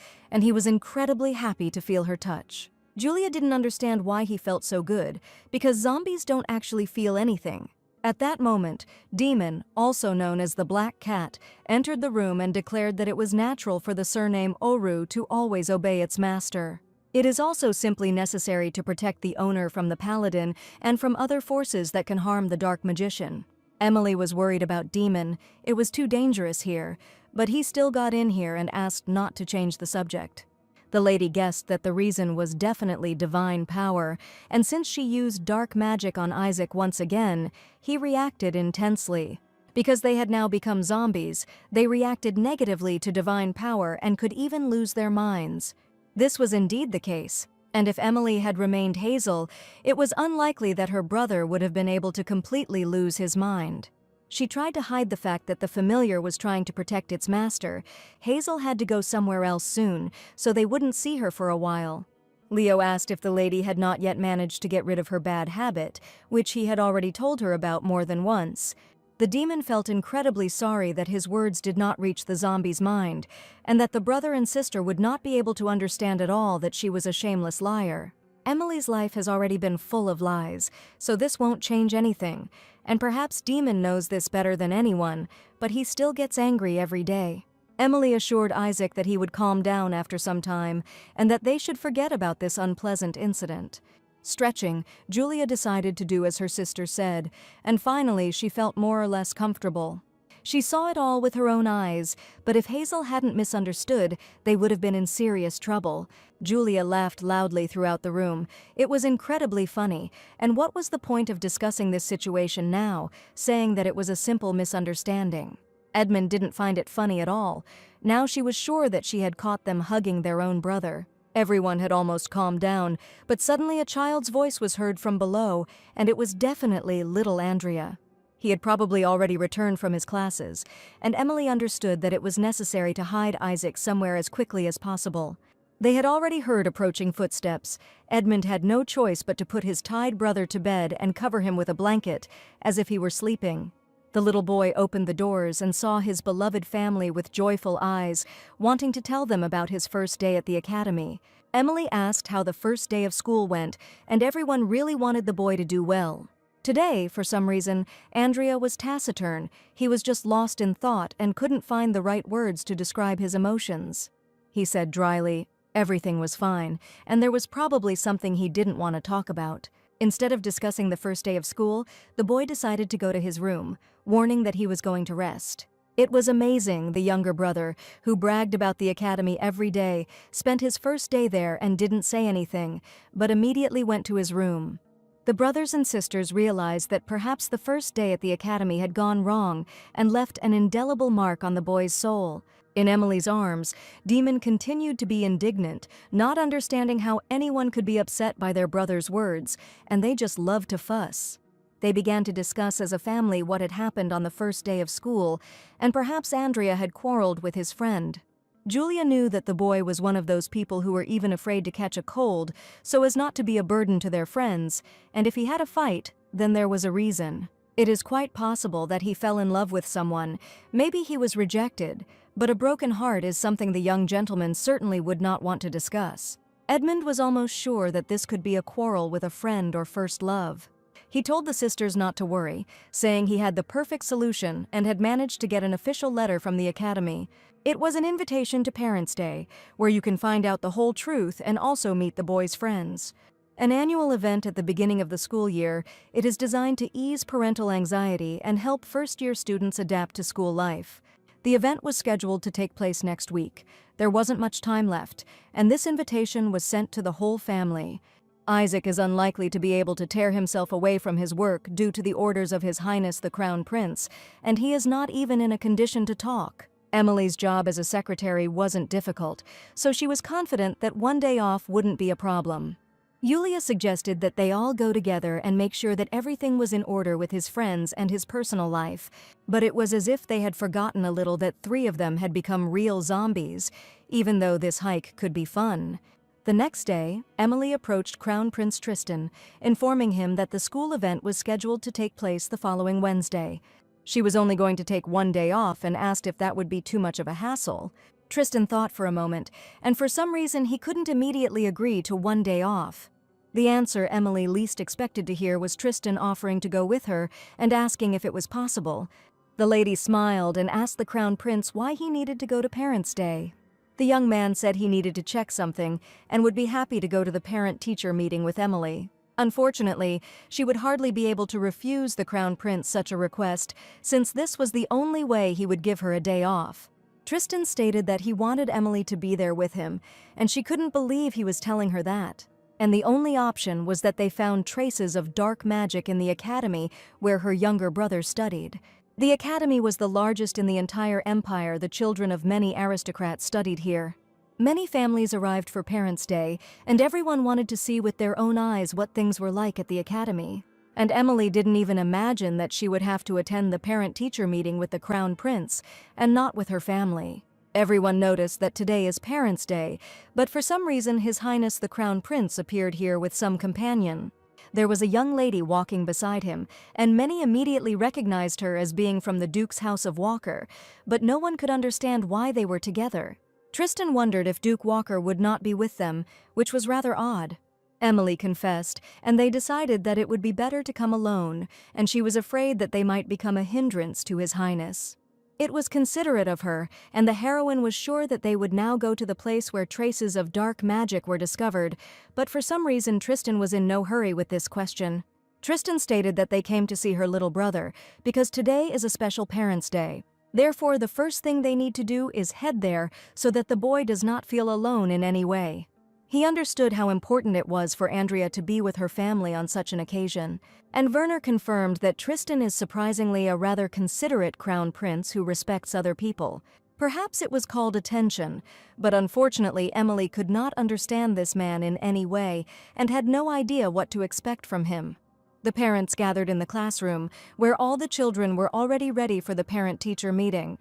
and he was incredibly happy to feel her touch. Julia didn't understand why he felt so good, because zombies don't actually feel anything. At that moment, Demon, also known as the Black Cat, entered the room and declared that it was natural for the surname Oru to always obey its master. It is also simply necessary to protect the owner from the paladin and from other forces that can harm the dark magician. Emily was worried about Demon. It was too dangerous here, but he still got in here and asked not to change the subject. The lady guessed that the reason was definitely divine power, and since she used dark magic on Isaac once again, he reacted intensely. Because they had now become zombies, they reacted negatively to divine power and could even lose their minds. This was indeed the case, and if Emily had remained Hazel, it was unlikely that her brother would have been able to completely lose his mind. She tried to hide the fact that the familiar was trying to protect its master. Hazel had to go somewhere else soon, so they wouldn't see her for a while. Leo asked if the lady had not yet managed to get rid of her bad habit, which he had already told her about more than once. The demon felt incredibly sorry that his words did not reach the zombie's mind, and that the brother and sister would not be able to understand at all that she was a shameless liar. Emily's life has already been full of lies, so this won't change anything, and perhaps Demon knows this better than anyone, but he still gets angry every day. Emily assured Isaac that he would calm down after some time, and that they should forget about this unpleasant incident. Stretching, Julia decided to do as her sister said, and finally she felt more or less comfortable. She saw it all with her own eyes, but if Hazel hadn't misunderstood, they would have been in serious trouble. Julia laughed loudly throughout the room. It was incredibly funny, and what was the point of discussing this situation now, saying that it was a simple misunderstanding? Edmund didn't find it funny at all. Now she was sure that she had caught them hugging their own brother. Everyone had almost calmed down, but suddenly a child's voice was heard from below, and it was definitely little Andrea. He had probably already returned from his classes, and Emily understood that it was necessary to hide Isaac somewhere as quickly as possible. They had already heard approaching footsteps. Edmund had no choice but to put his tied brother to bed and cover him with a blanket, as if he were sleeping. The little boy opened the doors and saw his beloved family with joyful eyes, wanting to tell them about his first day at the academy. Emily asked how the first day of school went, and everyone really wanted the boy to do well. Today, for some reason, Andrea was taciturn. He was just lost in thought and couldn't find the right words to describe his emotions. He said dryly, everything was fine, and there was probably something he didn't want to talk about. Instead of discussing the first day of school, the boy decided to go to his room, warning that he was going to rest. It was amazing, the younger brother, who bragged about the academy every day, spent his first day there and didn't say anything, but immediately went to his room. The brothers and sisters realized that perhaps the first day at the academy had gone wrong and left an indelible mark on the boy's soul. In Emily's arms, Demon continued to be indignant, not understanding how anyone could be upset by their brother's words, and they just loved to fuss. They began to discuss as a family what had happened on the first day of school, and perhaps Andrea had quarreled with his friend. Julia knew that the boy was one of those people who were even afraid to catch a cold, so as not to be a burden to their friends, and if he had a fight, then there was a reason. It is quite possible that he fell in love with someone. Maybe he was rejected, but a broken heart is something the young gentleman certainly would not want to discuss. Edmund was almost sure that this could be a quarrel with a friend or first love. He told the sisters not to worry, saying he had the perfect solution and had managed to get an official letter from the academy. It was an invitation to Parents' Day, where you can find out the whole truth and also meet the boys' friends. An annual event at the beginning of the school year, it is designed to ease parental anxiety and help first-year students adapt to school life. The event was scheduled to take place next week. There wasn't much time left, and this invitation was sent to the whole family. Isaac is unlikely to be able to tear himself away from his work due to the orders of His Highness the Crown Prince, and he is not even in a condition to talk. Emily's job as a secretary wasn't difficult, so she was confident that one day off wouldn't be a problem. Yulia suggested that they all go together and make sure that everything was in order with his friends and his personal life, but it was as if they had forgotten a little that 3 of them had become real zombies, even though this hike could be fun. The next day, Emily approached Crown Prince Tristan, informing him that the school event was scheduled to take place the following Wednesday. She was only going to take 1 day off and asked if that would be too much of a hassle. Tristan thought for a moment, and for some reason he couldn't immediately agree to 1 day off. The answer Emily least expected to hear was Tristan offering to go with her and asking if it was possible. The lady smiled and asked the Crown Prince why he needed to go to Parents' Day. The young man said he needed to check something and would be happy to go to the parent-teacher meeting with Emily. Unfortunately, she would hardly be able to refuse the Crown Prince such a request, since this was the only way he would give her a day off. Tristan stated that he wanted Emily to be there with him, and she couldn't believe he was telling her that. And the only option was that they found traces of dark magic in the academy where her younger brother studied. The academy was the largest in the entire empire. The children of many aristocrats studied here. Many families arrived for Parents' Day, and everyone wanted to see with their own eyes what things were like at the academy. And Emily didn't even imagine that she would have to attend the parent-teacher meeting with the Crown Prince, and not with her family. Everyone noticed that today is Parents' Day, but for some reason His Highness the Crown Prince appeared here with some companion. There was a young lady walking beside him, and many immediately recognized her as being from the Duke's House of Walker, but no one could understand why they were together. Tristan wondered if Duke Walker would not be with them, which was rather odd. Emily confessed, and they decided that it would be better to come alone, and she was afraid that they might become a hindrance to His Highness. It was considerate of her, and the heroine was sure that they would now go to the place where traces of dark magic were discovered, but for some reason Tristan was in no hurry with this question. Tristan stated that they came to see her little brother, because today is a special Parents' Day. Therefore, the first thing they need to do is head there so that the boy does not feel alone in any way. He understood how important it was for Andrea to be with her family on such an occasion, and Werner confirmed that Tristan is surprisingly a rather considerate crown prince who respects other people. Perhaps it was called attention, but unfortunately Emily could not understand this man in any way and had no idea what to expect from him. The parents gathered in the classroom, where all the children were already ready for the parent-teacher meeting.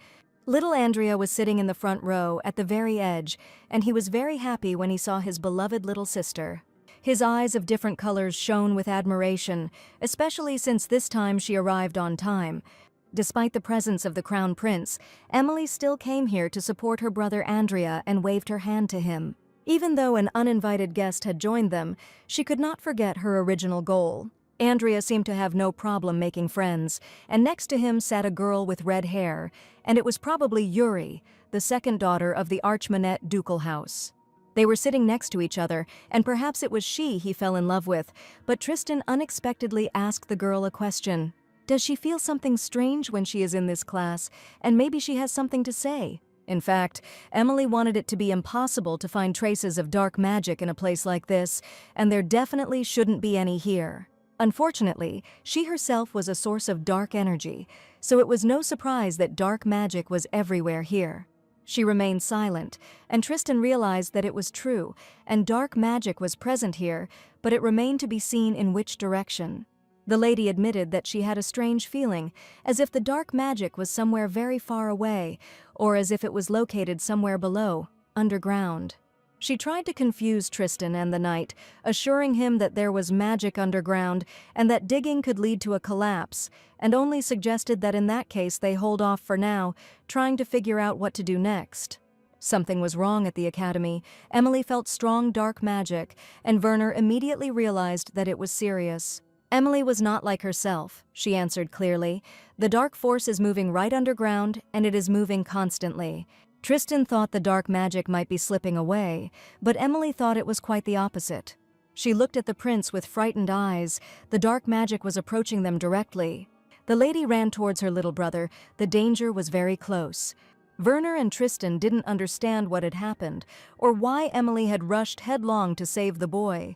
Little Andrea was sitting in the front row at the very edge, and he was very happy when he saw his beloved little sister. His eyes of different colors shone with admiration, especially since this time she arrived on time. Despite the presence of the Crown Prince, Emily still came here to support her brother Andrea and waved her hand to him. Even though an uninvited guest had joined them, she could not forget her original goal. Andrea seemed to have no problem making friends, and next to him sat a girl with red hair, and it was probably Yuri, the second daughter of the Archmanet ducal house. They were sitting next to each other, and perhaps it was she he fell in love with, but Tristan unexpectedly asked the girl a question. Does she feel something strange when she is in this class, and maybe she has something to say? In fact, Emily wanted it to be impossible to find traces of dark magic in a place like this, and there definitely shouldn't be any here. Unfortunately, she herself was a source of dark energy, so it was no surprise that dark magic was everywhere here. She remained silent, and Tristan realized that it was true, and dark magic was present here, but it remained to be seen in which direction. The lady admitted that she had a strange feeling, as if the dark magic was somewhere very far away, or as if it was located somewhere below, underground. She tried to confuse Tristan and the knight, assuring him that there was magic underground and that digging could lead to a collapse, and only suggested that in that case they hold off for now, trying to figure out what to do next. Something was wrong at the academy. Emily felt strong dark magic, and Werner immediately realized that it was serious. Emily was not like herself, she answered clearly. The dark force is moving right underground, and it is moving constantly. Tristan thought the dark magic might be slipping away, but Emily thought it was quite the opposite. She looked at the prince with frightened eyes. The dark magic was approaching them directly. The lady ran towards her little brother. The danger was very close. Werner and Tristan didn't understand what had happened, or why Emily had rushed headlong to save the boy.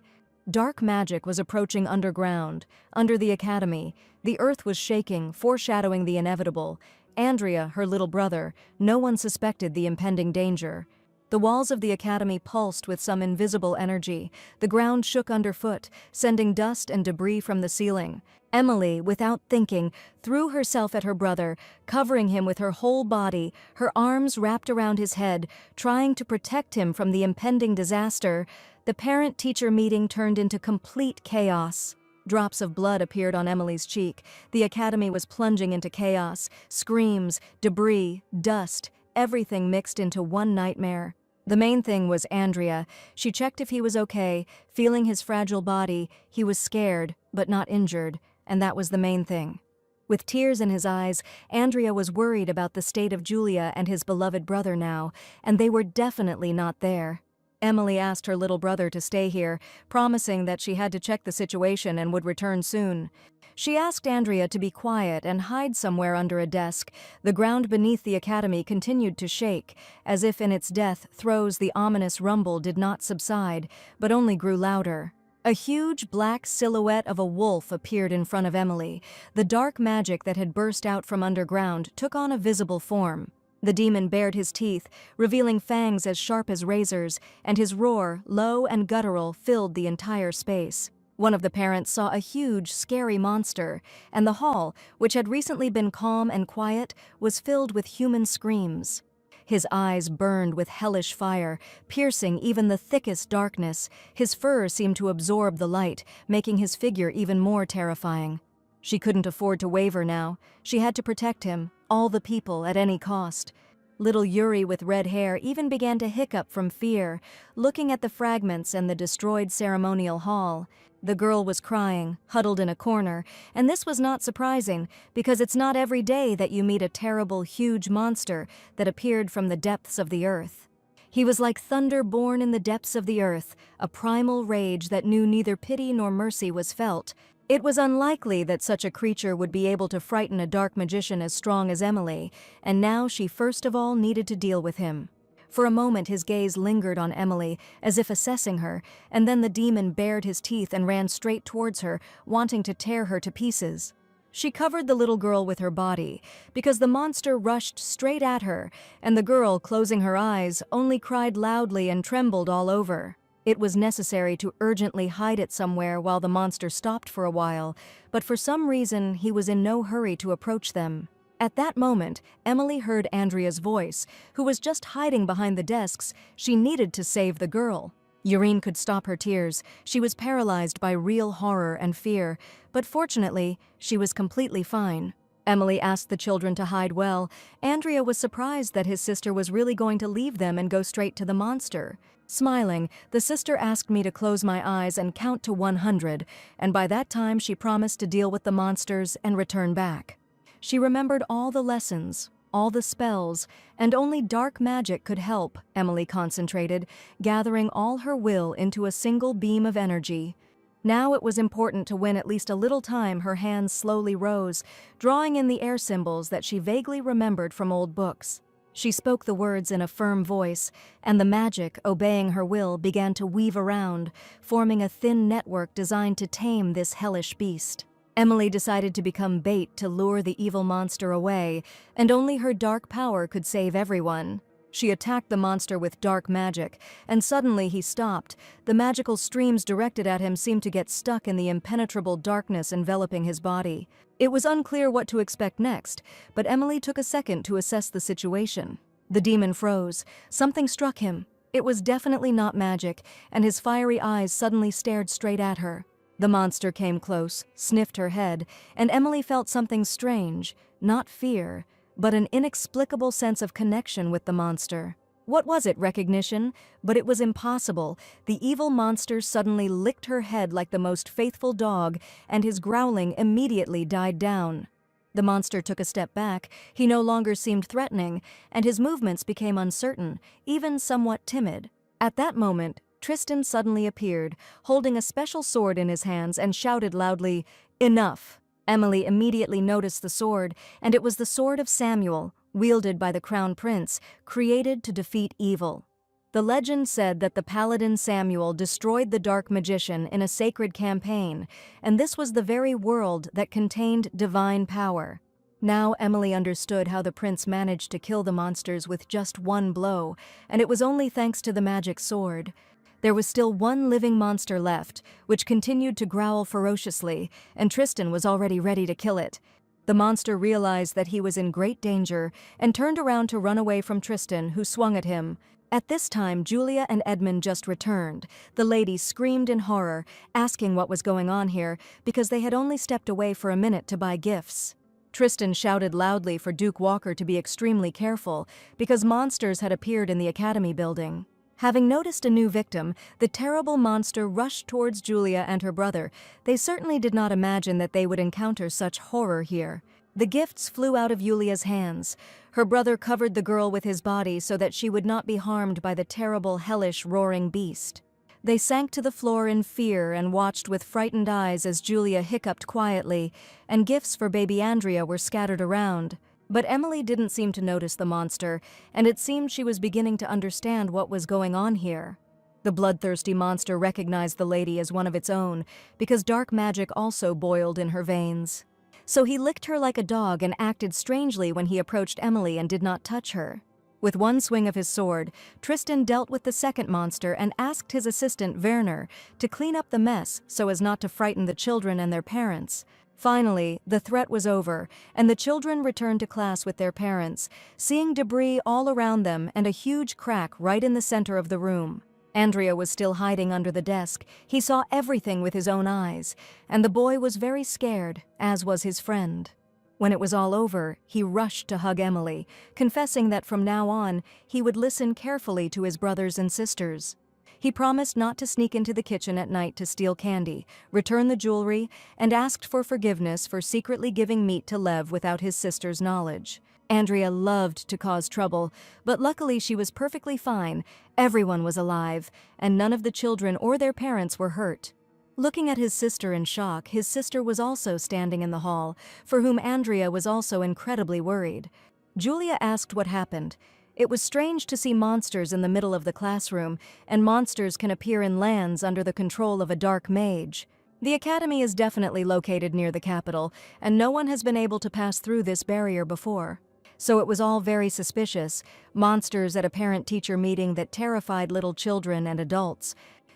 Dark magic was approaching underground, under the academy. The earth was shaking, foreshadowing the inevitable. Andrea, her little brother, no one suspected the impending danger. The walls of the academy pulsed with some invisible energy. The ground shook underfoot, sending dust and debris from the ceiling. Emily, without thinking, threw herself at her brother, covering him with her whole body, her arms wrapped around his head, trying to protect him from the impending disaster. The parent-teacher meeting turned into complete chaos. Drops of blood appeared on Emily's cheek. The academy was plunging into chaos. Screams, debris, dust, everything mixed into one nightmare. The main thing was Andrea. She checked if he was okay, feeling his fragile body. He was scared, but not injured, and that was the main thing. With tears in his eyes, Andrea was worried about the state of Julia and his beloved brother now, and they were definitely not there. Emily asked her little brother to stay here, promising that she had to check the situation and would return soon. She asked Andrea to be quiet and hide somewhere under a desk. The ground beneath the academy continued to shake. As if in its death throes the ominous rumble did not subside, but only grew louder. A huge black silhouette of a wolf appeared in front of Emily. The dark magic that had burst out from underground took on a visible form. The demon bared his teeth, revealing fangs as sharp as razors, and his roar, low and guttural, filled the entire space. One of the parents saw a huge, scary monster, and the hall, which had recently been calm and quiet, was filled with human screams. His eyes burned with hellish fire, piercing even the thickest darkness. His fur seemed to absorb the light, making his figure even more terrifying. She couldn't afford to waver now. She had to protect him, all the people, at any cost. Little Yuri with red hair even began to hiccup from fear, looking at the fragments and the destroyed ceremonial hall. The girl was crying, huddled in a corner, and this was not surprising, because it's not every day that you meet a terrible, huge monster that appeared from the depths of the earth. He was like thunder born in the depths of the earth, a primal rage that knew neither pity nor mercy was felt. It was unlikely that such a creature would be able to frighten a dark magician as strong as Emily, and now she first of all needed to deal with him. For a moment his gaze lingered on Emily, as if assessing her, and then the demon bared his teeth and ran straight towards her, wanting to tear her to pieces. She covered the little girl with her body, because the monster rushed straight at her, and the girl, closing her eyes, only cried loudly and trembled all over. It was necessary to urgently hide it somewhere while the monster stopped for a while, but for some reason he was in no hurry to approach them. At that moment, Emily heard Andrea's voice, who was just hiding behind the desks. She needed to save the girl. Yurine could stop her tears. She was paralyzed by real horror and fear, but fortunately, she was completely fine. Emily asked the children to hide well. Andrea was surprised that his sister was really going to leave them and go straight to the monster. Smiling, the sister asked me to close my eyes and count to 100, and by that time she promised to deal with the monsters and return back. She remembered all the lessons, all the spells, and only dark magic could help. Emily concentrated, gathering all her will into a single beam of energy. Now it was important to win at least a little time. Her hands slowly rose, drawing in the air symbols that she vaguely remembered from old books. She spoke the words in a firm voice, and the magic, obeying her will, began to weave around, forming a thin network designed to tame this hellish beast. Emily decided to become bait to lure the evil monster away, and only her dark power could save everyone. She attacked the monster with dark magic, and suddenly he stopped. The magical streams directed at him seemed to get stuck in the impenetrable darkness enveloping his body. It was unclear what to expect next, but Emily took a second to assess the situation. The demon froze. Something struck him. It was definitely not magic, and his fiery eyes suddenly stared straight at her. The monster came close, sniffed her head, and Emily felt something strange, not fear, but an inexplicable sense of connection with the monster. What was it, recognition? But it was impossible. The evil monster suddenly licked her head like the most faithful dog, and his growling immediately died down. The monster took a step back. He no longer seemed threatening, and his movements became uncertain, even somewhat timid. At that moment, Tristan suddenly appeared, holding a special sword in his hands, and shouted loudly, "Enough!" Emily immediately noticed the sword, and it was the sword of Samuel, wielded by the Crown Prince, created to defeat evil. The legend said that the paladin Samuel destroyed the dark magician in a sacred campaign, and this was the very world that contained divine power. Now Emily understood how the prince managed to kill the monsters with just one blow, and it was only thanks to the magic sword. There was still one living monster left, which continued to growl ferociously, and Tristan was already ready to kill it. The monster realized that he was in great danger and turned around to run away from Tristan, who swung at him. At this time, Julia and Edmund just returned. The lady screamed in horror, asking what was going on here, because they had only stepped away for a minute to buy gifts. Tristan shouted loudly for Duke Walker to be extremely careful, because monsters had appeared in the academy building. Having noticed a new victim, the terrible monster rushed towards Julia and her brother. They certainly did not imagine that they would encounter such horror here. The gifts flew out of Julia's hands. Her brother covered the girl with his body so that she would not be harmed by the terrible, hellish, roaring beast. They sank to the floor in fear and watched with frightened eyes as Julia hiccuped quietly, and gifts for baby Andrea were scattered around. But Emily didn't seem to notice the monster, and it seemed she was beginning to understand what was going on here. The bloodthirsty monster recognized the lady as one of its own, because dark magic also boiled in her veins. So he licked her like a dog and acted strangely when he approached Emily and did not touch her. With one swing of his sword, Tristan dealt with the second monster and asked his assistant Werner to clean up the mess so as not to frighten the children and their parents. Finally, the threat was over, and the children returned to class with their parents, seeing debris all around them and a huge crack right in the center of the room. Andrea was still hiding under the desk. He saw everything with his own eyes, and the boy was very scared, as was his friend. When it was all over, he rushed to hug Emily, confessing that from now on, he would listen carefully to his brothers and sisters. He promised not to sneak into the kitchen at night to steal candy, return the jewelry, and asked for forgiveness for secretly giving meat to Lev without his sister's knowledge. Andrea loved to cause trouble, but luckily she was perfectly fine. Everyone was alive, and none of the children or their parents were hurt. Looking at his sister in shock, his sister was also standing in the hall, for whom Andrea was also incredibly worried. Julia asked what happened. It was strange to see monsters in the middle of the classroom, and monsters can appear in lands under the control of a dark mage. The academy is definitely located near the capital, and no one has been able to pass through this barrier before. So it was all very suspicious, monsters at a parent-teacher meeting that terrified little children and adults.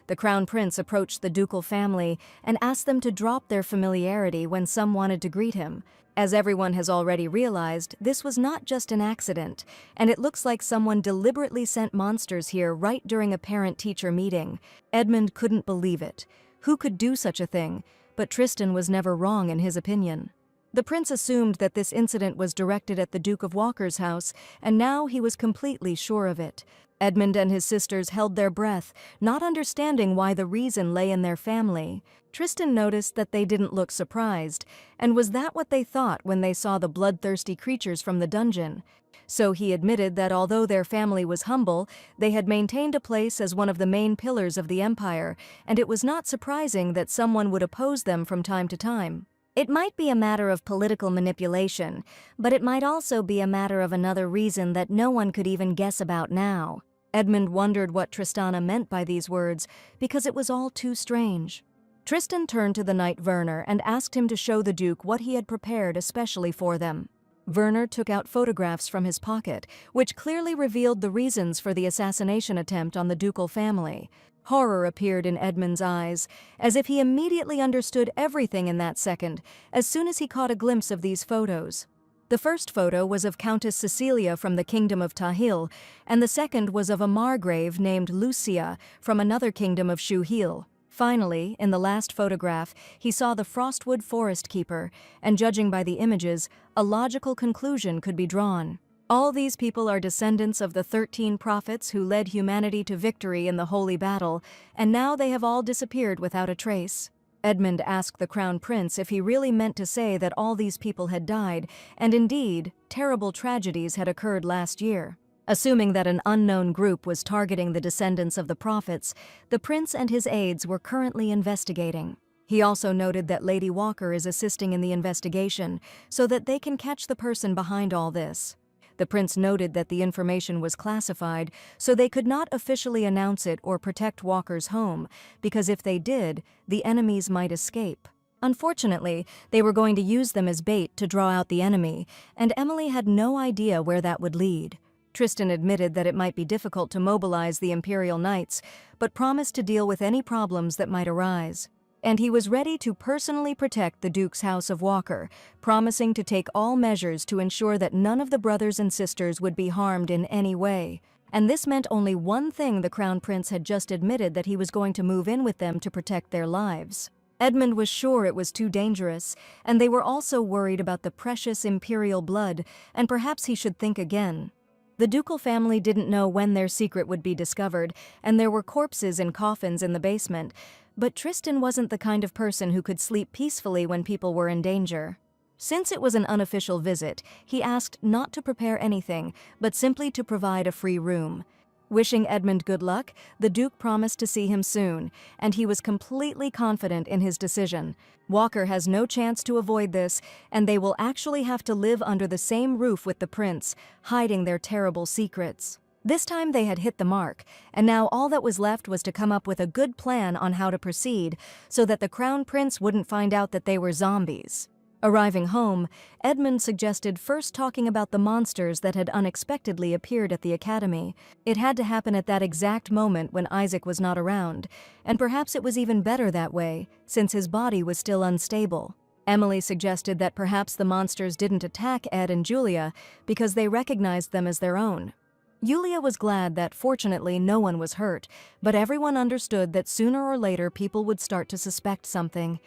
The Crown Prince approached the ducal family and asked them to drop their familiarity when some wanted to greet him. As everyone has already realized, this was not just an accident, and it looks like someone deliberately sent monsters here right during a parent-teacher meeting. Edmund couldn't believe it. Who could do such a thing? But Tristan was never wrong in his opinion. The prince assumed that this incident was directed at the Duke of Walker's house, and now he was completely sure of it. Edmund and his sisters held their breath, not understanding why the reason lay in their family. Tristan noticed that they didn't look surprised, and was that what they thought when they saw the bloodthirsty creatures from the dungeon? So he admitted that although their family was humble, they had maintained a place as one of the main pillars of the empire, and it was not surprising that someone would oppose them from time to time. It might be a matter of political manipulation, but it might also be a matter of another reason that no one could even guess about now. Edmund wondered what Tristana meant by these words, because it was all too strange. Tristan turned to the knight Werner and asked him to show the Duke what he had prepared especially for them. Werner took out photographs from his pocket, which clearly revealed the reasons for the assassination attempt on the ducal family. Horror appeared in Edmund's eyes, as if he immediately understood everything in that second, as soon as he caught a glimpse of these photos. The first photo was of Countess Cecilia from the kingdom of Tahil, and the second was of a margrave named Lucia from another kingdom of Shuhil. Finally, in the last photograph, he saw the Frostwood Forest Keeper, and judging by the images, a logical conclusion could be drawn. All these people are descendants of the 13 prophets who led humanity to victory in the holy battle, and now they have all disappeared without a trace. Edmund asked the Crown Prince if he really meant to say that all these people had died, and indeed, terrible tragedies had occurred last year. Assuming that an unknown group was targeting the descendants of the prophets, the prince and his aides were currently investigating. He also noted that Lady Walker is assisting in the investigation, so that they can catch the person behind all this. The prince noted that the information was classified, so they could not officially announce it or protect Walker's home, because if they did, the enemies might escape. Unfortunately, they were going to use them as bait to draw out the enemy, and Emily had no idea where that would lead. Tristan admitted that it might be difficult to mobilize the Imperial Knights, but promised to deal with any problems that might arise. And he was ready to personally protect the Duke's House of Walker, promising to take all measures to ensure that none of the brothers and sisters would be harmed in any way. And this meant only one thing: the Crown Prince had just admitted that he was going to move in with them to protect their lives. Edmund was sure it was too dangerous, and they were also worried about the precious imperial blood, and perhaps he should think again. The ducal family didn't know when their secret would be discovered, and there were corpses in coffins in the basement, but Tristan wasn't the kind of person who could sleep peacefully when people were in danger. Since it was an unofficial visit, he asked not to prepare anything, but simply to provide a free room. Wishing Edmund good luck, the Duke promised to see him soon, and he was completely confident in his decision. Walker has no chance to avoid this, and they will actually have to live under the same roof with the prince, hiding their terrible secrets. This time they had hit the mark, and now all that was left was to come up with a good plan on how to proceed, so that the Crown Prince wouldn't find out that they were zombies. Arriving home, Edmund suggested first talking about the monsters that had unexpectedly appeared at the academy. It had to happen at that exact moment when Isaac was not around, and perhaps it was even better that way, since his body was still unstable. Emily suggested that perhaps the monsters didn't attack Ed and Julia because they recognized them as their own. Julia was glad that fortunately no one was hurt, but everyone understood that sooner or later people would start to suspect something.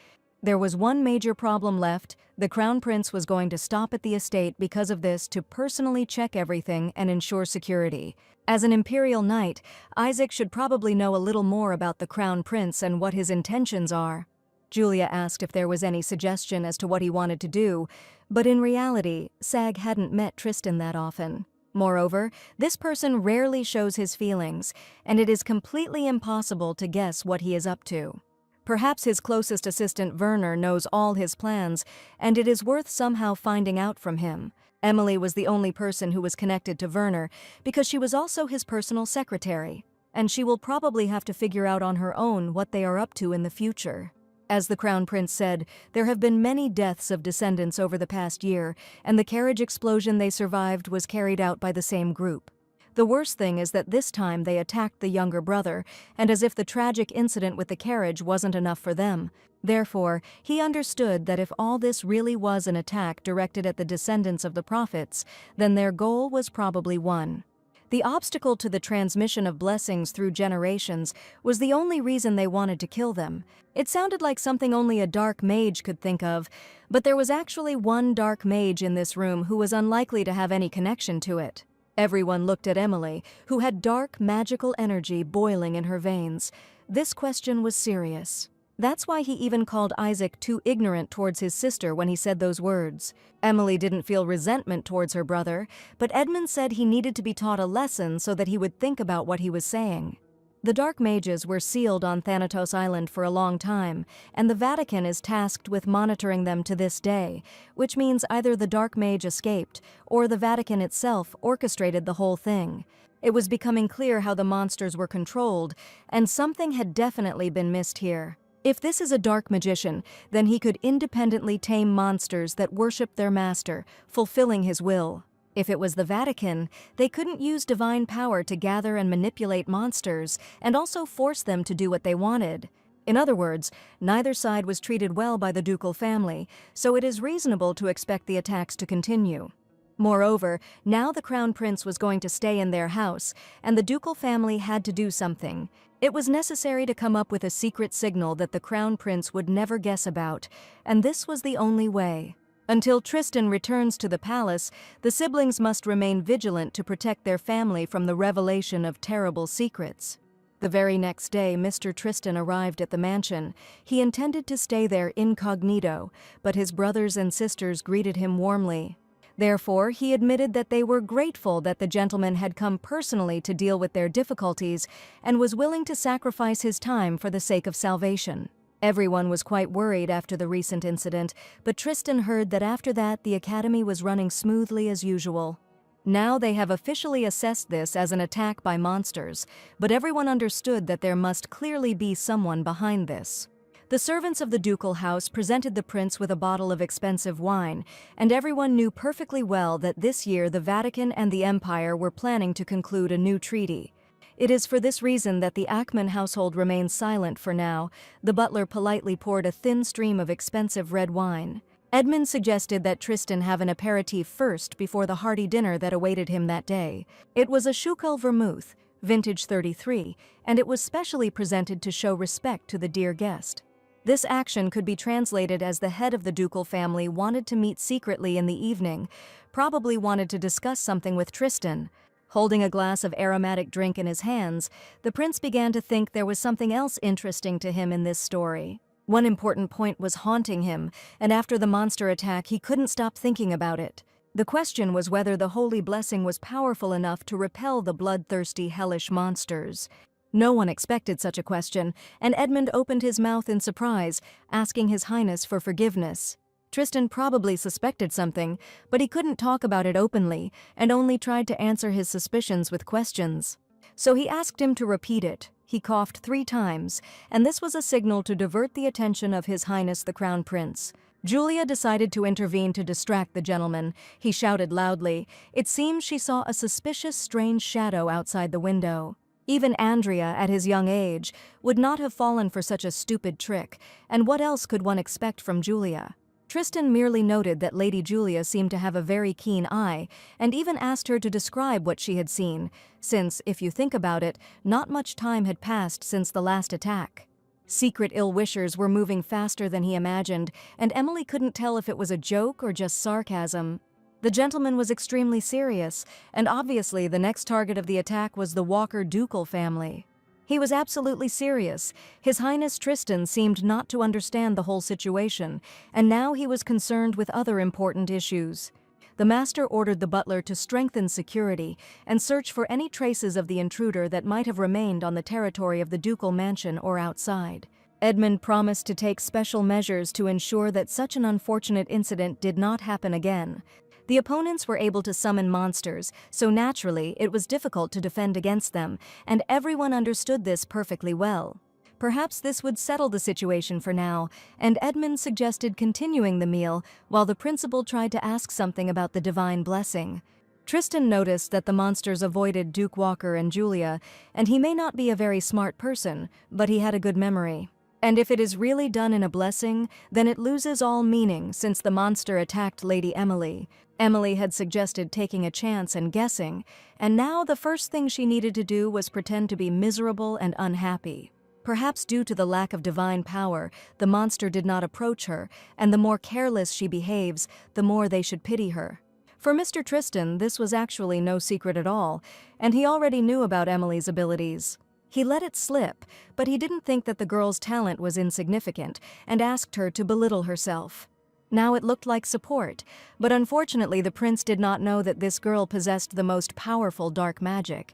There was one major problem left: the Crown Prince was going to stop at the estate because of this to personally check everything and ensure security. As an Imperial Knight, Isaac should probably know a little more about the Crown Prince and what his intentions are. Julia asked if there was any suggestion as to what he wanted to do, but in reality, Sag hadn't met Tristan that often. Moreover, this person rarely shows his feelings, and it is completely impossible to guess what he is up to. Perhaps his closest assistant Werner knows all his plans, and it is worth somehow finding out from him. Emily was the only person who was connected to Werner, because she was also his personal secretary, and she will probably have to figure out on her own what they are up to in the future. As the Crown Prince said, there have been many deaths of descendants over the past year, and the carriage explosion they survived was carried out by the same group. The worst thing is that this time they attacked the younger brother, and as if the tragic incident with the carriage wasn't enough for them. Therefore, he understood that if all this really was an attack directed at the descendants of the prophets, then their goal was probably won. The obstacle to the transmission of blessings through generations was the only reason they wanted to kill them. It sounded like something only a dark mage could think of, but there was actually one dark mage in this room who was unlikely to have any connection to it. Everyone looked at Emily, who had dark, magical energy boiling in her veins. This question was serious. That's why he even called Isaac too ignorant towards his sister when he said those words. Emily didn't feel resentment towards her brother, but Edmund said he needed to be taught a lesson so that he would think about what he was saying. The Dark Mages were sealed on Thanatos Island for a long time, and the Vatican is tasked with monitoring them to this day, which means either the Dark Mage escaped, or the Vatican itself orchestrated the whole thing. It was becoming clear how the monsters were controlled, and something had definitely been missed here. If this is a dark magician, then he could independently tame monsters that worship their master, fulfilling his will. If it was the Vatican, they couldn't use divine power to gather and manipulate monsters and also force them to do what they wanted. In other words, neither side was treated well by the ducal family, so it is reasonable to expect the attacks to continue. Moreover, now the Crown Prince was going to stay in their house, and the ducal family had to do something. It was necessary to come up with a secret signal that the Crown Prince would never guess about, and this was the only way. Until Tristan returns to the palace, the siblings must remain vigilant to protect their family from the revelation of terrible secrets. The very next day, Mr. Tristan arrived at the mansion. He intended to stay there incognito, but his brothers and sisters greeted him warmly. Therefore, he admitted that they were grateful that the gentleman had come personally to deal with their difficulties and was willing to sacrifice his time for the sake of salvation. Everyone was quite worried after the recent incident, but Tristan heard that after that the academy was running smoothly as usual. Now they have officially assessed this as an attack by monsters, but everyone understood that there must clearly be someone behind this. The servants of the ducal house presented the prince with a bottle of expensive wine, and everyone knew perfectly well that this year the Vatican and the Empire were planning to conclude a new treaty. It is for this reason that the Ackman household remains silent for now. The butler politely poured a thin stream of expensive red wine. Edmund suggested that Tristan have an aperitif first before the hearty dinner that awaited him that day. It was a Schuylkill vermouth, vintage 33, and it was specially presented to show respect to the dear guest. This action could be translated as the head of the ducal family wanted to meet secretly in the evening, probably wanted to discuss something with Tristan. Holding a glass of aromatic drink in his hands, the prince began to think there was something else interesting to him in this story. One important point was haunting him, and after the monster attack he couldn't stop thinking about it. The question was whether the holy blessing was powerful enough to repel the bloodthirsty hellish monsters. No one expected such a question, and Edmund opened his mouth in surprise, asking His Highness for forgiveness. Tristan probably suspected something, but he couldn't talk about it openly, and only tried to answer his suspicions with questions. So he asked him to repeat it. He coughed 3 times, and this was a signal to divert the attention of His Highness the Crown Prince. Julia decided to intervene to distract the gentleman. He shouted loudly. It seems she saw a suspicious, strange shadow outside the window. Even Andrea, at his young age, would not have fallen for such a stupid trick, and what else could one expect from Julia? Tristan merely noted that Lady Julia seemed to have a very keen eye, and even asked her to describe what she had seen, since, if you think about it, not much time had passed since the last attack. Secret ill-wishers were moving faster than he imagined, and Emily couldn't tell if it was a joke or just sarcasm. The gentleman was extremely serious, and obviously the next target of the attack was the Walker ducal family. He was absolutely serious. His Highness Tristan seemed not to understand the whole situation, and now he was concerned with other important issues. The master ordered the butler to strengthen security and search for any traces of the intruder that might have remained on the territory of the ducal mansion or outside. Edmund promised to take special measures to ensure that such an unfortunate incident did not happen again. The opponents were able to summon monsters, so naturally it was difficult to defend against them, and everyone understood this perfectly well. Perhaps this would settle the situation for now, and Edmund suggested continuing the meal while the principal tried to ask something about the divine blessing. Tristan noticed that the monsters avoided Duke Walker and Julia, and he may not be a very smart person, but he had a good memory. And if it is really done in a blessing, then it loses all meaning since the monster attacked Lady Emily. Emily had suggested taking a chance and guessing, and now the first thing she needed to do was pretend to be miserable and unhappy. Perhaps due to the lack of divine power, the monster did not approach her, and the more careless she behaves, the more they should pity her. For Mr. Tristan, this was actually no secret at all, and he already knew about Emily's abilities. He let it slip, but he didn't think that the girl's talent was insignificant, and asked her to belittle herself. Now it looked like support, but unfortunately the prince did not know that this girl possessed the most powerful dark magic.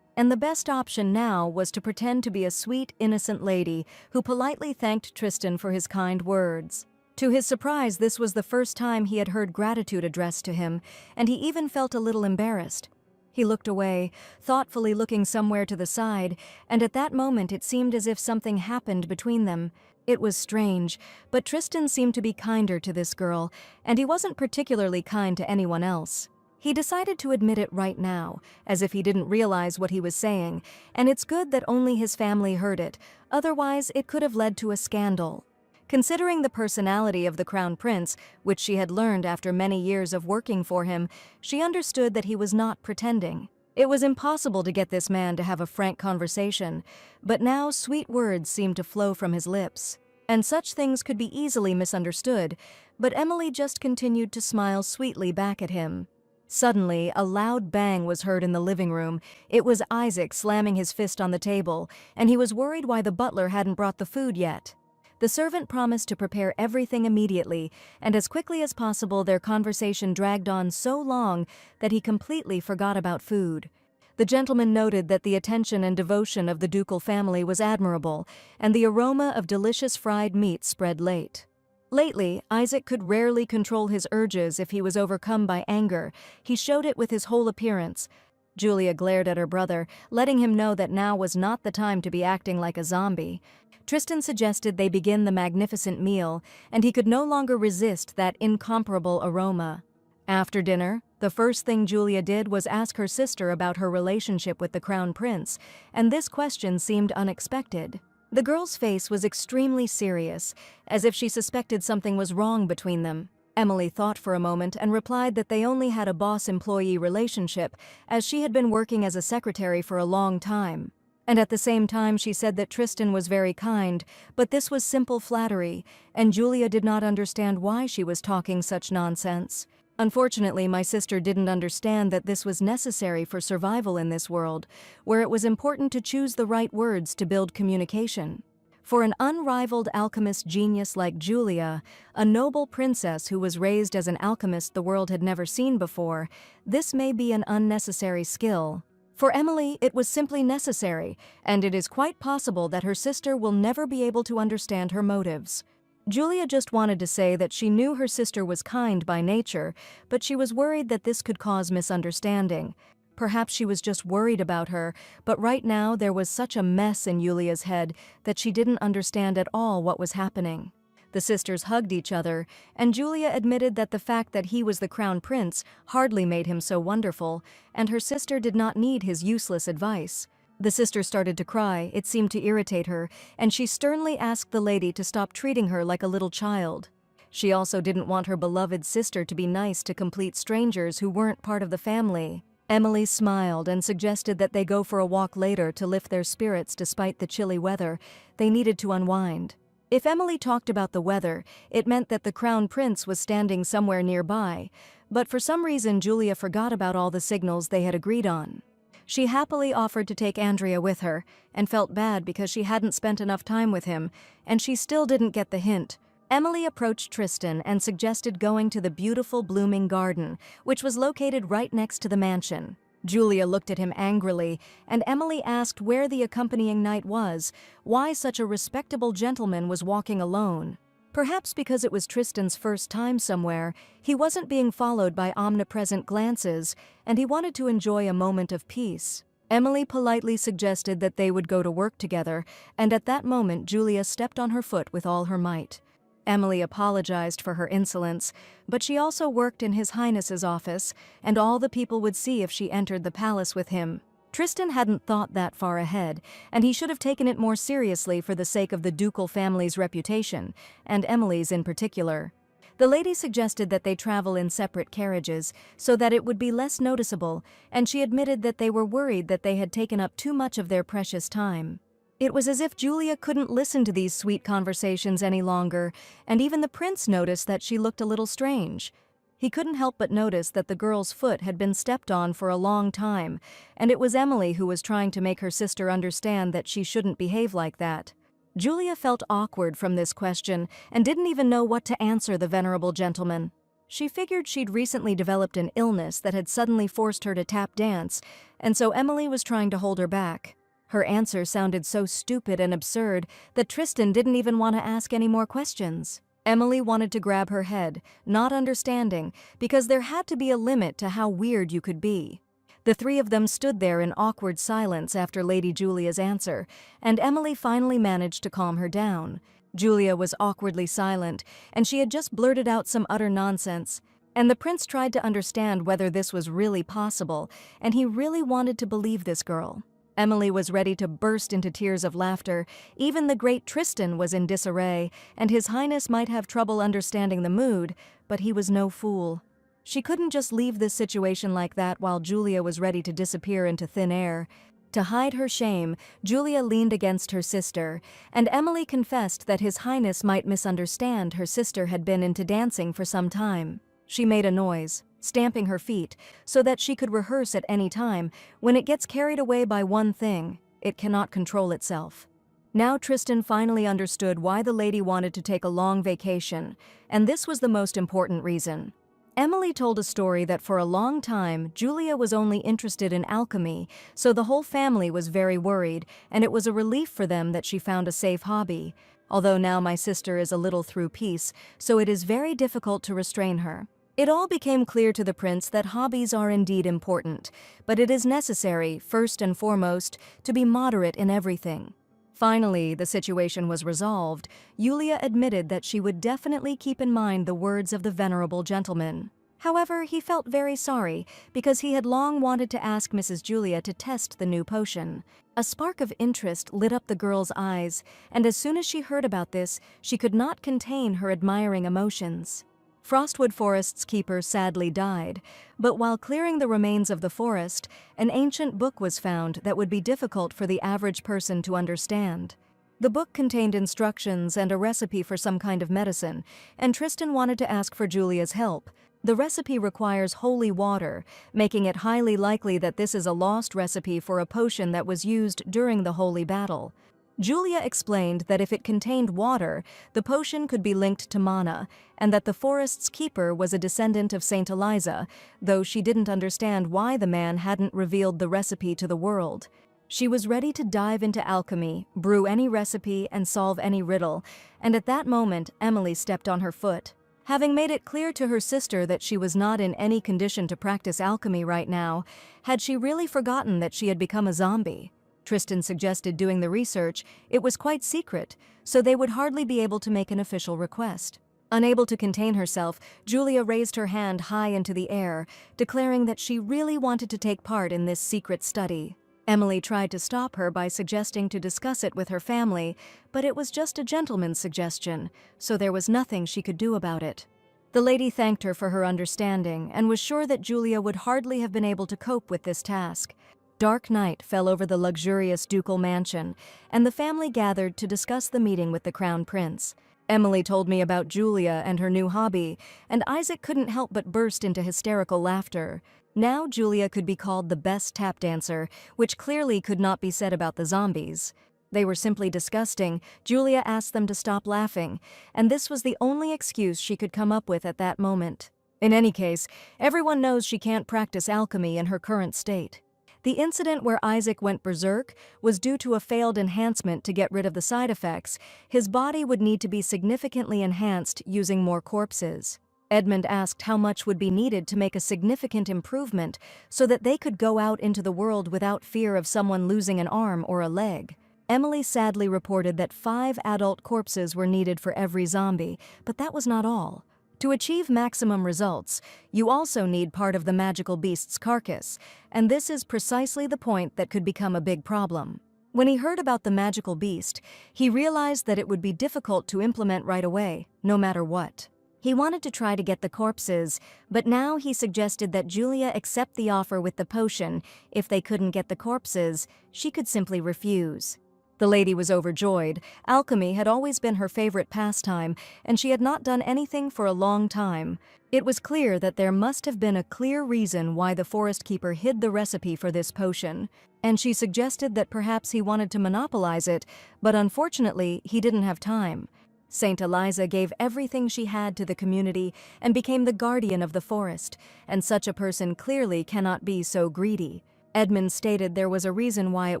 And the best option now was to pretend to be a sweet, innocent lady who politely thanked Tristan for his kind words. To his surprise, this was the first time he had heard gratitude addressed to him, and he even felt a little embarrassed. He looked away, thoughtfully looking somewhere to the side, and at that moment it seemed as if something happened between them. It was strange, but Tristan seemed to be kinder to this girl, and he wasn't particularly kind to anyone else. He decided to admit it right now, as if he didn't realize what he was saying, and it's good that only his family heard it, otherwise it could have led to a scandal. Considering the personality of the Crown Prince, which she had learned after many years of working for him, she understood that he was not pretending. It was impossible to get this man to have a frank conversation, but now sweet words seemed to flow from his lips. And such things could be easily misunderstood, but Emily just continued to smile sweetly back at him. Suddenly, a loud bang was heard in the living room. It was Isaac slamming his fist on the table, and he was worried why the butler hadn't brought the food yet. The servant promised to prepare everything immediately, and as quickly as possible their conversation dragged on so long that he completely forgot about food. The gentleman noted that the attention and devotion of the ducal family was admirable, and the aroma of delicious fried meat spread late. Lately, Isaac could rarely control his urges if he was overcome by anger. He showed it with his whole appearance. Julia glared at her brother, letting him know that now was not the time to be acting like a zombie. Tristan suggested they begin the magnificent meal, and he could no longer resist that incomparable aroma. After dinner, the first thing Julia did was ask her sister about her relationship with the Crown Prince, and this question seemed unexpected. The girl's face was extremely serious, as if she suspected something was wrong between them. Emily thought for a moment and replied that they only had a boss-employee relationship, as she had been working as a secretary for a long time. And at the same time she said that Tristan was very kind, but this was simple flattery, and Julia did not understand why she was talking such nonsense. Unfortunately, my sister didn't understand that this was necessary for survival in this world, where it was important to choose the right words to build communication. For an unrivaled alchemist genius like Julia, a noble princess who was raised as an alchemist the world had never seen before, this may be an unnecessary skill. For Emily, it was simply necessary, and it is quite possible that her sister will never be able to understand her motives. Julia just wanted to say that she knew her sister was kind by nature, but she was worried that this could cause misunderstanding. Perhaps she was just worried about her, but right now there was such a mess in Julia's head that she didn't understand at all what was happening. The sisters hugged each other, and Julia admitted that the fact that he was the crown prince hardly made him so wonderful, and her sister did not need his useless advice. The sister started to cry. It seemed to irritate her, and she sternly asked the lady to stop treating her like a little child. She also didn't want her beloved sister to be nice to complete strangers who weren't part of the family. Emily smiled and suggested that they go for a walk later to lift their spirits despite the chilly weather. They needed to unwind. If Emily talked about the weather, it meant that the crown prince was standing somewhere nearby, but for some reason Julia forgot about all the signals they had agreed on. She happily offered to take Andrea with her, and felt bad because she hadn't spent enough time with him, and she still didn't get the hint. Emily approached Tristan and suggested going to the beautiful blooming garden, which was located right next to the mansion. Julia looked at him angrily, and Emily asked where the accompanying knight was, why such a respectable gentleman was walking alone. Perhaps because it was Tristan's first time somewhere, he wasn't being followed by omnipresent glances, and he wanted to enjoy a moment of peace. Emily politely suggested that they would go to work together, and at that moment Julia stepped on her foot with all her might. Emily apologized for her insolence, but she also worked in His Highness's office, and all the people would see if she entered the palace with him. Tristan hadn't thought that far ahead, and he should have taken it more seriously for the sake of the ducal family's reputation, and Emily's in particular. The lady suggested that they travel in separate carriages, so that it would be less noticeable, and she admitted that they were worried that they had taken up too much of their precious time. It was as if Julia couldn't listen to these sweet conversations any longer, and even the prince noticed that she looked a little strange. He couldn't help but notice that the girl's foot had been stepped on for a long time, and it was Emily who was trying to make her sister understand that she shouldn't behave like that. Julia felt awkward from this question and didn't even know what to answer the venerable gentleman. She figured she'd recently developed an illness that had suddenly forced her to tap dance, and so Emily was trying to hold her back. Her answer sounded so stupid and absurd that Tristan didn't even want to ask any more questions. Emily wanted to grab her head, not understanding, because there had to be a limit to how weird you could be. The three of them stood there in awkward silence after Lady Julia's answer, and Emily finally managed to calm her down. Julia was awkwardly silent, and she had just blurted out some utter nonsense, and the prince tried to understand whether this was really possible, and he really wanted to believe this girl. Emily was ready to burst into tears of laughter. Even the great Tristan was in disarray, and His Highness might have trouble understanding the mood, but he was no fool. She couldn't just leave this situation like that while Julia was ready to disappear into thin air. To hide her shame, Julia leaned against her sister, and Emily confessed that His Highness might misunderstand her sister had been into dancing for some time. She made a noise, stamping her feet, so that she could rehearse at any time. When it gets carried away by one thing, it cannot control itself. Now Tristan finally understood why the lady wanted to take a long vacation, and this was the most important reason. Emily told a story that for a long time, Julia was only interested in alchemy, so the whole family was very worried, and it was a relief for them that she found a safe hobby. Although now my sister is a little through peace, so it is very difficult to restrain her. It all became clear to the prince that hobbies are indeed important, but it is necessary, first and foremost, to be moderate in everything. Finally, the situation was resolved. Yulia admitted that she would definitely keep in mind the words of the venerable gentleman. However, he felt very sorry because he had long wanted to ask Mrs. Julia to test the new potion. A spark of interest lit up the girl's eyes, and as soon as she heard about this, she could not contain her admiring emotions. Frostwood Forest's keeper sadly died, but while clearing the remains of the forest, an ancient book was found that would be difficult for the average person to understand. The book contained instructions and a recipe for some kind of medicine, and Tristan wanted to ask for Julia's help. The recipe requires holy water, making it highly likely that this is a lost recipe for a potion that was used during the holy battle. Julia explained that if it contained water, the potion could be linked to mana, and that the forest's keeper was a descendant of Saint Eliza, though she didn't understand why the man hadn't revealed the recipe to the world. She was ready to dive into alchemy, brew any recipe, and solve any riddle, and at that moment, Emily stepped on her foot. Having made it clear to her sister that she was not in any condition to practice alchemy right now, had she really forgotten that she had become a zombie? Tristan suggested doing the research. It was quite secret, so they would hardly be able to make an official request. Unable to contain herself, Julia raised her hand high into the air, declaring that she really wanted to take part in this secret study. Emily tried to stop her by suggesting to discuss it with her family, but it was just a gentleman's suggestion, so there was nothing she could do about it. The lady thanked her for her understanding and was sure that Julia would hardly have been able to cope with this task. Dark night fell over the luxurious ducal mansion, and the family gathered to discuss the meeting with the crown prince. Emily told me about Julia and her new hobby, and Isaac couldn't help but burst into hysterical laughter. Now Julia could be called the best tap dancer, which clearly could not be said about the zombies. They were simply disgusting. Julia asked them to stop laughing, and this was the only excuse she could come up with at that moment. In any case, everyone knows she can't practice alchemy in her current state. The incident where Isaac went berserk was due to a failed enhancement to get rid of the side effects. His body would need to be significantly enhanced using more corpses. Edmund asked how much would be needed to make a significant improvement so that they could go out into the world without fear of someone losing an arm or a leg. Emily sadly reported that 5 adult corpses were needed for every zombie, but that was not all. To achieve maximum results, you also need part of the magical beast's carcass, and this is precisely the point that could become a big problem. When he heard about the magical beast, he realized that it would be difficult to implement right away, no matter what. He wanted to try to get the corpses, but now he suggested that Julia accept the offer with the potion. If they couldn't get the corpses, she could simply refuse. The lady was overjoyed. Alchemy had always been her favorite pastime, and she had not done anything for a long time. It was clear that there must have been a clear reason why the forest keeper hid the recipe for this potion, and she suggested that perhaps he wanted to monopolize it, but unfortunately he didn't have time. Saint Eliza gave everything she had to the community and became the guardian of the forest, and such a person clearly cannot be so greedy. Edmund stated there was a reason why it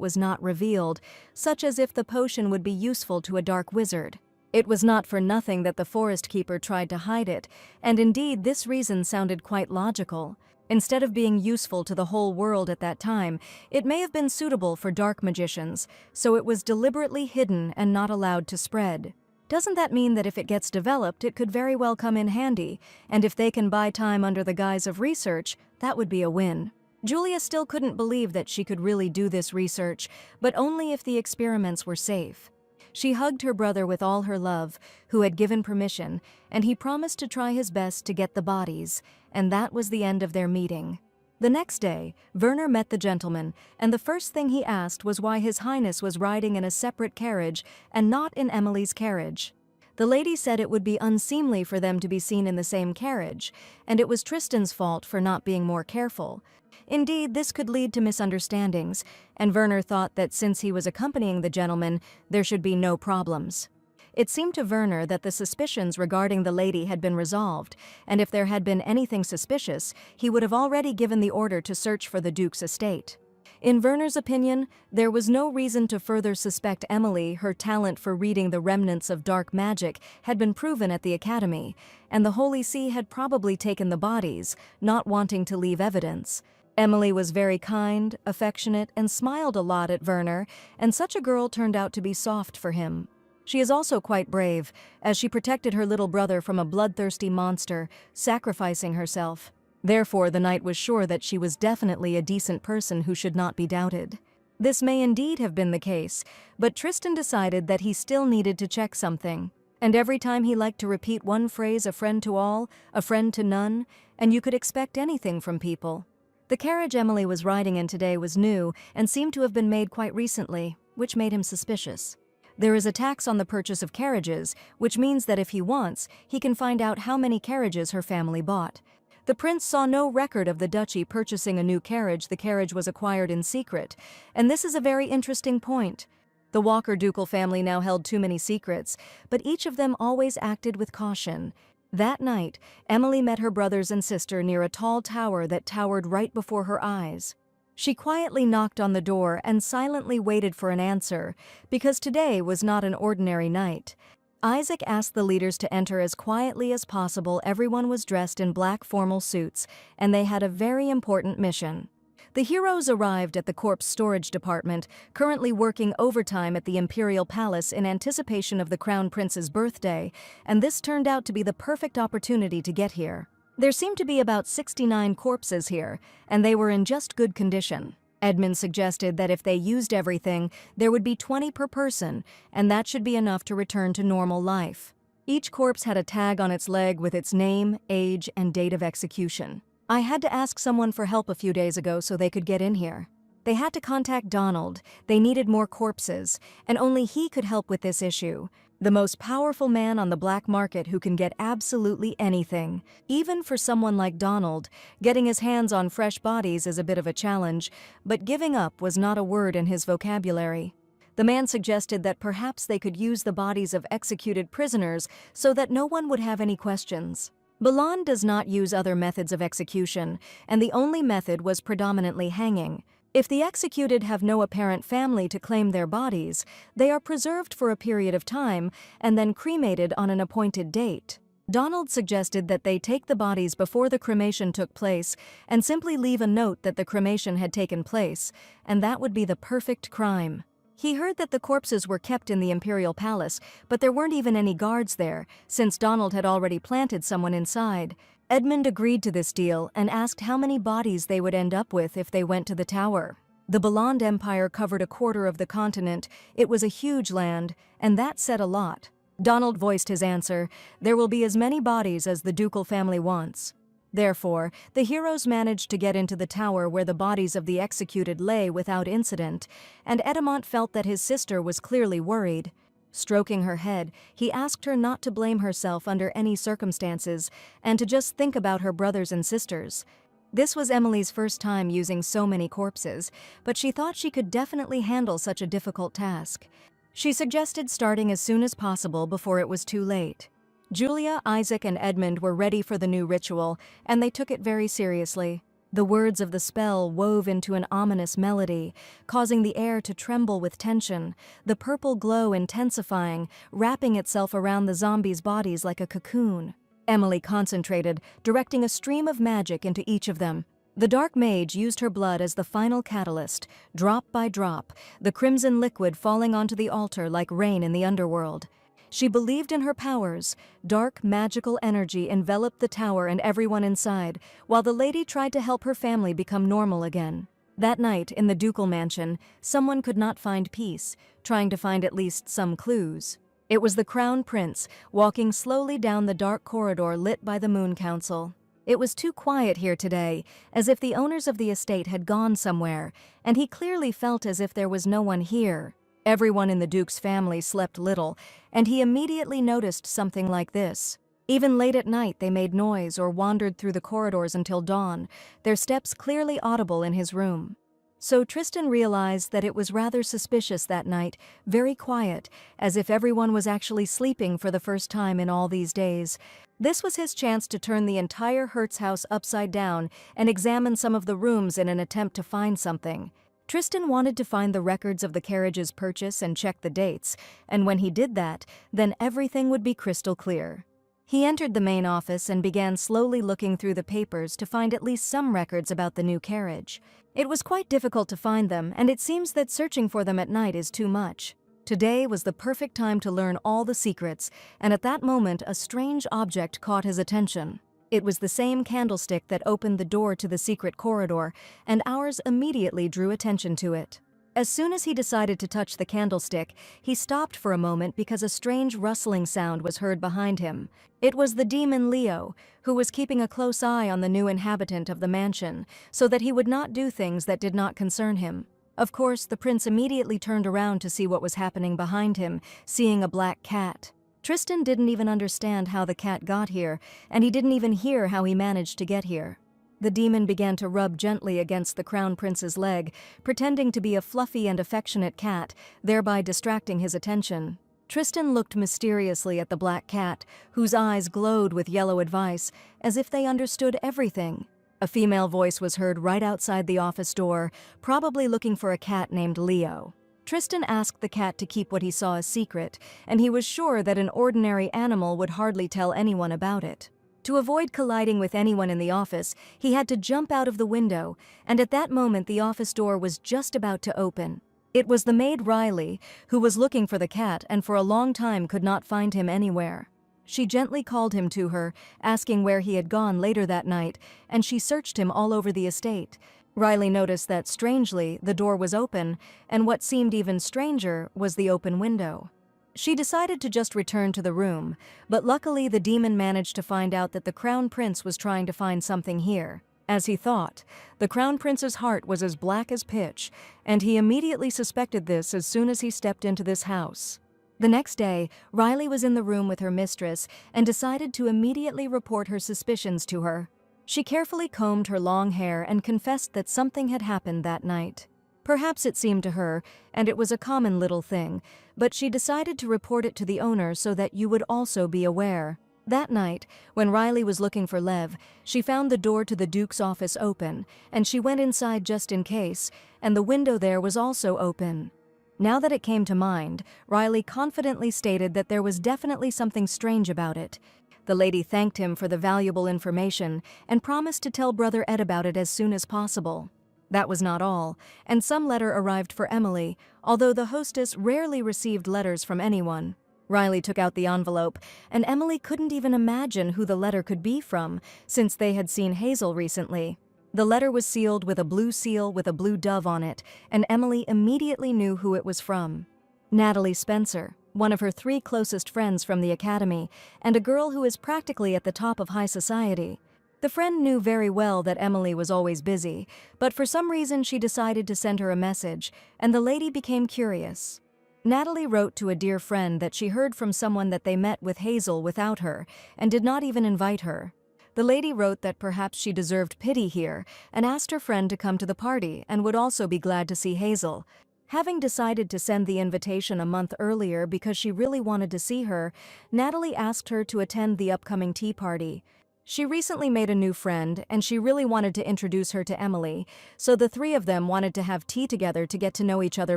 was not revealed, such as if the potion would be useful to a dark wizard. It was not for nothing that the forest keeper tried to hide it, and indeed this reason sounded quite logical. Instead of being useful to the whole world at that time, it may have been suitable for dark magicians, so it was deliberately hidden and not allowed to spread. Doesn't that mean that if it gets developed, it could very well come in handy, and if they can buy time under the guise of research, that would be a win. Julia still couldn't believe that she could really do this research, but only if the experiments were safe. She hugged her brother with all her love, who had given permission, and he promised to try his best to get the bodies, and that was the end of their meeting. The next day, Werner met the gentleman, and the first thing he asked was why His Highness was riding in a separate carriage and not in Emily's carriage. The lady said it would be unseemly for them to be seen in the same carriage, and it was Tristan's fault for not being more careful. Indeed, this could lead to misunderstandings, and Werner thought that since he was accompanying the gentleman, there should be no problems. It seemed to Werner that the suspicions regarding the lady had been resolved, and if there had been anything suspicious, he would have already given the order to search for the Duke's estate. In Werner's opinion, there was no reason to further suspect Emily. Her talent for reading the remnants of dark magic had been proven at the academy, and the Holy See had probably taken the bodies, not wanting to leave evidence. Emily was very kind, affectionate, and smiled a lot at Werner, and such a girl turned out to be soft for him. She is also quite brave, as she protected her little brother from a bloodthirsty monster, sacrificing herself. Therefore, the knight was sure that she was definitely a decent person who should not be doubted. This may indeed have been the case, but Tristan decided that he still needed to check something. And every time he liked to repeat one phrase, a friend to all, a friend to none, and you could expect anything from people. The carriage Emily was riding in today was new and seemed to have been made quite recently, which made him suspicious. There is a tax on the purchase of carriages, which means that if he wants, he can find out how many carriages her family bought. The prince saw no record of the duchy purchasing a new carriage. The carriage was acquired in secret, and this is a very interesting point. The Walker ducal family now held too many secrets, but each of them always acted with caution. That night, Emily met her brothers and sister near a tall tower that towered right before her eyes. She quietly knocked on the door and silently waited for an answer, because today was not an ordinary night. Isaac asked the leaders to enter as quietly as possible. Everyone was dressed in black formal suits, and they had a very important mission. The heroes arrived at the corpse storage department, currently working overtime at the Imperial Palace in anticipation of the Crown Prince's birthday, and this turned out to be the perfect opportunity to get here. There seemed to be about 69 corpses here, and they were in just good condition. Edmund suggested that if they used everything, there would be 20 per person, and that should be enough to return to normal life. Each corpse had a tag on its leg with its name, age, and date of execution. I had to ask someone for help a few days ago so they could get in here. They had to contact Donald. They needed more corpses, and only he could help with this issue. The most powerful man on the black market who can get absolutely anything. Even for someone like Donald, getting his hands on fresh bodies is a bit of a challenge, but giving up was not a word in his vocabulary. The man suggested that perhaps they could use the bodies of executed prisoners so that no one would have any questions. Balan does not use other methods of execution, and the only method was predominantly hanging. If the executed have no apparent family to claim their bodies, they are preserved for a period of time and then cremated on an appointed date. Donald suggested that they take the bodies before the cremation took place and simply leave a note that the cremation had taken place, and that would be the perfect crime. He heard that the corpses were kept in the Imperial Palace, but there weren't even any guards there, since Donald had already planted someone inside. Edmund agreed to this deal and asked how many bodies they would end up with if they went to the tower. The Baland Empire covered a quarter of the continent. It was a huge land, and that said a lot. Donald voiced his answer: there will be as many bodies as the ducal family wants. Therefore, the heroes managed to get into the tower where the bodies of the executed lay without incident, and Edamont felt that his sister was clearly worried. Stroking her head, he asked her not to blame herself under any circumstances and to just think about her brothers and sisters. This was Emily's first time using so many corpses, but she thought she could definitely handle such a difficult task. She suggested starting as soon as possible before it was too late. Julia, Isaac, and Edmund were ready for the new ritual, and they took it very seriously. The words of the spell wove into an ominous melody, causing the air to tremble with tension, the purple glow intensifying, wrapping itself around the zombies' bodies like a cocoon. Emily concentrated, directing a stream of magic into each of them. The dark mage used her blood as the final catalyst, drop by drop, the crimson liquid falling onto the altar like rain in the underworld. She believed in her powers. Dark, magical energy enveloped the tower and everyone inside, while the lady tried to help her family become normal again. That night, in the ducal mansion, someone could not find peace, trying to find at least some clues. It was the Crown Prince, walking slowly down the dark corridor lit by the Moon Council. It was too quiet here today, as if the owners of the estate had gone somewhere, and he clearly felt as if there was no one here. Everyone in the Duke's family slept little, and he immediately noticed something like this. Even late at night they made noise or wandered through the corridors until dawn, their steps clearly audible in his room. So Tristan realized that it was rather suspicious that night, very quiet, as if everyone was actually sleeping for the first time in all these days. This was his chance to turn the entire Hertz house upside down and examine some of the rooms in an attempt to find something. Tristan wanted to find the records of the carriage's purchase and check the dates, and when he did that, then everything would be crystal clear. He entered the main office and began slowly looking through the papers to find at least some records about the new carriage. It was quite difficult to find them, and it seems that searching for them at night is too much. Today was the perfect time to learn all the secrets, and at that moment a strange object caught his attention. It was the same candlestick that opened the door to the secret corridor, and ours immediately drew attention to it. As soon as he decided to touch the candlestick, he stopped for a moment because a strange rustling sound was heard behind him. It was the demon Leo, who was keeping a close eye on the new inhabitant of the mansion, so that he would not do things that did not concern him. Of course, the prince immediately turned around to see what was happening behind him, seeing a black cat. Tristan didn't even understand how the cat got here, and he didn't even hear how he managed to get here. The demon began to rub gently against the crown prince's leg, pretending to be a fluffy and affectionate cat, thereby distracting his attention. Tristan looked mysteriously at the black cat, whose eyes glowed with yellow advice, as if they understood everything. A female voice was heard right outside the office door, probably looking for a cat named Leo. Tristan asked the cat to keep what he saw a secret, and he was sure that an ordinary animal would hardly tell anyone about it. To avoid colliding with anyone in the office, he had to jump out of the window, and at that moment the office door was just about to open. It was the maid Riley, who was looking for the cat and for a long time could not find him anywhere. She gently called him to her, asking where he had gone later that night, and she searched him all over the estate. Riley noticed that, strangely, the door was open, and what seemed even stranger was the open window. She decided to just return to the room, but luckily the demon managed to find out that the crown prince was trying to find something here. As he thought, the crown prince's heart was as black as pitch, and he immediately suspected this as soon as he stepped into this house. The next day, Riley was in the room with her mistress and decided to immediately report her suspicions to her. She carefully combed her long hair and confessed that something had happened that night. Perhaps it seemed to her, and it was a common little thing, but she decided to report it to the owner so that you would also be aware. That night, when Riley was looking for Lev, she found the door to the Duke's office open, and she went inside just in case, and the window there was also open. Now that it came to mind, Riley confidently stated that there was definitely something strange about it. The lady thanked him for the valuable information and promised to tell Brother Ed about it as soon as possible. That was not all, and some letter arrived for Emily, although the hostess rarely received letters from anyone. Riley took out the envelope, and Emily couldn't even imagine who the letter could be from, since they had seen Hazel recently. The letter was sealed with a blue seal with a blue dove on it, and Emily immediately knew who it was from. Natalie Spencer, one of her 3 closest friends from the academy, and a girl who is practically at the top of high society. The friend knew very well that Emily was always busy, but for some reason she decided to send her a message, and the lady became curious. Natalie wrote to a dear friend that she heard from someone that they met with Hazel without her, and did not even invite her. The lady wrote that perhaps she deserved pity here, and asked her friend to come to the party and would also be glad to see Hazel. Having decided to send the invitation a month earlier because she really wanted to see her, Natalie asked her to attend the upcoming tea party. She recently made a new friend, and she really wanted to introduce her to Emily, so the 3 of them wanted to have tea together to get to know each other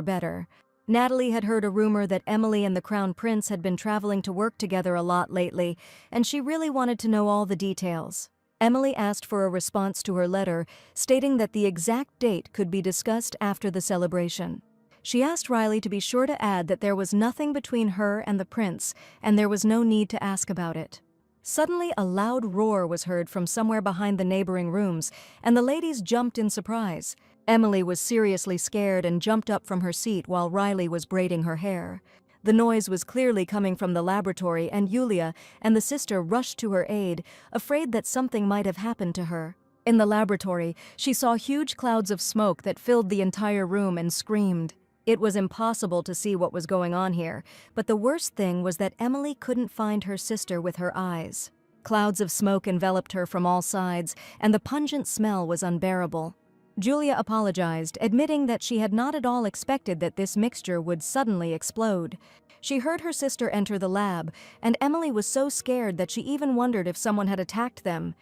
better. Natalie had heard a rumor that Emily and the Crown Prince had been traveling to work together a lot lately, and she really wanted to know all the details. Emily asked for a response to her letter, stating that the exact date could be discussed after the celebration. She asked Riley to be sure to add that there was nothing between her and the prince, and there was no need to ask about it. Suddenly, a loud roar was heard from somewhere behind the neighboring rooms, and the ladies jumped in surprise. Emily was seriously scared and jumped up from her seat while Riley was braiding her hair. The noise was clearly coming from the laboratory, and Yulia and the sister rushed to her aid, afraid that something might have happened to her. In the laboratory, she saw huge clouds of smoke that filled the entire room and screamed. It was impossible to see what was going on here, but the worst thing was that Emily couldn't find her sister with her eyes. Clouds of smoke enveloped her from all sides, and the pungent smell was unbearable. Julia apologized, admitting that she had not at all expected that this mixture would suddenly explode. She heard her sister enter the lab, and Emily was so scared that she even wondered if someone had attacked them.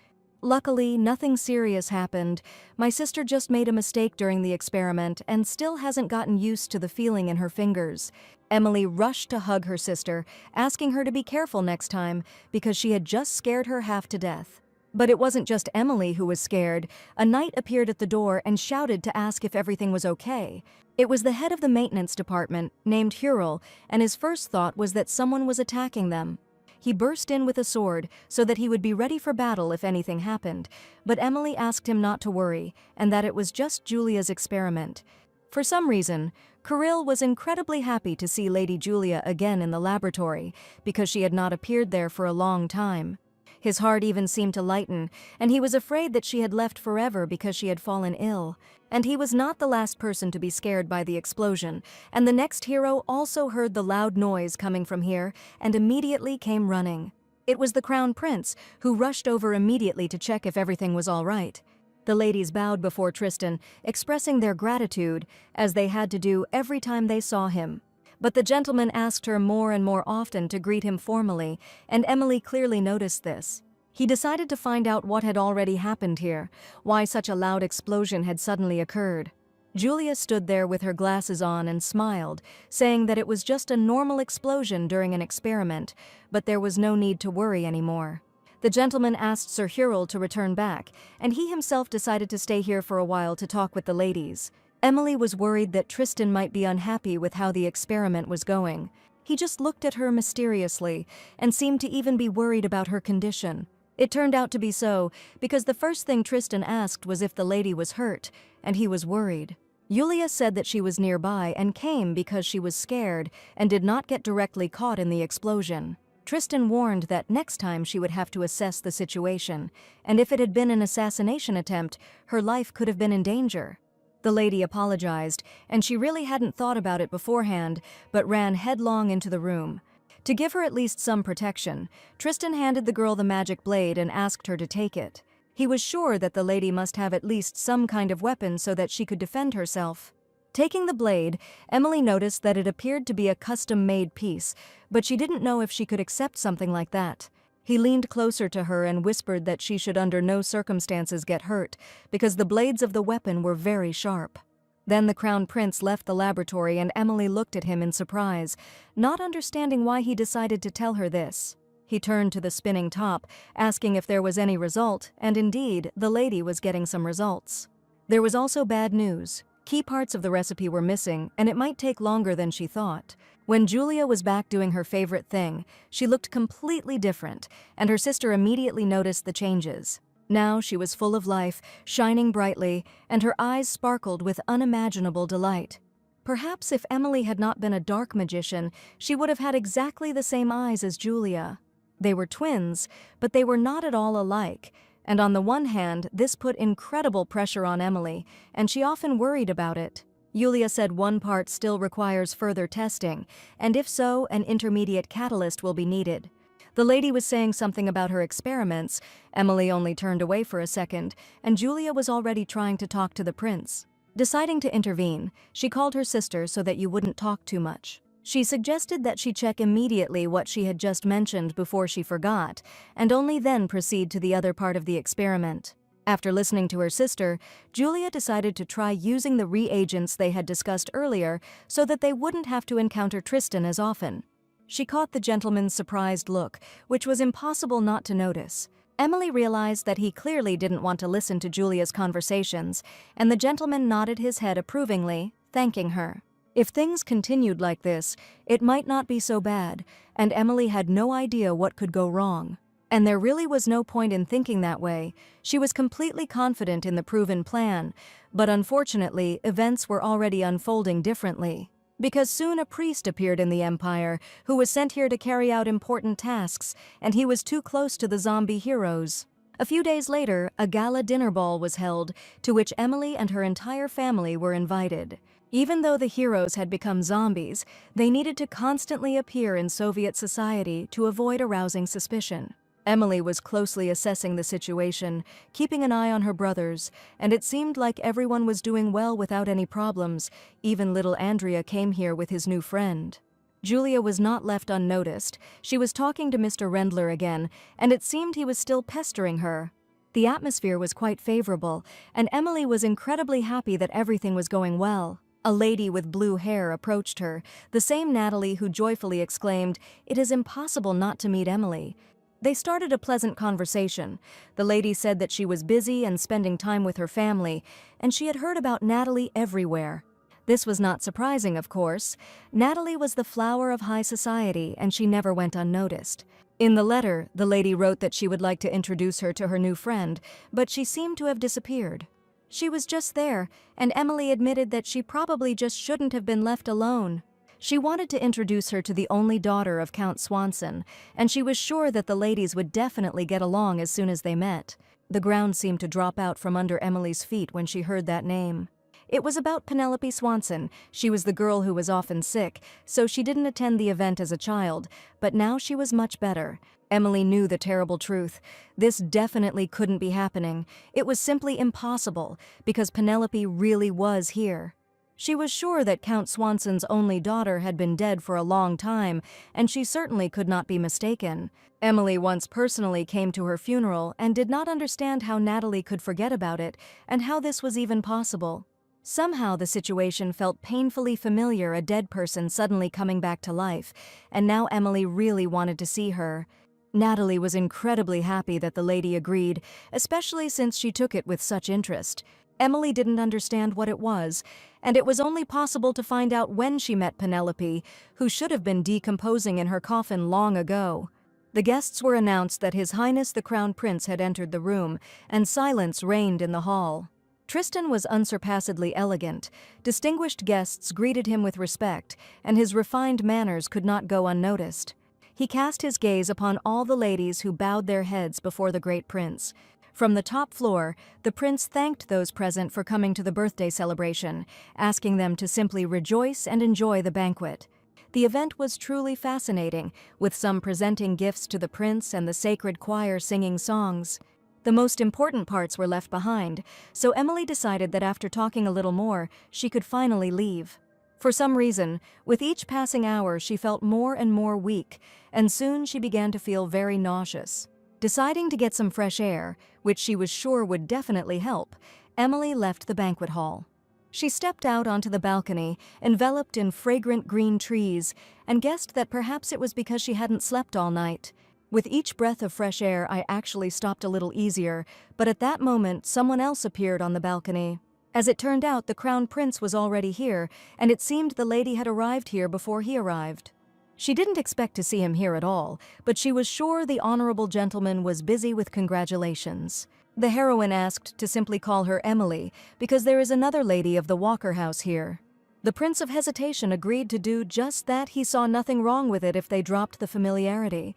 Luckily, nothing serious happened. My sister just made a mistake during the experiment and still hasn't gotten used to the feeling in her fingers. Emily rushed to hug her sister, asking her to be careful next time because she had just scared her half to death. But it wasn't just Emily who was scared. A knight appeared at the door and shouted to ask if everything was okay. It was the head of the maintenance department, named Hurl, and his first thought was that someone was attacking them. He burst in with a sword so that he would be ready for battle if anything happened, but Emily asked him not to worry and that it was just Julia's experiment. For some reason, Kirill was incredibly happy to see Lady Julia again in the laboratory because she had not appeared there for a long time. His heart even seemed to lighten, and he was afraid that she had left forever because she had fallen ill. And he was not the last person to be scared by the explosion, and the next hero also heard the loud noise coming from here and immediately came running. It was the Crown Prince, who rushed over immediately to check if everything was all right. The ladies bowed before Tristan, expressing their gratitude, as they had to do every time they saw him. But the gentleman asked her more and more often to greet him formally, and Emily clearly noticed this. He decided to find out what had already happened here, why such a loud explosion had suddenly occurred. Julia stood there with her glasses on and smiled, saying that it was just a normal explosion during an experiment, but there was no need to worry anymore. The gentleman asked Sir Hurl to return back, and he himself decided to stay here for a while to talk with the ladies. Emily was worried that Tristan might be unhappy with how the experiment was going. He just looked at her mysteriously and seemed to even be worried about her condition. It turned out to be so, because the first thing Tristan asked was if the lady was hurt, and he was worried. Julia said that she was nearby and came because she was scared and did not get directly caught in the explosion. Tristan warned that next time she would have to assess the situation, and if it had been an assassination attempt, her life could have been in danger. The lady apologized, and she really hadn't thought about it beforehand, but ran headlong into the room. To give her at least some protection, Tristan handed the girl the magic blade and asked her to take it. He was sure that the lady must have at least some kind of weapon so that she could defend herself. Taking the blade, Emily noticed that it appeared to be a custom-made piece, but she didn't know if she could accept something like that. He leaned closer to her and whispered that she should under no circumstances get hurt, because the blades of the weapon were very sharp. Then the Crown Prince left the laboratory and Emily looked at him in surprise, not understanding why he decided to tell her this. He turned to the spinning top, asking if there was any result, and indeed, the lady was getting some results. There was also bad news. Key parts of the recipe were missing, and it might take longer than she thought. When Julia was back doing her favorite thing, she looked completely different, and her sister immediately noticed the changes. Now she was full of life, shining brightly, and her eyes sparkled with unimaginable delight. Perhaps if Emily had not been a dark magician, she would have had exactly the same eyes as Julia. They were twins, but they were not at all alike, and on the one hand, this put incredible pressure on Emily, and she often worried about it. Julia said one part still requires further testing, and if so, an intermediate catalyst will be needed. The lady was saying something about her experiments. Emily only turned away for a second, and Julia was already trying to talk to the prince. Deciding to intervene, she called her sister so that you wouldn't talk too much. She suggested that she check immediately what she had just mentioned before she forgot, and only then proceed to the other part of the experiment. After listening to her sister, Julia decided to try using the reagents they had discussed earlier so that they wouldn't have to encounter Tristan as often. She caught the gentleman's surprised look, which was impossible not to notice. Emily realized that he clearly didn't want to listen to Julia's conversations, and the gentleman nodded his head approvingly, thanking her. If things continued like this, it might not be so bad, and Emily had no idea what could go wrong. And there really was no point in thinking that way. She was completely confident in the proven plan, but unfortunately, events were already unfolding differently. Because soon a priest appeared in the Empire, who was sent here to carry out important tasks, and he was too close to the zombie heroes. A few days later, a gala dinner ball was held, to which Emily and her entire family were invited. Even though the heroes had become zombies, they needed to constantly appear in Soviet society to avoid arousing suspicion. Emily was closely assessing the situation, keeping an eye on her brothers, and it seemed like everyone was doing well without any problems. Even little Andrea came here with his new friend. Julia was not left unnoticed. She was talking to Mr. Rendler again, and it seemed he was still pestering her. The atmosphere was quite favorable, and Emily was incredibly happy that everything was going well. A lady with blue hair approached her, the same Natalie who joyfully exclaimed, "It is impossible not to meet Emily." They started a pleasant conversation. The lady said that she was busy and spending time with her family, and she had heard about Natalie everywhere. This was not surprising, of course. Natalie was the flower of high society, and she never went unnoticed. In the letter, the lady wrote that she would like to introduce her to her new friend, but she seemed to have disappeared. She was just there, and Emily admitted that she probably just shouldn't have been left alone. She wanted to introduce her to the only daughter of Count Swanson, and she was sure that the ladies would definitely get along as soon as they met. The ground seemed to drop out from under Emily's feet when she heard that name. It was about Penelope Swanson. She was the girl who was often sick, so she didn't attend the event as a child, but now she was much better. Emily knew the terrible truth. This definitely couldn't be happening. It was simply impossible, because Penelope really was here. She was sure that Count Swanson's only daughter had been dead for a long time, and she certainly could not be mistaken. Emily once personally came to her funeral and did not understand how Natalie could forget about it, and how this was even possible. Somehow the situation felt painfully familiar, a dead person suddenly coming back to life, and now Emily really wanted to see her. Natalie was incredibly happy that the lady agreed, especially since she took it with such interest. Emily didn't understand what it was, and it was only possible to find out when she met Penelope, who should have been decomposing in her coffin long ago. The guests were announced that His Highness the Crown Prince had entered the room, and silence reigned in the hall. Tristan was unsurpassedly elegant. Distinguished guests greeted him with respect, and his refined manners could not go unnoticed. He cast his gaze upon all the ladies who bowed their heads before the great prince. From the top floor, the prince thanked those present for coming to the birthday celebration, asking them to simply rejoice and enjoy the banquet. The event was truly fascinating, with some presenting gifts to the prince and the sacred choir singing songs. The most important parts were left behind, so Emily decided that after talking a little more, she could finally leave. For some reason, with each passing hour she felt more and more weak, and soon she began to feel very nauseous. Deciding to get some fresh air, which she was sure would definitely help, Emily left the banquet hall. She stepped out onto the balcony, enveloped in fragrant green trees, and guessed that perhaps it was because she hadn't slept all night. With each breath of fresh air, I actually stopped a little easier, but at that moment, someone else appeared on the balcony. As it turned out, the Crown Prince was already here, and it seemed the lady had arrived here before he arrived. She didn't expect to see him here at all, but she was sure the honorable gentleman was busy with congratulations. The heroine asked to simply call her Emily, because there is another lady of the Walker house here. The Prince of Hesitation agreed to do just that. He saw nothing wrong with it if they dropped the familiarity.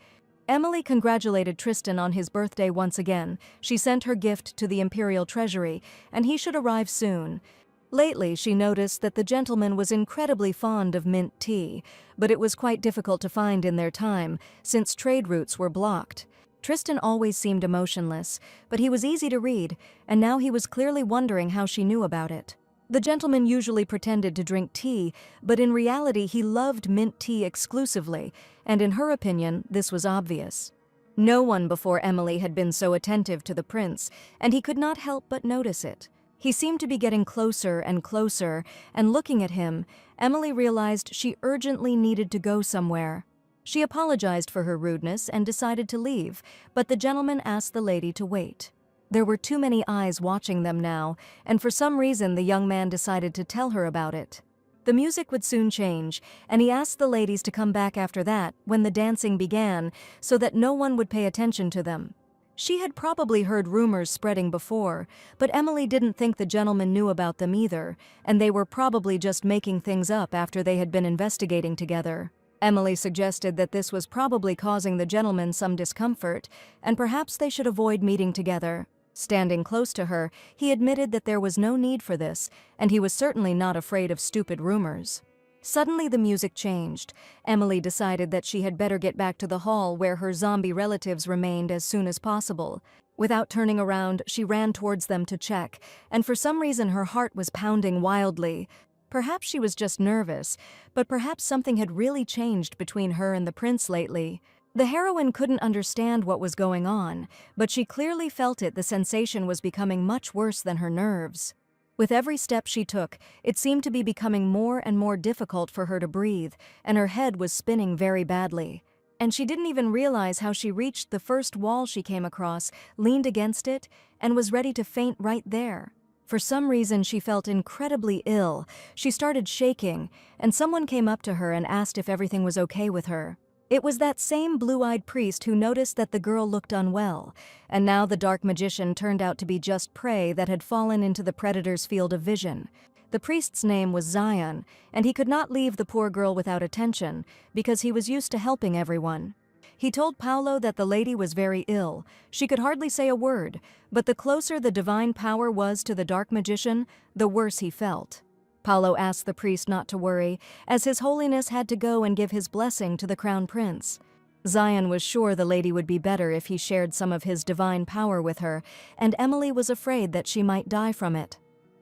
Emily congratulated Tristan on his birthday once again. She sent her gift to the Imperial Treasury, and he should arrive soon. Lately, she noticed that the gentleman was incredibly fond of mint tea, but it was quite difficult to find in their time, since trade routes were blocked. Tristan always seemed emotionless, but he was easy to read, and now he was clearly wondering how she knew about it. The gentleman usually pretended to drink tea, but in reality he loved mint tea exclusively, and in her opinion, this was obvious. No one before Emily had been so attentive to the prince, and he could not help but notice it. He seemed to be getting closer and closer, and looking at him, Emily realized she urgently needed to go somewhere. She apologized for her rudeness and decided to leave, but the gentleman asked the lady to wait. There were too many eyes watching them now, and for some reason the young man decided to tell her about it. The music would soon change, and he asked the ladies to come back after that, when the dancing began, so that no one would pay attention to them. She had probably heard rumors spreading before, but Emily didn't think the gentleman knew about them either, and they were probably just making things up after they had been investigating together. Emily suggested that this was probably causing the gentleman some discomfort, and perhaps they should avoid meeting together. Standing close to her, he admitted that there was no need for this, and he was certainly not afraid of stupid rumors. Suddenly the music changed. Emily decided that she had better get back to the hall where her zombie relatives remained as soon as possible. Without turning around, she ran towards them to check, and for some reason her heart was pounding wildly. Perhaps she was just nervous, but perhaps something had really changed between her and the prince lately. The heroine couldn't understand what was going on, but she clearly felt it. The sensation was becoming much worse than her nerves. With every step she took, it seemed to be becoming more and more difficult for her to breathe, and her head was spinning very badly. And she didn't even realize how she reached the first wall she came across, leaned against it, and was ready to faint right there. For some reason she felt incredibly ill. She started shaking, and someone came up to her and asked if everything was okay with her. It was that same blue-eyed priest who noticed that the girl looked unwell, and now the dark magician turned out to be just prey that had fallen into the predator's field of vision. The priest's name was Zion, and he could not leave the poor girl without attention, because he was used to helping everyone. He told Paolo that the lady was very ill. She could hardly say a word, but the closer the divine power was to the dark magician, the worse he felt. Paolo asked the priest not to worry, as His Holiness had to go and give his blessing to the crown prince. Zion was sure the lady would be better if he shared some of his divine power with her, and Emily was afraid that she might die from it.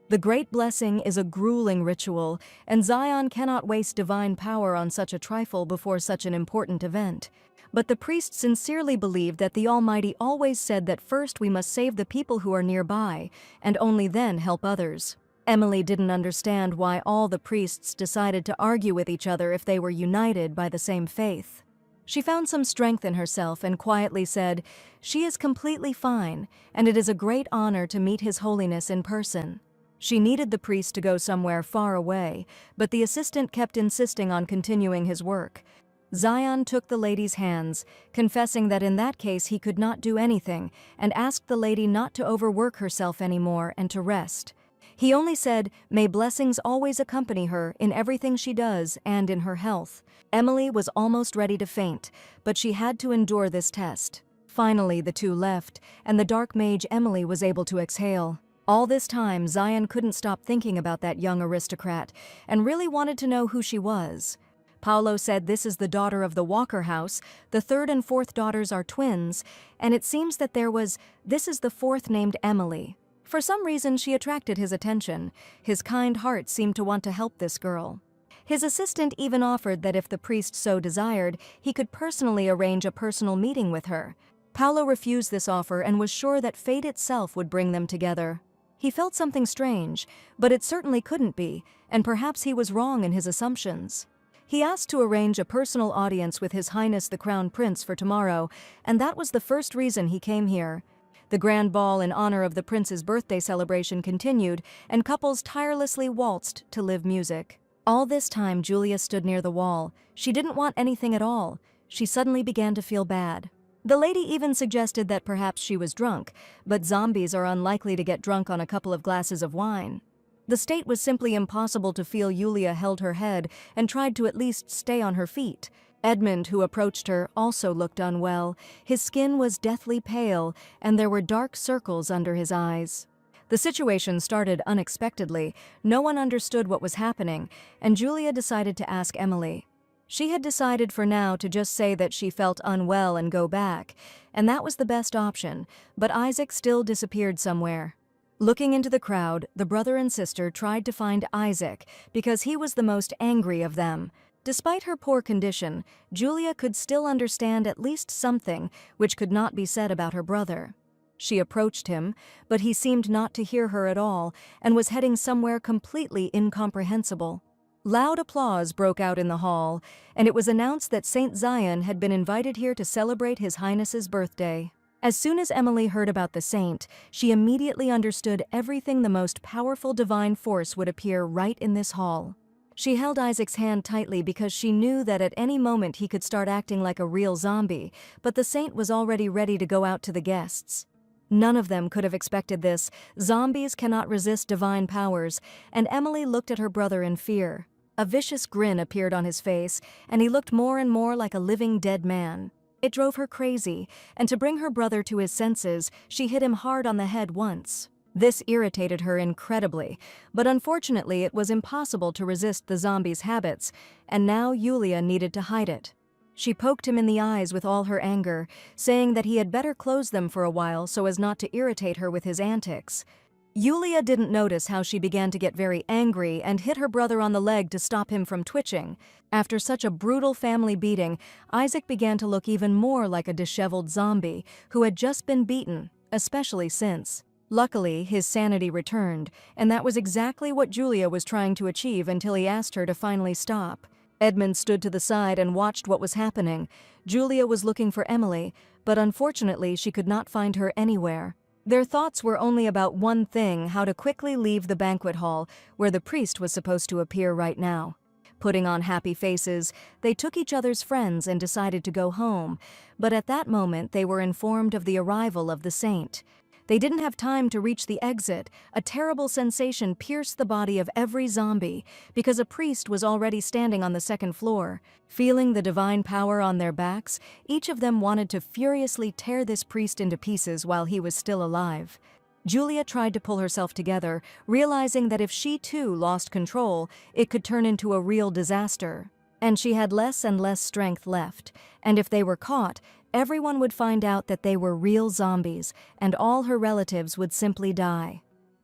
The Great Blessing is a grueling ritual, and Zion cannot waste divine power on such a trifle before such an important event. But the priest sincerely believed that the Almighty always said that first we must save the people who are nearby, and only then help others. Emily didn't understand why all the priests decided to argue with each other if they were united by the same faith. She found some strength in herself and quietly said, "She is completely fine, and it is a great honor to meet His Holiness in person." She needed the priest to go somewhere far away, but the assistant kept insisting on continuing his work. Zion took the lady's hands, confessing that in that case he could not do anything, and asked the lady not to overwork herself anymore and to rest. He only said, "May blessings always accompany her in everything she does and in her health." Emily was almost ready to faint, but she had to endure this test. Finally, the two left, and the dark mage Emily was able to exhale. All this time, Zion couldn't stop thinking about that young aristocrat, and really wanted to know who she was. Paolo said this is the daughter of the Walker house, the third and fourth daughters are twins, and it seems that this is the fourth named Emily. For some reason, she attracted his attention. His kind heart seemed to want to help this girl. His assistant even offered that if the priest so desired, he could personally arrange a personal meeting with her. Paolo refused this offer and was sure that fate itself would bring them together. He felt something strange, but it certainly couldn't be, and perhaps he was wrong in his assumptions. He asked to arrange a personal audience with His Highness the Crown Prince for tomorrow, and that was the first reason he came here. The grand ball in honor of the prince's birthday celebration continued, and couples tirelessly waltzed to live music. All this time, Julia stood near the wall. She didn't want anything at all. She suddenly began to feel bad. The lady even suggested that perhaps she was drunk, but zombies are unlikely to get drunk on a couple of glasses of wine. The state was simply impossible to feel. Julia held her head and tried to at least stay on her feet. Edmund, who approached her, also looked unwell. His skin was deathly pale, and there were dark circles under his eyes. The situation started unexpectedly. No one understood what was happening, and Julia decided to ask Emily. She had decided for now to just say that she felt unwell and go back, and that was the best option, but Isaac still disappeared somewhere. Looking into the crowd, the brother and sister tried to find Isaac because he was the most angry of them. Despite her poor condition, Julia could still understand at least something which could not be said about her brother. She approached him, but he seemed not to hear her at all and was heading somewhere completely incomprehensible. Loud applause broke out in the hall, and it was announced that Saint Zion had been invited here to celebrate His Highness's birthday. As soon as Emily heard about the saint, she immediately understood everything. The most powerful divine force would appear right in this hall. She held Isaac's hand tightly because she knew that at any moment he could start acting like a real zombie, but the saint was already ready to go out to the guests. None of them could have expected this. Zombies cannot resist divine powers, and Emily looked at her brother in fear. A vicious grin appeared on his face, and he looked more and more like a living dead man. It drove her crazy, and to bring her brother to his senses, she hit him hard on the head once. This irritated her incredibly, but unfortunately it was impossible to resist the zombie's habits, and now Julia needed to hide it. She poked him in the eyes with all her anger, saying that he had better close them for a while so as not to irritate her with his antics. Yulia didn't notice how she began to get very angry and hit her brother on the leg to stop him from twitching. After such a brutal family beating, Isaac began to look even more like a disheveled zombie who had just been beaten, especially since. Luckily, his sanity returned, and that was exactly what Julia was trying to achieve until he asked her to finally stop. Edmund stood to the side and watched what was happening. Julia was looking for Emily, but unfortunately she could not find her anywhere. Their thoughts were only about one thing: how to quickly leave the banquet hall, where the priest was supposed to appear right now. Putting on happy faces, they took each other's friends and decided to go home, but at that moment they were informed of the arrival of the saint. They didn't have time to reach the exit. A terrible sensation pierced the body of every zombie, because a priest was already standing on the second floor. Feeling the divine power on their backs, each of them wanted to furiously tear this priest into pieces while he was still alive. Julia tried to pull herself together, realizing that if she too lost control, it could turn into a real disaster. And she had less and less strength left, and if they were caught, everyone would find out that they were real zombies, and all her relatives would simply die.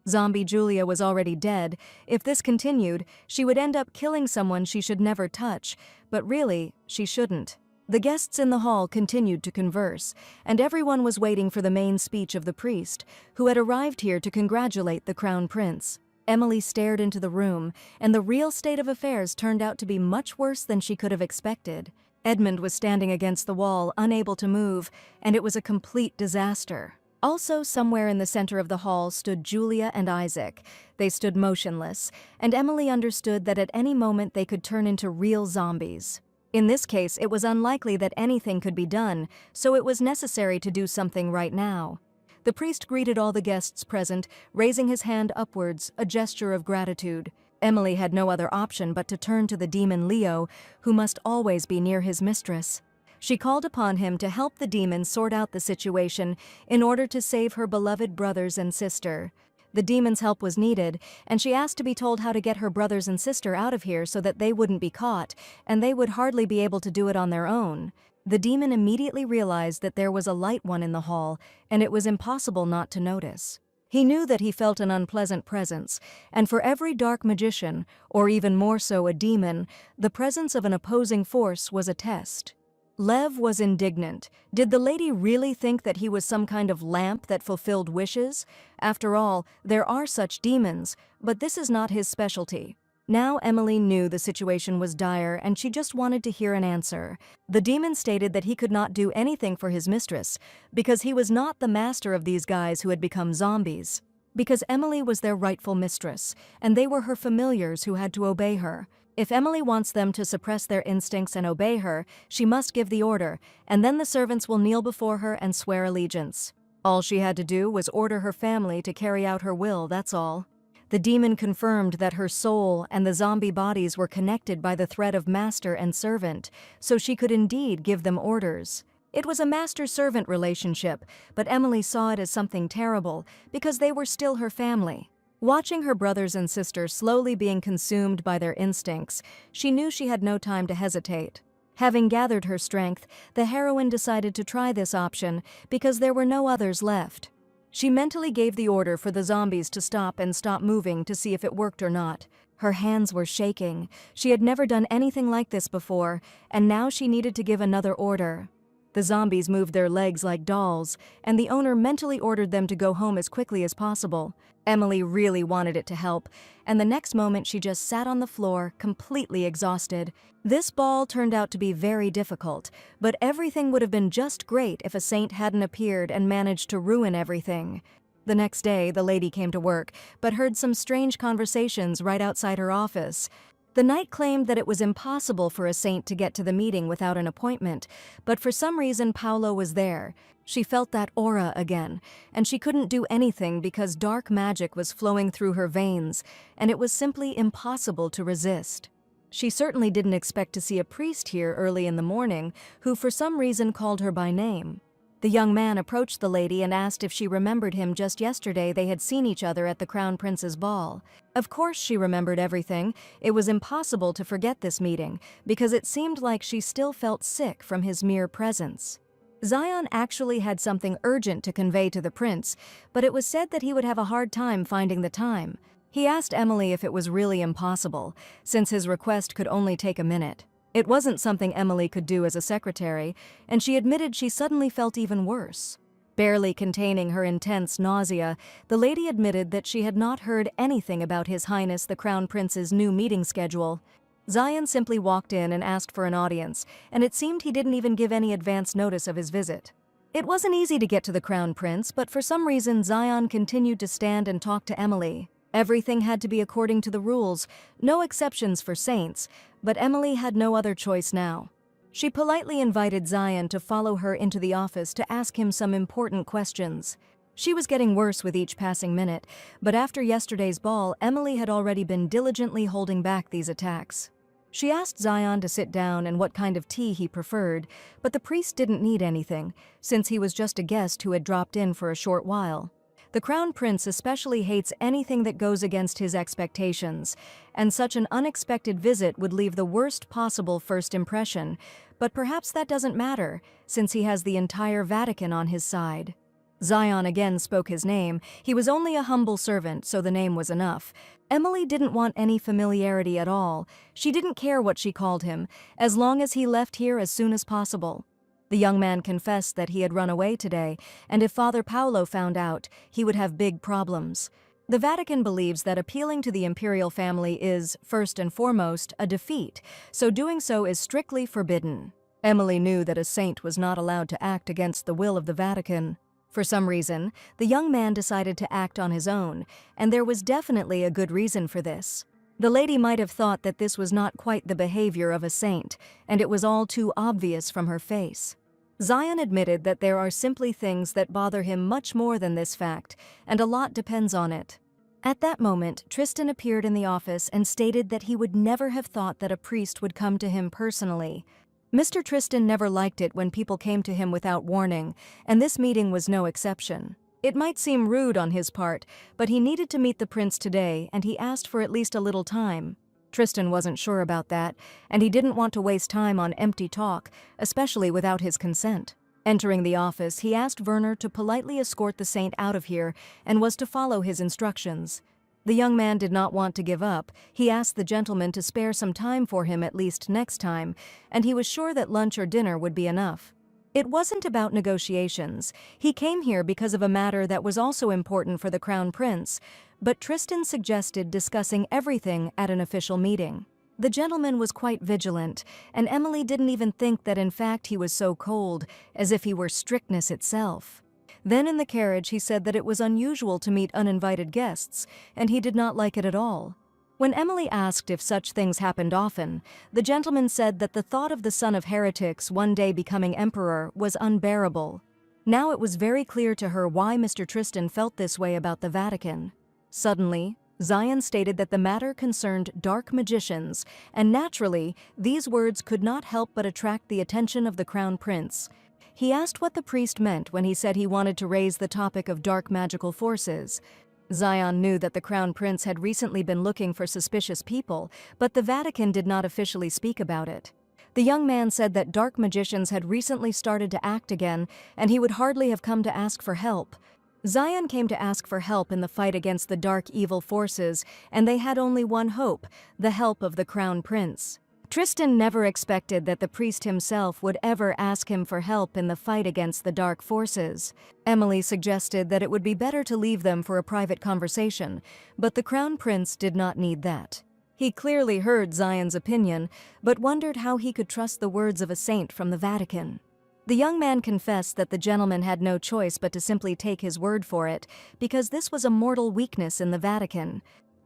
Zombie Julia was already dead. If this continued, she would end up killing someone she should never touch, but really, she shouldn't. The guests in the hall continued to converse, and everyone was waiting for the main speech of the priest, who had arrived here to congratulate the crown prince. Emily stared into the room, and the real state of affairs turned out to be much worse than she could have expected. Edmund was standing against the wall, unable to move, and it was a complete disaster. Also, somewhere in the center of the hall stood Julia and Isaac. They stood motionless, and Emily understood that at any moment they could turn into real zombies. In this case, it was unlikely that anything could be done, so it was necessary to do something right now. The priest greeted all the guests present, raising his hand upwards, a gesture of gratitude. Emily had no other option but to turn to the demon Leo, who must always be near his mistress. She called upon him to help the demon sort out the situation in order to save her beloved brothers and sister. The demon's help was needed, and she asked to be told how to get her brothers and sister out of here so that they wouldn't be caught, and they would hardly be able to do it on their own. The demon immediately realized that there was a light one in the hall, and it was impossible not to notice. He knew that he felt an unpleasant presence, and for every dark magician, or even more so a demon, the presence of an opposing force was a test. Lev was indignant. Did the lady really think that he was some kind of lamp that fulfilled wishes? After all, there are such demons, but this is not his specialty. Now Emily knew the situation was dire, and she just wanted to hear an answer. The demon stated that he could not do anything for his mistress, because he was not the master of these guys who had become zombies. Because Emily was their rightful mistress, and they were her familiars who had to obey her. If Emily wants them to suppress their instincts and obey her, she must give the order, and then the servants will kneel before her and swear allegiance. All she had to do was order her family to carry out her will, that's all. The demon confirmed that her soul and the zombie bodies were connected by the thread of master and servant, so she could indeed give them orders. It was a master-servant relationship, but Emily saw it as something terrible, because they were still her family. Watching her brothers and sister slowly being consumed by their instincts, she knew she had no time to hesitate. Having gathered her strength, the heroine decided to try this option because there were no others left. She mentally gave the order for the zombies to stop and stop moving to see if it worked or not. Her hands were shaking. She had never done anything like this before, and now she needed to give another order. The zombies moved their legs like dolls, and the owner mentally ordered them to go home as quickly as possible. Emily really wanted it to help, and the next moment she just sat on the floor, completely exhausted. This ball turned out to be very difficult, but everything would have been just great if a saint hadn't appeared and managed to ruin everything. The next day, the lady came to work, but heard some strange conversations right outside her office. The knight claimed that it was impossible for a saint to get to the meeting without an appointment, but for some reason Paolo was there. She felt that aura again, and she couldn't do anything because dark magic was flowing through her veins, and it was simply impossible to resist. She certainly didn't expect to see a priest here early in the morning, who for some reason called her by name. The young man approached the lady and asked if she remembered him. Just yesterday they had seen each other at the Crown Prince's ball. Of course she remembered everything. It was impossible to forget this meeting, because it seemed like she still felt sick from his mere presence. Zion actually had something urgent to convey to the prince, but it was said that he would have a hard time finding the time. He asked Emily if it was really impossible, since his request could only take a minute. It wasn't something Emily could do as a secretary, and she admitted she suddenly felt even worse. Barely containing her intense nausea, the lady admitted that she had not heard anything about His Highness the Crown Prince's new meeting schedule. Zion simply walked in and asked for an audience, and it seemed he didn't even give any advance notice of his visit. It wasn't easy to get to the Crown Prince, but for some reason Zion continued to stand and talk to Emily. Everything had to be according to the rules, no exceptions for saints, but Emily had no other choice now. She politely invited Zion to follow her into the office to ask him some important questions. She was getting worse with each passing minute, but after yesterday's ball, Emily had already been diligently holding back these attacks. She asked Zion to sit down and what kind of tea he preferred, but the priest didn't need anything, since he was just a guest who had dropped in for a short while. The Crown Prince especially hates anything that goes against his expectations, and such an unexpected visit would leave the worst possible first impression, but perhaps that doesn't matter, since he has the entire Vatican on his side. Zion again spoke his name. He was only a humble servant, so the name was enough. Emily didn't want any familiarity at all. She didn't care what she called him, as long as he left here as soon as possible. The young man confessed that he had run away today, and if Father Paolo found out, he would have big problems. The Vatican believes that appealing to the imperial family is, first and foremost, a defeat, so doing so is strictly forbidden. Emily knew that a saint was not allowed to act against the will of the Vatican. For some reason, the young man decided to act on his own, and there was definitely a good reason for this. The lady might have thought that this was not quite the behavior of a saint, and it was all too obvious from her face. Zion admitted that there are simply things that bother him much more than this fact, and a lot depends on it. At that moment, Tristan appeared in the office and stated that he would never have thought that a priest would come to him personally. Mr. Tristan never liked it when people came to him without warning, and this meeting was no exception. It might seem rude on his part, but he needed to meet the prince today, and he asked for at least a little time. Tristan wasn't sure about that, and he didn't want to waste time on empty talk, especially without his consent. Entering the office, he asked Werner to politely escort the saint out of here and was to follow his instructions. The young man did not want to give up. He asked the gentleman to spare some time for him at least next time, and he was sure that lunch or dinner would be enough. It wasn't about negotiations. He came here because of a matter that was also important for the Crown Prince, but Tristan suggested discussing everything at an official meeting. The gentleman was quite vigilant, and Emily didn't even think that in fact he was so cold, as if he were strictness itself. Then in the carriage he said that it was unusual to meet uninvited guests, and he did not like it at all. When Emily asked if such things happened often, the gentleman said that the thought of the son of heretics one day becoming emperor was unbearable. Now it was very clear to her why Mr. Tristan felt this way about the Vatican. Suddenly, Zion stated that the matter concerned dark magicians, and naturally, these words could not help but attract the attention of the Crown Prince. He asked what the priest meant when he said he wanted to raise the topic of dark magical forces. Zion knew that the Crown Prince had recently been looking for suspicious people, but the Vatican did not officially speak about it. The young man said that dark magicians had recently started to act again, and he would hardly have come to ask for help. Zion came to ask for help in the fight against the dark evil forces, and they had only one hope, the help of the Crown Prince. Tristan never expected that the priest himself would ever ask him for help in the fight against the dark forces. Emily suggested that it would be better to leave them for a private conversation, but the Crown Prince did not need that. He clearly heard Zion's opinion, but wondered how he could trust the words of a saint from the Vatican. The young man confessed that the gentleman had no choice but to simply take his word for it, because this was a mortal weakness in the Vatican.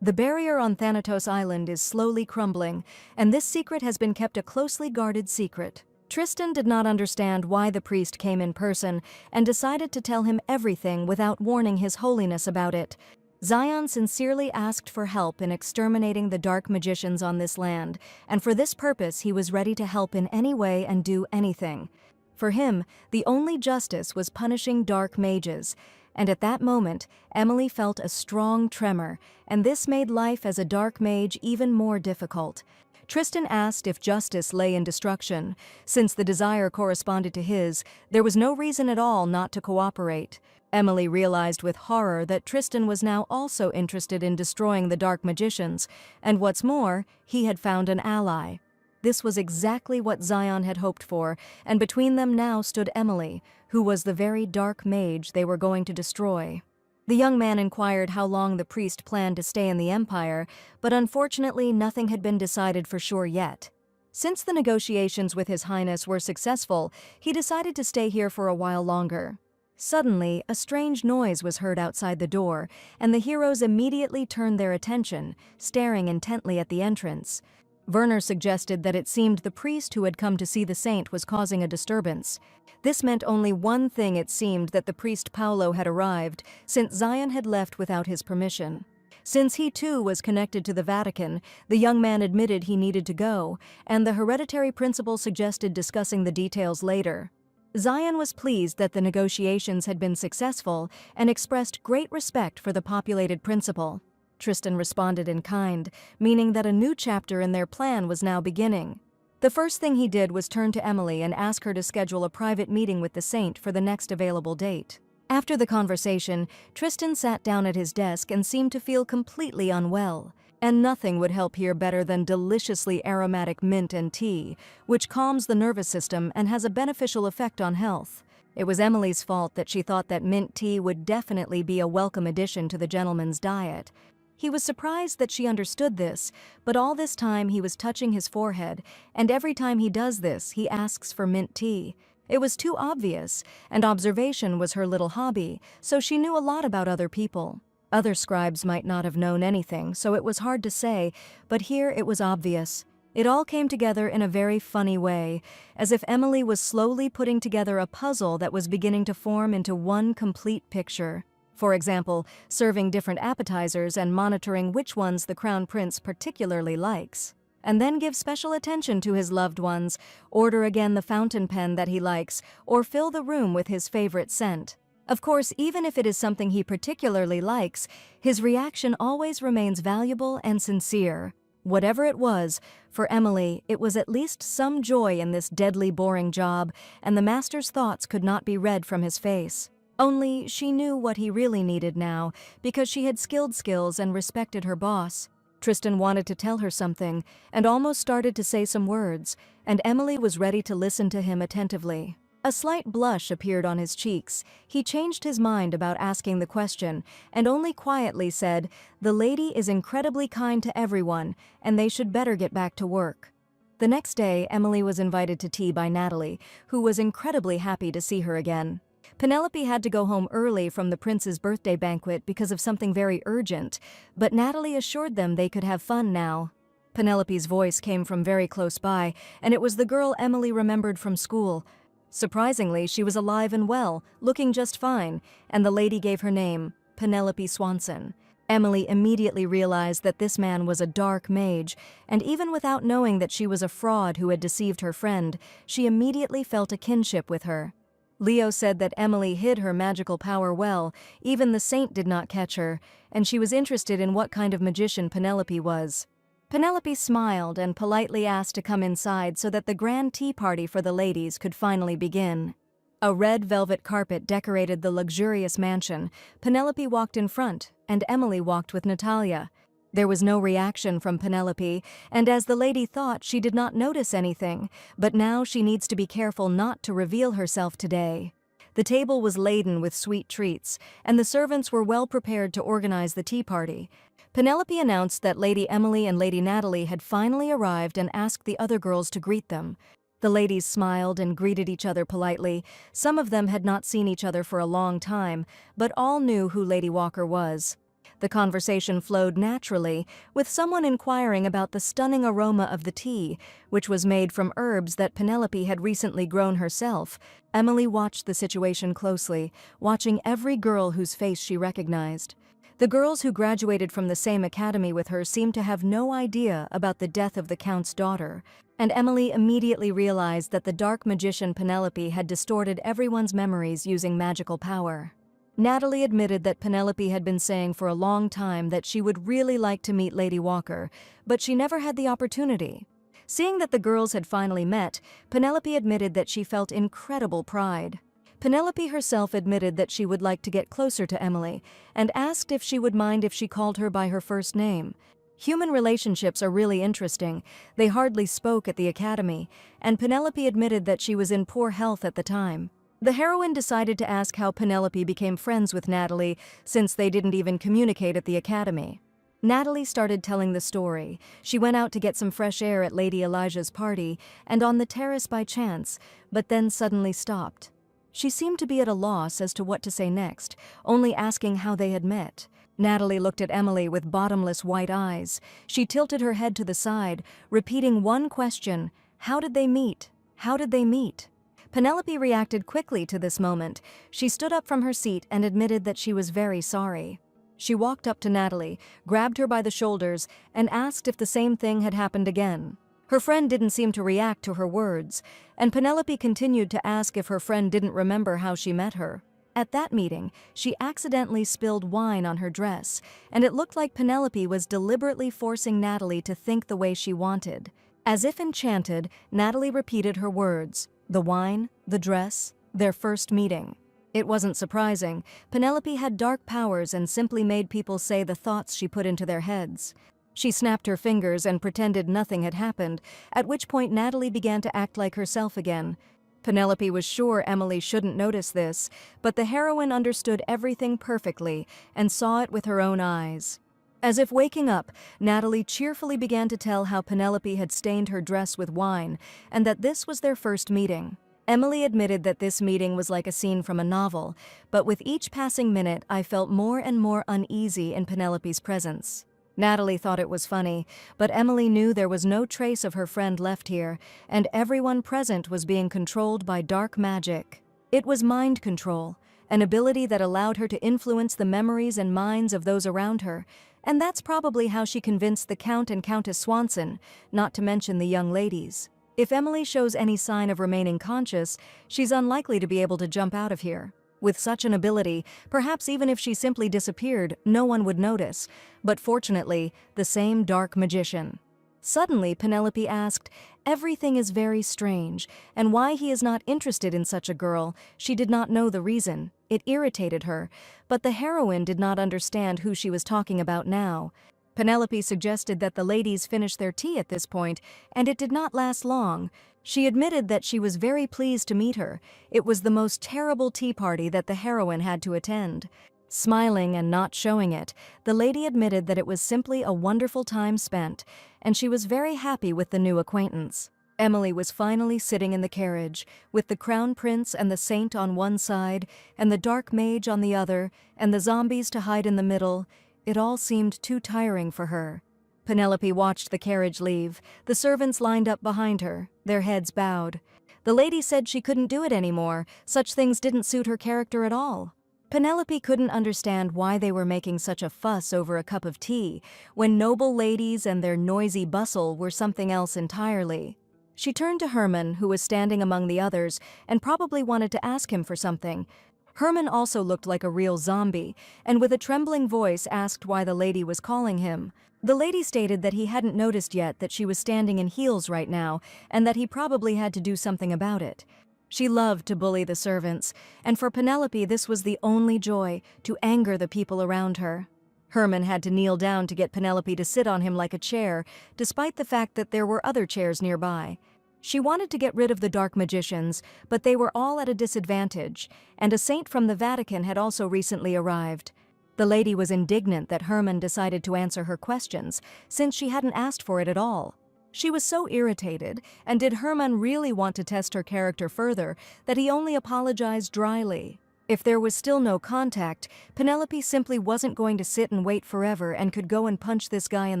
The barrier on Thanatos Island is slowly crumbling, and this secret has been kept a closely guarded secret. Tristan did not understand why the priest came in person and decided to tell him everything without warning His Holiness about it. Zion sincerely asked for help in exterminating the dark magicians on this land, and for this purpose he was ready to help in any way and do anything. For him, the only justice was punishing dark mages, and at that moment, Emily felt a strong tremor, and this made life as a dark mage even more difficult. Tristan asked if justice lay in destruction. Since the desire corresponded to his, there was no reason at all not to cooperate. Emily realized with horror that Tristan was now also interested in destroying the dark magicians, and what's more, he had found an ally. This was exactly what Zion had hoped for, and between them now stood Emily, who was the very dark mage they were going to destroy. The young man inquired how long the priest planned to stay in the Empire, but unfortunately nothing had been decided for sure yet. Since the negotiations with His Highness were successful, he decided to stay here for a while longer. Suddenly, a strange noise was heard outside the door, and the heroes immediately turned their attention, staring intently at the entrance. Werner suggested that it seemed the priest who had come to see the saint was causing a disturbance. This meant only one thing: it seemed that the priest Paolo had arrived, since Zion had left without his permission. Since he too was connected to the Vatican, the young man admitted he needed to go, and the hereditary principal suggested discussing the details later. Zion was pleased that the negotiations had been successful and expressed great respect for the populated principal. Tristan responded in kind, meaning that a new chapter in their plan was now beginning. The first thing he did was turn to Emily and ask her to schedule a private meeting with the saint for the next available date. After the conversation, Tristan sat down at his desk and seemed to feel completely unwell. And nothing would help here better than deliciously aromatic mint and tea, which calms the nervous system and has a beneficial effect on health. It was Emily's fault that she thought that mint tea would definitely be a welcome addition to the gentleman's diet. He was surprised that she understood this, but all this time he was touching his forehead, and every time he does this, he asks for mint tea. It was too obvious, and observation was her little hobby, so she knew a lot about other people. Other scribes might not have known anything, so it was hard to say, but here it was obvious. It all came together in a very funny way, as if Emily was slowly putting together a puzzle that was beginning to form into one complete picture. For example, serving different appetizers and monitoring which ones the crown prince particularly likes. And then give special attention to his loved ones, order again the fountain pen that he likes, or fill the room with his favorite scent. Of course, even if it is something he particularly likes, his reaction always remains valuable and sincere. Whatever it was, for Emily, it was at least some joy in this deadly boring job, and the master's thoughts could not be read from his face. Only she knew what he really needed now, because she had skills and respected her boss. Tristan wanted to tell her something, and almost started to say some words, and Emily was ready to listen to him attentively. A slight blush appeared on his cheeks. He changed his mind about asking the question, and only quietly said, "The lady is incredibly kind to everyone, and they should better get back to work." The next day, Emily was invited to tea by Natalie, who was incredibly happy to see her again. Penelope had to go home early from the prince's birthday banquet because of something very urgent, but Natalie assured them they could have fun now. Penelope's voice came from very close by, and it was the girl Emily remembered from school. Surprisingly, she was alive and well, looking just fine, and the lady gave her name, Penelope Swanson. Emily immediately realized that this man was a dark mage, and even without knowing that she was a fraud who had deceived her friend, she immediately felt a kinship with her. Leo said that Emily hid her magical power well, even the saint did not catch her, and she was interested in what kind of magician Penelope was. Penelope smiled and politely asked to come inside so that the grand tea party for the ladies could finally begin. A red velvet carpet decorated the luxurious mansion. Penelope walked in front, and Emily walked with Natalia. There was no reaction from Penelope, and as the lady thought, she did not notice anything, but now she needs to be careful not to reveal herself today. The table was laden with sweet treats, and the servants were well prepared to organize the tea party. Penelope announced that Lady Emily and Lady Natalie had finally arrived and asked the other girls to greet them. The ladies smiled and greeted each other politely. Some of them had not seen each other for a long time, but all knew who Lady Walker was. The conversation flowed naturally, with someone inquiring about the stunning aroma of the tea, which was made from herbs that Penelope had recently grown herself. Emily watched the situation closely, watching every girl whose face she recognized. The girls who graduated from the same academy with her seemed to have no idea about the death of the Count's daughter, and Emily immediately realized that the dark magician Penelope had distorted everyone's memories using magical power. Natalie admitted that Penelope had been saying for a long time that she would really like to meet Lady Walker, but she never had the opportunity. Seeing that the girls had finally met, Penelope admitted that she felt incredible pride. Penelope herself admitted that she would like to get closer to Emily, and asked if she would mind if she called her by her first name. Human relationships are really interesting. They hardly spoke at the academy, and Penelope admitted that she was in poor health at the time. The heroine decided to ask how Penelope became friends with Natalie, since they didn't even communicate at the academy. Natalie started telling the story. She went out to get some fresh air at Lady Elijah's party, and on the terrace by chance, but then suddenly stopped. She seemed to be at a loss as to what to say next, only asking how they had met. Natalie looked at Emily with bottomless white eyes. She tilted her head to the side, repeating one question: how did they meet? How did they meet? Penelope reacted quickly to this moment. She stood up from her seat and admitted that she was very sorry. She walked up to Natalie, grabbed her by the shoulders, and asked if the same thing had happened again. Her friend didn't seem to react to her words, and Penelope continued to ask if her friend didn't remember how she met her. At that meeting, she accidentally spilled wine on her dress, and it looked like Penelope was deliberately forcing Natalie to think the way she wanted. As if enchanted, Natalie repeated her words: the wine, the dress, their first meeting. It wasn't surprising. Penelope had dark powers and simply made people say the thoughts she put into their heads. She snapped her fingers and pretended nothing had happened, at which point Natalie began to act like herself again. Penelope was sure Emily shouldn't notice this, but the heroine understood everything perfectly and saw it with her own eyes. As if waking up, Natalie cheerfully began to tell how Penelope had stained her dress with wine, and that this was their first meeting. Emily admitted that this meeting was like a scene from a novel, but with each passing minute I felt more and more uneasy in Penelope's presence. Natalie thought it was funny, but Emily knew there was no trace of her friend left here, and everyone present was being controlled by dark magic. It was mind control, an ability that allowed her to influence the memories and minds of those around her, and that's probably how she convinced the Count and Countess Swanson, not to mention the young ladies. If Emily shows any sign of remaining conscious, she's unlikely to be able to jump out of here. With such an ability, perhaps even if she simply disappeared, no one would notice, but fortunately, the same dark magician. Suddenly, Penelope asked, "Everything is very strange, and why he is not interested in such a girl." She did not know the reason. It irritated her, but the heroine did not understand who she was talking about now. Penelope suggested that the ladies finish their tea at this point, and it did not last long. She admitted that she was very pleased to meet her. It was the most terrible tea party that the heroine had to attend. Smiling and not showing it, the lady admitted that it was simply a wonderful time spent, and she was very happy with the new acquaintance. Emily was finally sitting in the carriage, with the crown prince and the saint on one side, and the dark mage on the other, and the zombies to hide in the middle. It all seemed too tiring for her. Penelope watched the carriage leave. The servants lined up behind her, their heads bowed. The lady said she couldn't do it anymore. Such things didn't suit her character at all. Penelope couldn't understand why they were making such a fuss over a cup of tea, when noble ladies and their noisy bustle were something else entirely. She turned to Herman, who was standing among the others, and probably wanted to ask him for something. Herman also looked like a real zombie, and with a trembling voice asked why the lady was calling him. The lady stated that he hadn't noticed yet that she was standing in heels right now, and that he probably had to do something about it. She loved to bully the servants, and for Penelope this was the only joy, to anger the people around her. Herman had to kneel down to get Penelope to sit on him like a chair, despite the fact that there were other chairs nearby. She wanted to get rid of the dark magicians, but they were all at a disadvantage, and a saint from the Vatican had also recently arrived. The lady was indignant that Herman decided to answer her questions, since she hadn't asked for it at all. She was so irritated, and did Herman really want to test her character further, that he only apologized dryly. If there was still no contact, Penelope simply wasn't going to sit and wait forever and could go and punch this guy in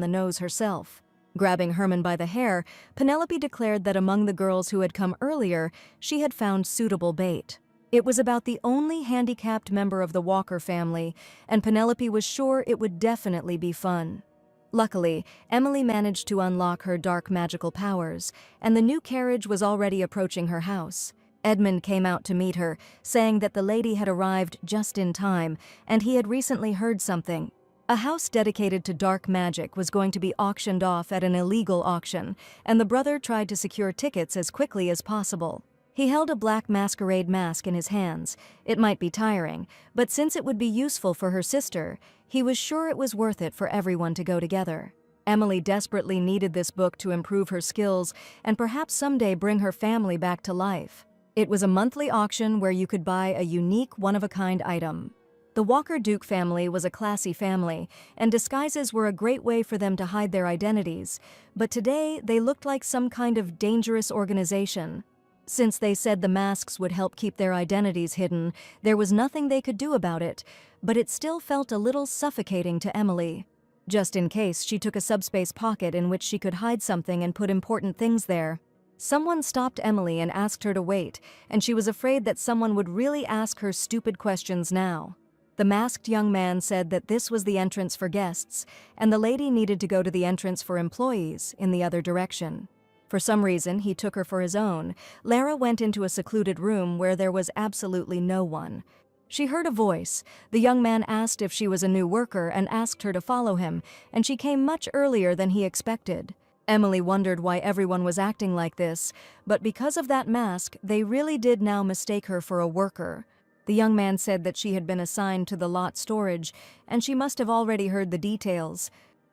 the nose herself. Grabbing Herman by the hair, Penelope declared that among the girls who had come earlier, she had found suitable bait. It was about the only handicapped member of the Walker family, and Penelope was sure it would definitely be fun. Luckily, Emily managed to unlock her dark magical powers, and the new carriage was already approaching her house. Edmund came out to meet her, saying that the lady had arrived just in time, and he had recently heard something. A house dedicated to dark magic was going to be auctioned off at an illegal auction, and the brother tried to secure tickets as quickly as possible. He held a black masquerade mask in his hands. It might be tiring, but since it would be useful for her sister, he was sure it was worth it for everyone to go together. Emily desperately needed this book to improve her skills and perhaps someday bring her family back to life. It was a monthly auction where you could buy a unique, one-of-a-kind item. The Walker-Duke family was a classy family, and disguises were a great way for them to hide their identities, but today they looked like some kind of dangerous organization. Since they said the masks would help keep their identities hidden, there was nothing they could do about it, but it still felt a little suffocating to Emily. Just in case, she took a subspace pocket in which she could hide something and put important things there. Someone stopped Emily and asked her to wait, and she was afraid that someone would really ask her stupid questions now. The masked young man said that this was the entrance for guests, and the lady needed to go to the entrance for employees in the other direction. For some reason, he took her for his own. Lara went into a secluded room where there was absolutely no one. She heard a voice. The young man asked if she was a new worker and asked her to follow him, and she came much earlier than he expected. Emily wondered why everyone was acting like this, but because of that mask, they really did now mistake her for a worker. The young man said that she had been assigned to the lot storage, and she must have already heard the details.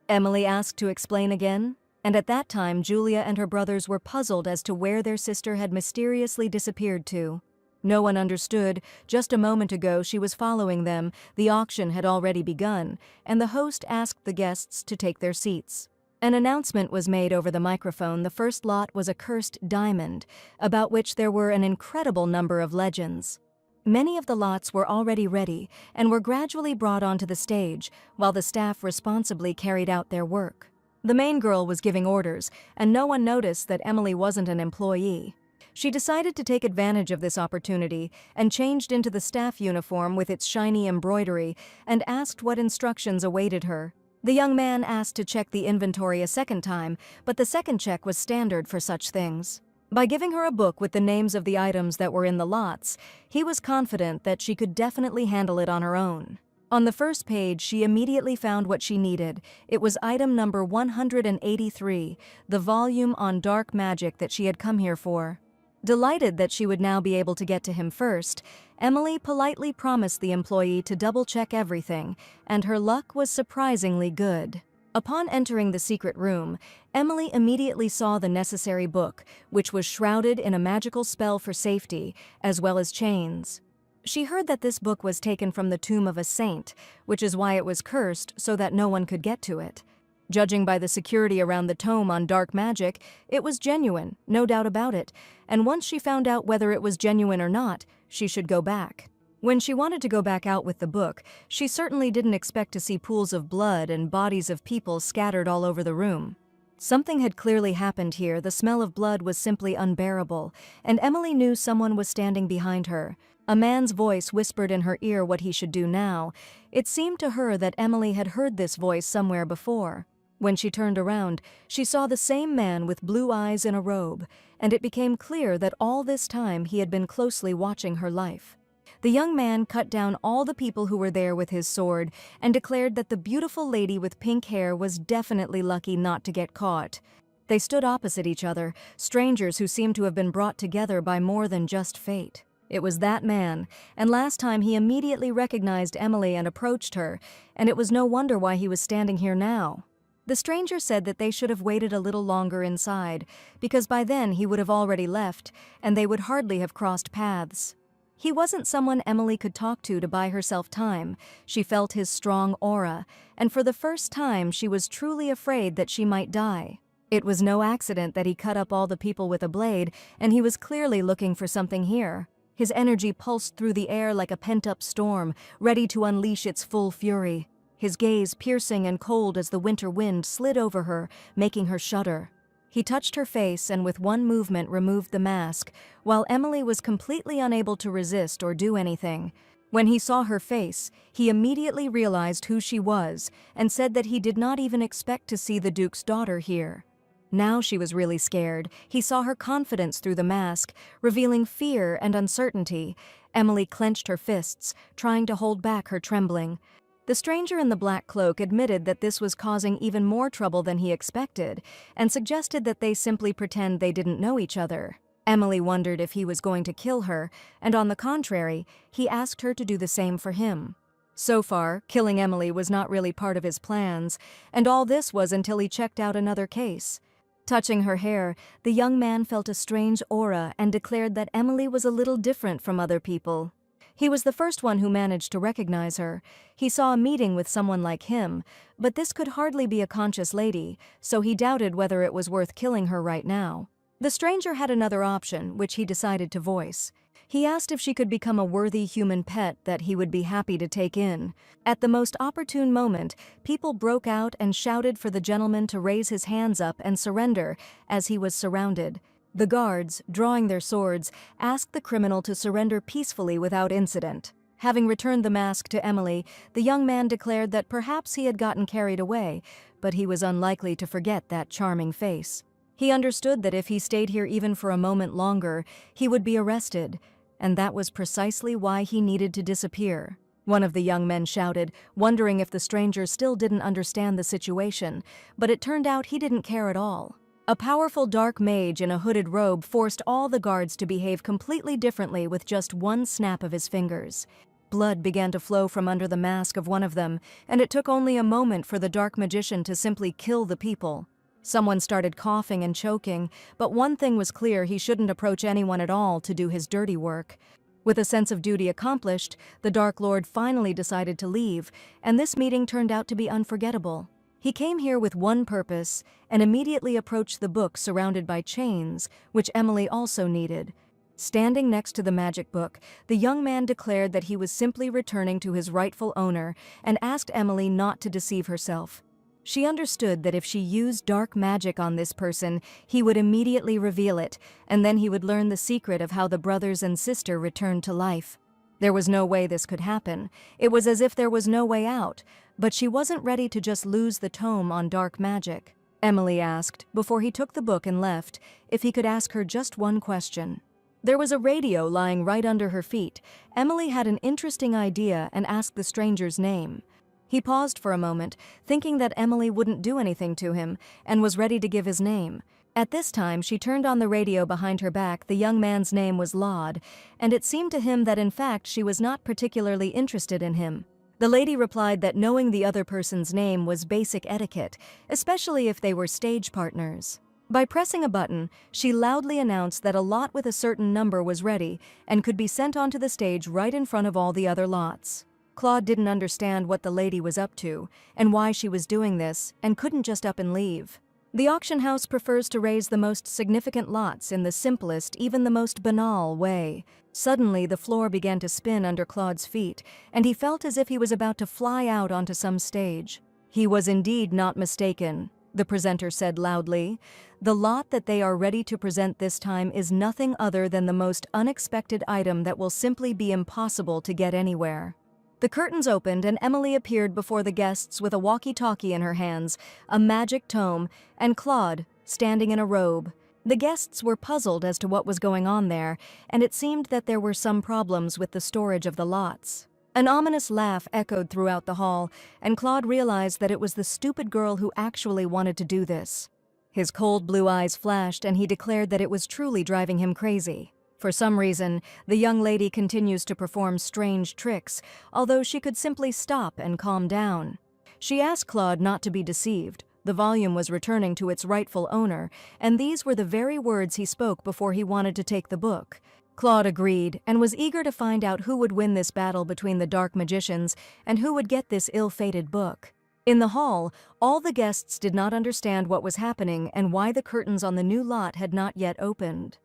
Emily asked to explain again, and at that time Julia and her brothers were puzzled as to where their sister had mysteriously disappeared to. No one understood. Just a moment ago she was following them, the auction had already begun, and the host asked the guests to take their seats. An announcement was made over the microphone. The first lot was a cursed diamond, about which there were an incredible number of legends. Many of the lots were already ready and were gradually brought onto the stage, while the staff responsibly carried out their work. The main girl was giving orders, and no one noticed that Emily wasn't an employee. She decided to take advantage of this opportunity and changed into the staff uniform with its shiny embroidery and asked what instructions awaited her. The young man asked to check the inventory a second time, but the second check was standard for such things. By giving her a book with the names of the items that were in the lots, he was confident that she could definitely handle it on her own. On the first page, she immediately found what she needed. It was item number 183, the volume on dark magic that she had come here for. Delighted that she would now be able to get to him first, Emily politely promised the employee to double-check everything, and her luck was surprisingly good. Upon entering the secret room, Emily immediately saw the necessary book, which was shrouded in a magical spell for safety, as well as chains. She heard that this book was taken from the tomb of a saint, which is why it was cursed so that no one could get to it. Judging by the security around the tome on dark magic, it was genuine, no doubt about it, and once she found out whether it was genuine or not, she should go back. When she wanted to go back out with the book, she certainly didn't expect to see pools of blood and bodies of people scattered all over the room. Something had clearly happened here. The smell of blood was simply unbearable, and Emily knew someone was standing behind her. A man's voice whispered in her ear what he should do now. It seemed to her that Emily had heard this voice somewhere before. When she turned around, she saw the same man with blue eyes in a robe, and it became clear that all this time he had been closely watching her life. The young man cut down all the people who were there with his sword and declared that the beautiful lady with pink hair was definitely lucky not to get caught. They stood opposite each other, strangers who seemed to have been brought together by more than just fate. It was that man, and last time he immediately recognized Emily and approached her, and it was no wonder why he was standing here now. The stranger said that they should have waited a little longer inside, because by then he would have already left, and they would hardly have crossed paths. He wasn't someone Emily could talk to buy herself time. She felt his strong aura, and for the first time she was truly afraid that she might die. It was no accident that he cut up all the people with a blade, and he was clearly looking for something here. His energy pulsed through the air like a pent-up storm, ready to unleash its full fury. His gaze piercing and cold as the winter wind slid over her, making her shudder. He touched her face and with one movement removed the mask, while Emily was completely unable to resist or do anything. When he saw her face, he immediately realized who she was and said that he did not even expect to see the Duke's daughter here. Now she was really scared. He saw her confidence through the mask, revealing fear and uncertainty. Emily clenched her fists, trying to hold back her trembling. The stranger in the black cloak admitted that this was causing even more trouble than he expected, and suggested that they simply pretend they didn't know each other. Emily wondered if he was going to kill her, and on the contrary, he asked her to do the same for him. So far, killing Emily was not really part of his plans, and all this was until he checked out another case. Touching her hair, the young man felt a strange aura and declared that Emily was a little different from other people. He was the first one who managed to recognize her. He saw a meeting with someone like him, but this could hardly be a conscious lady, so he doubted whether it was worth killing her right now. The stranger had another option, which he decided to voice. He asked if she could become a worthy human pet that he would be happy to take in. At the most opportune moment, people broke out and shouted for the gentleman to raise his hands up and surrender, as he was surrounded. The guards, drawing their swords, asked the criminal to surrender peacefully without incident. Having returned the mask to Emily, the young man declared that perhaps he had gotten carried away, but he was unlikely to forget that charming face. He understood that if he stayed here even for a moment longer, he would be arrested, and that was precisely why he needed to disappear. One of the young men shouted, wondering if the stranger still didn't understand the situation, but it turned out he didn't care at all. A powerful dark mage in a hooded robe forced all the guards to behave completely differently with just one snap of his fingers. Blood began to flow from under the mask of one of them, and it took only a moment for the dark magician to simply kill the people. Someone started coughing and choking, but one thing was clear: he shouldn't approach anyone at all to do his dirty work. With a sense of duty accomplished, the Dark Lord finally decided to leave, and this meeting turned out to be unforgettable. He came here with one purpose, and immediately approached the book surrounded by chains, which Emily also needed. Standing next to the magic book, the young man declared that he was simply returning to his rightful owner and asked Emily not to deceive herself. She understood that if she used dark magic on this person, he would immediately reveal it, and then he would learn the secret of how the brothers and sister returned to life. There was no way this could happen. It was as if there was no way out, but she wasn't ready to just lose the tome on dark magic. Emily asked, before he took the book and left, if he could ask her just one question. There was a radio lying right under her feet. Emily had an interesting idea and asked the stranger's name. He paused for a moment, thinking that Emily wouldn't do anything to him, and was ready to give his name. At this time, she turned on the radio behind her back. The young man's name was Laud, and it seemed to him that in fact she was not particularly interested in him. The lady replied that knowing the other person's name was basic etiquette, especially if they were stage partners. By pressing a button, she loudly announced that a lot with a certain number was ready and could be sent onto the stage right in front of all the other lots. Claude didn't understand what the lady was up to and why she was doing this, and couldn't just up and leave. The auction house prefers to raise the most significant lots in the simplest, even the most banal way. Suddenly, the floor began to spin under Claude's feet, and he felt as if he was about to fly out onto some stage. He was indeed not mistaken, the presenter said loudly. The lot that they are ready to present this time is nothing other than the most unexpected item that will simply be impossible to get anywhere. The curtains opened and Emily appeared before the guests with a walkie-talkie in her hands, a magic tome, and Claude, standing in a robe. The guests were puzzled as to what was going on there, and it seemed that there were some problems with the storage of the lots. An ominous laugh echoed throughout the hall, and Claude realized that it was the stupid girl who actually wanted to do this. His cold blue eyes flashed, and he declared that it was truly driving him crazy. For some reason, the young lady continues to perform strange tricks, although she could simply stop and calm down. She asked Claude not to be deceived. The volume was returning to its rightful owner, and these were the very words he spoke before he wanted to take the book. Claude agreed and was eager to find out who would win this battle between the dark magicians and who would get this ill-fated book. In the hall, all the guests did not understand what was happening and why the curtains on the new lot had not yet opened.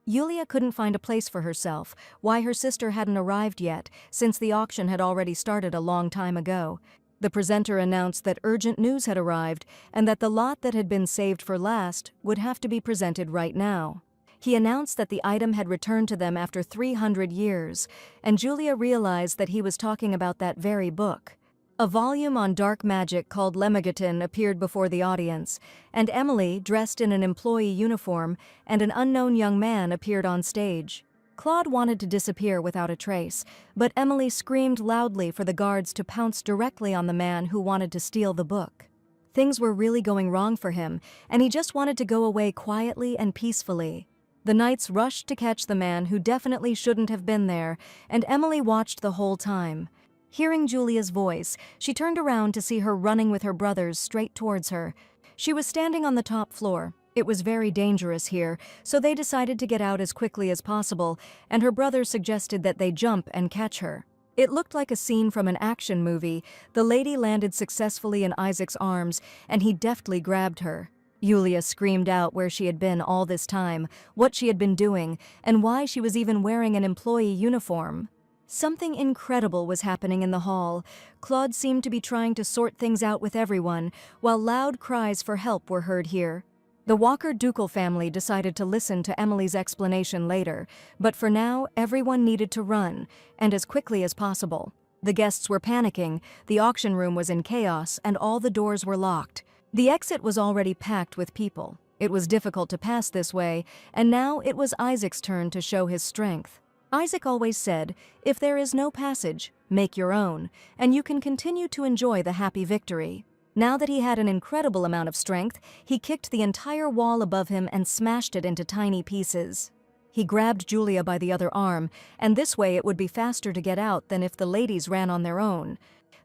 Yulia couldn't find a place for herself, why her sister hadn't arrived yet, since the auction had already started a long time ago. The presenter announced that urgent news had arrived and that the lot that had been saved for last would have to be presented right now. He announced that the item had returned to them after 300 years, and Julia realized that he was talking about that very book. A volume on dark magic called Lemagaton appeared before the audience, and Emily, dressed in an employee uniform, and an unknown young man appeared on stage. Claude wanted to disappear without a trace, but Emily screamed loudly for the guards to pounce directly on the man who wanted to steal the book. Things were really going wrong for him, and he just wanted to go away quietly and peacefully. The knights rushed to catch the man who definitely shouldn't have been there, and Emily watched the whole time. Hearing Julia's voice, she turned around to see her running with her brothers straight towards her. She was standing on the top floor. It was very dangerous here, so they decided to get out as quickly as possible, and her brothers suggested that they jump and catch her. It looked like a scene from an action movie. The lady landed successfully in Isaac's arms, and he deftly grabbed her. Julia screamed out where she had been all this time, what she had been doing, and why she was even wearing an employee uniform. Something incredible was happening in the hall. Claude seemed to be trying to sort things out with everyone, while loud cries for help were heard here. The Walker ducal family decided to listen to Emily's explanation later, but for now, everyone needed to run, and as quickly as possible. The guests were panicking, the auction room was in chaos, and all the doors were locked. The exit was already packed with people. It was difficult to pass this way, and now it was Isaac's turn to show his strength. Isaac always said, "If there is no passage, make your own, and you can continue to enjoy the happy victory." Now that he had an incredible amount of strength, he kicked the entire wall above him and smashed it into tiny pieces. He grabbed Julia by the other arm, and this way it would be faster to get out than if the ladies ran on their own.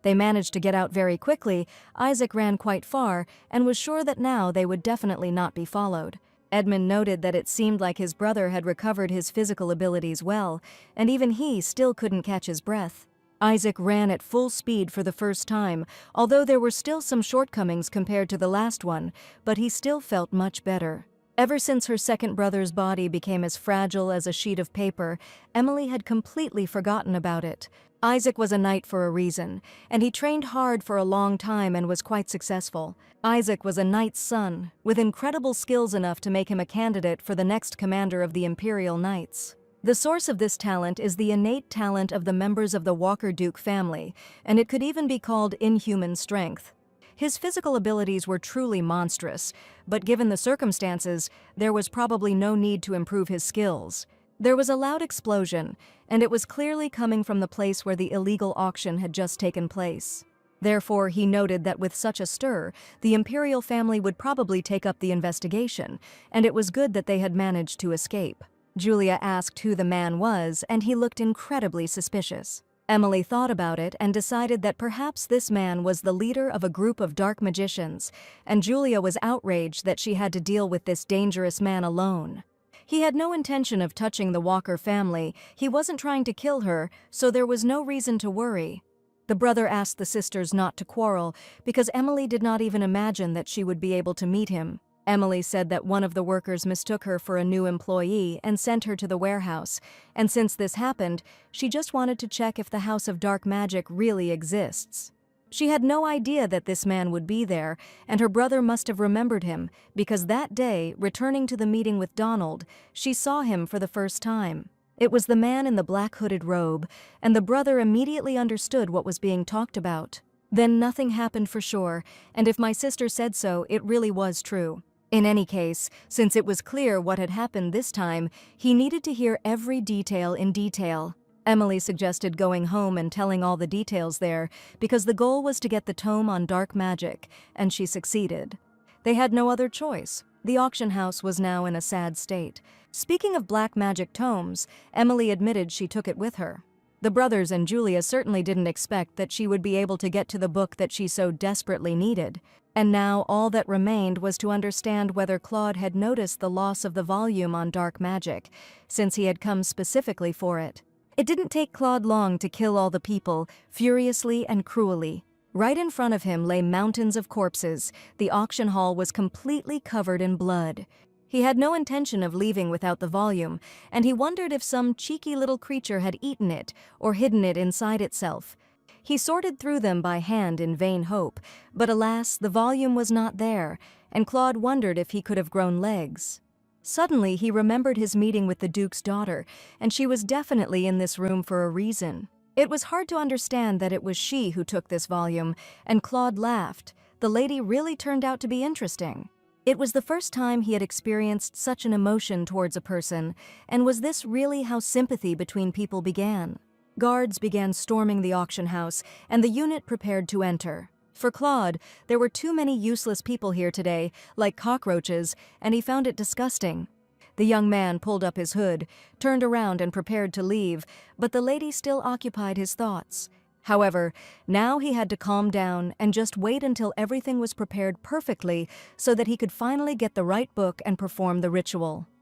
They managed to get out very quickly. Isaac ran quite far and was sure that now they would definitely not be followed. Edmund noted that it seemed like his brother had recovered his physical abilities well, and even he still couldn't catch his breath. Isaac ran at full speed for the first time, although there were still some shortcomings compared to the last one, but he still felt much better. Ever since her second brother's body became as fragile as a sheet of paper, Emily had completely forgotten about it. Isaac was a knight for a reason, and he trained hard for a long time and was quite successful. Isaac was a knight's son, with incredible skills enough to make him a candidate for the next commander of the Imperial Knights. The source of this talent is the innate talent of the members of the Walker Duke family, and it could even be called inhuman strength. His physical abilities were truly monstrous, but given the circumstances, there was probably no need to improve his skills. There was a loud explosion, and it was clearly coming from the place where the illegal auction had just taken place. Therefore, he noted that with such a stir, the Imperial family would probably take up the investigation, and it was good that they had managed to escape. Julia asked who the man was, and he looked incredibly suspicious. Emily thought about it and decided that perhaps this man was the leader of a group of dark magicians, and Julia was outraged that she had to deal with this dangerous man alone. He had no intention of touching the Walker family. He wasn't trying to kill her, so there was no reason to worry. The brother asked the sisters not to quarrel because Emily did not even imagine that she would be able to meet him. Emily said that one of the workers mistook her for a new employee and sent her to the warehouse, and since this happened, she just wanted to check if the House of Dark Magic really exists. She had no idea that this man would be there, and her brother must have remembered him, because that day, returning to the meeting with Donald, she saw him for the first time. It was the man in the black hooded robe, and the brother immediately understood what was being talked about. Then nothing happened for sure, and if my sister said so, it really was true. In any case, since it was clear what had happened this time, he needed to hear every detail in detail. Emily suggested going home and telling all the details there, because the goal was to get the tome on dark magic, and she succeeded. They had no other choice. The auction house was now in a sad state. Speaking of black magic tomes, Emily admitted she took it with her. The brothers and Julia certainly didn't expect that she would be able to get to the book that she so desperately needed. And now all that remained was to understand whether Claude had noticed the loss of the volume on dark magic, since he had come specifically for it. It didn't take Claude long to kill all the people, furiously and cruelly. Right in front of him lay mountains of corpses. The auction hall was completely covered in blood. He had no intention of leaving without the volume, and he wondered if some cheeky little creature had eaten it or hidden it inside itself. He sorted through them by hand in vain hope, but alas, the volume was not there, and Claude wondered if he could have grown legs. Suddenly, he remembered his meeting with the Duke's daughter, and she was definitely in this room for a reason. It was hard to understand that it was she who took this volume, and Claude laughed. The lady really turned out to be interesting. It was the first time he had experienced such an emotion towards a person, and was this really how sympathy between people began? Guards began storming the auction house, and the unit prepared to enter. For Claude, there were too many useless people here today, like cockroaches, and he found it disgusting. The young man pulled up his hood, turned around and prepared to leave, but the lady still occupied his thoughts. However, now he had to calm down and just wait until everything was prepared perfectly so that he could finally get the right book and perform the ritual.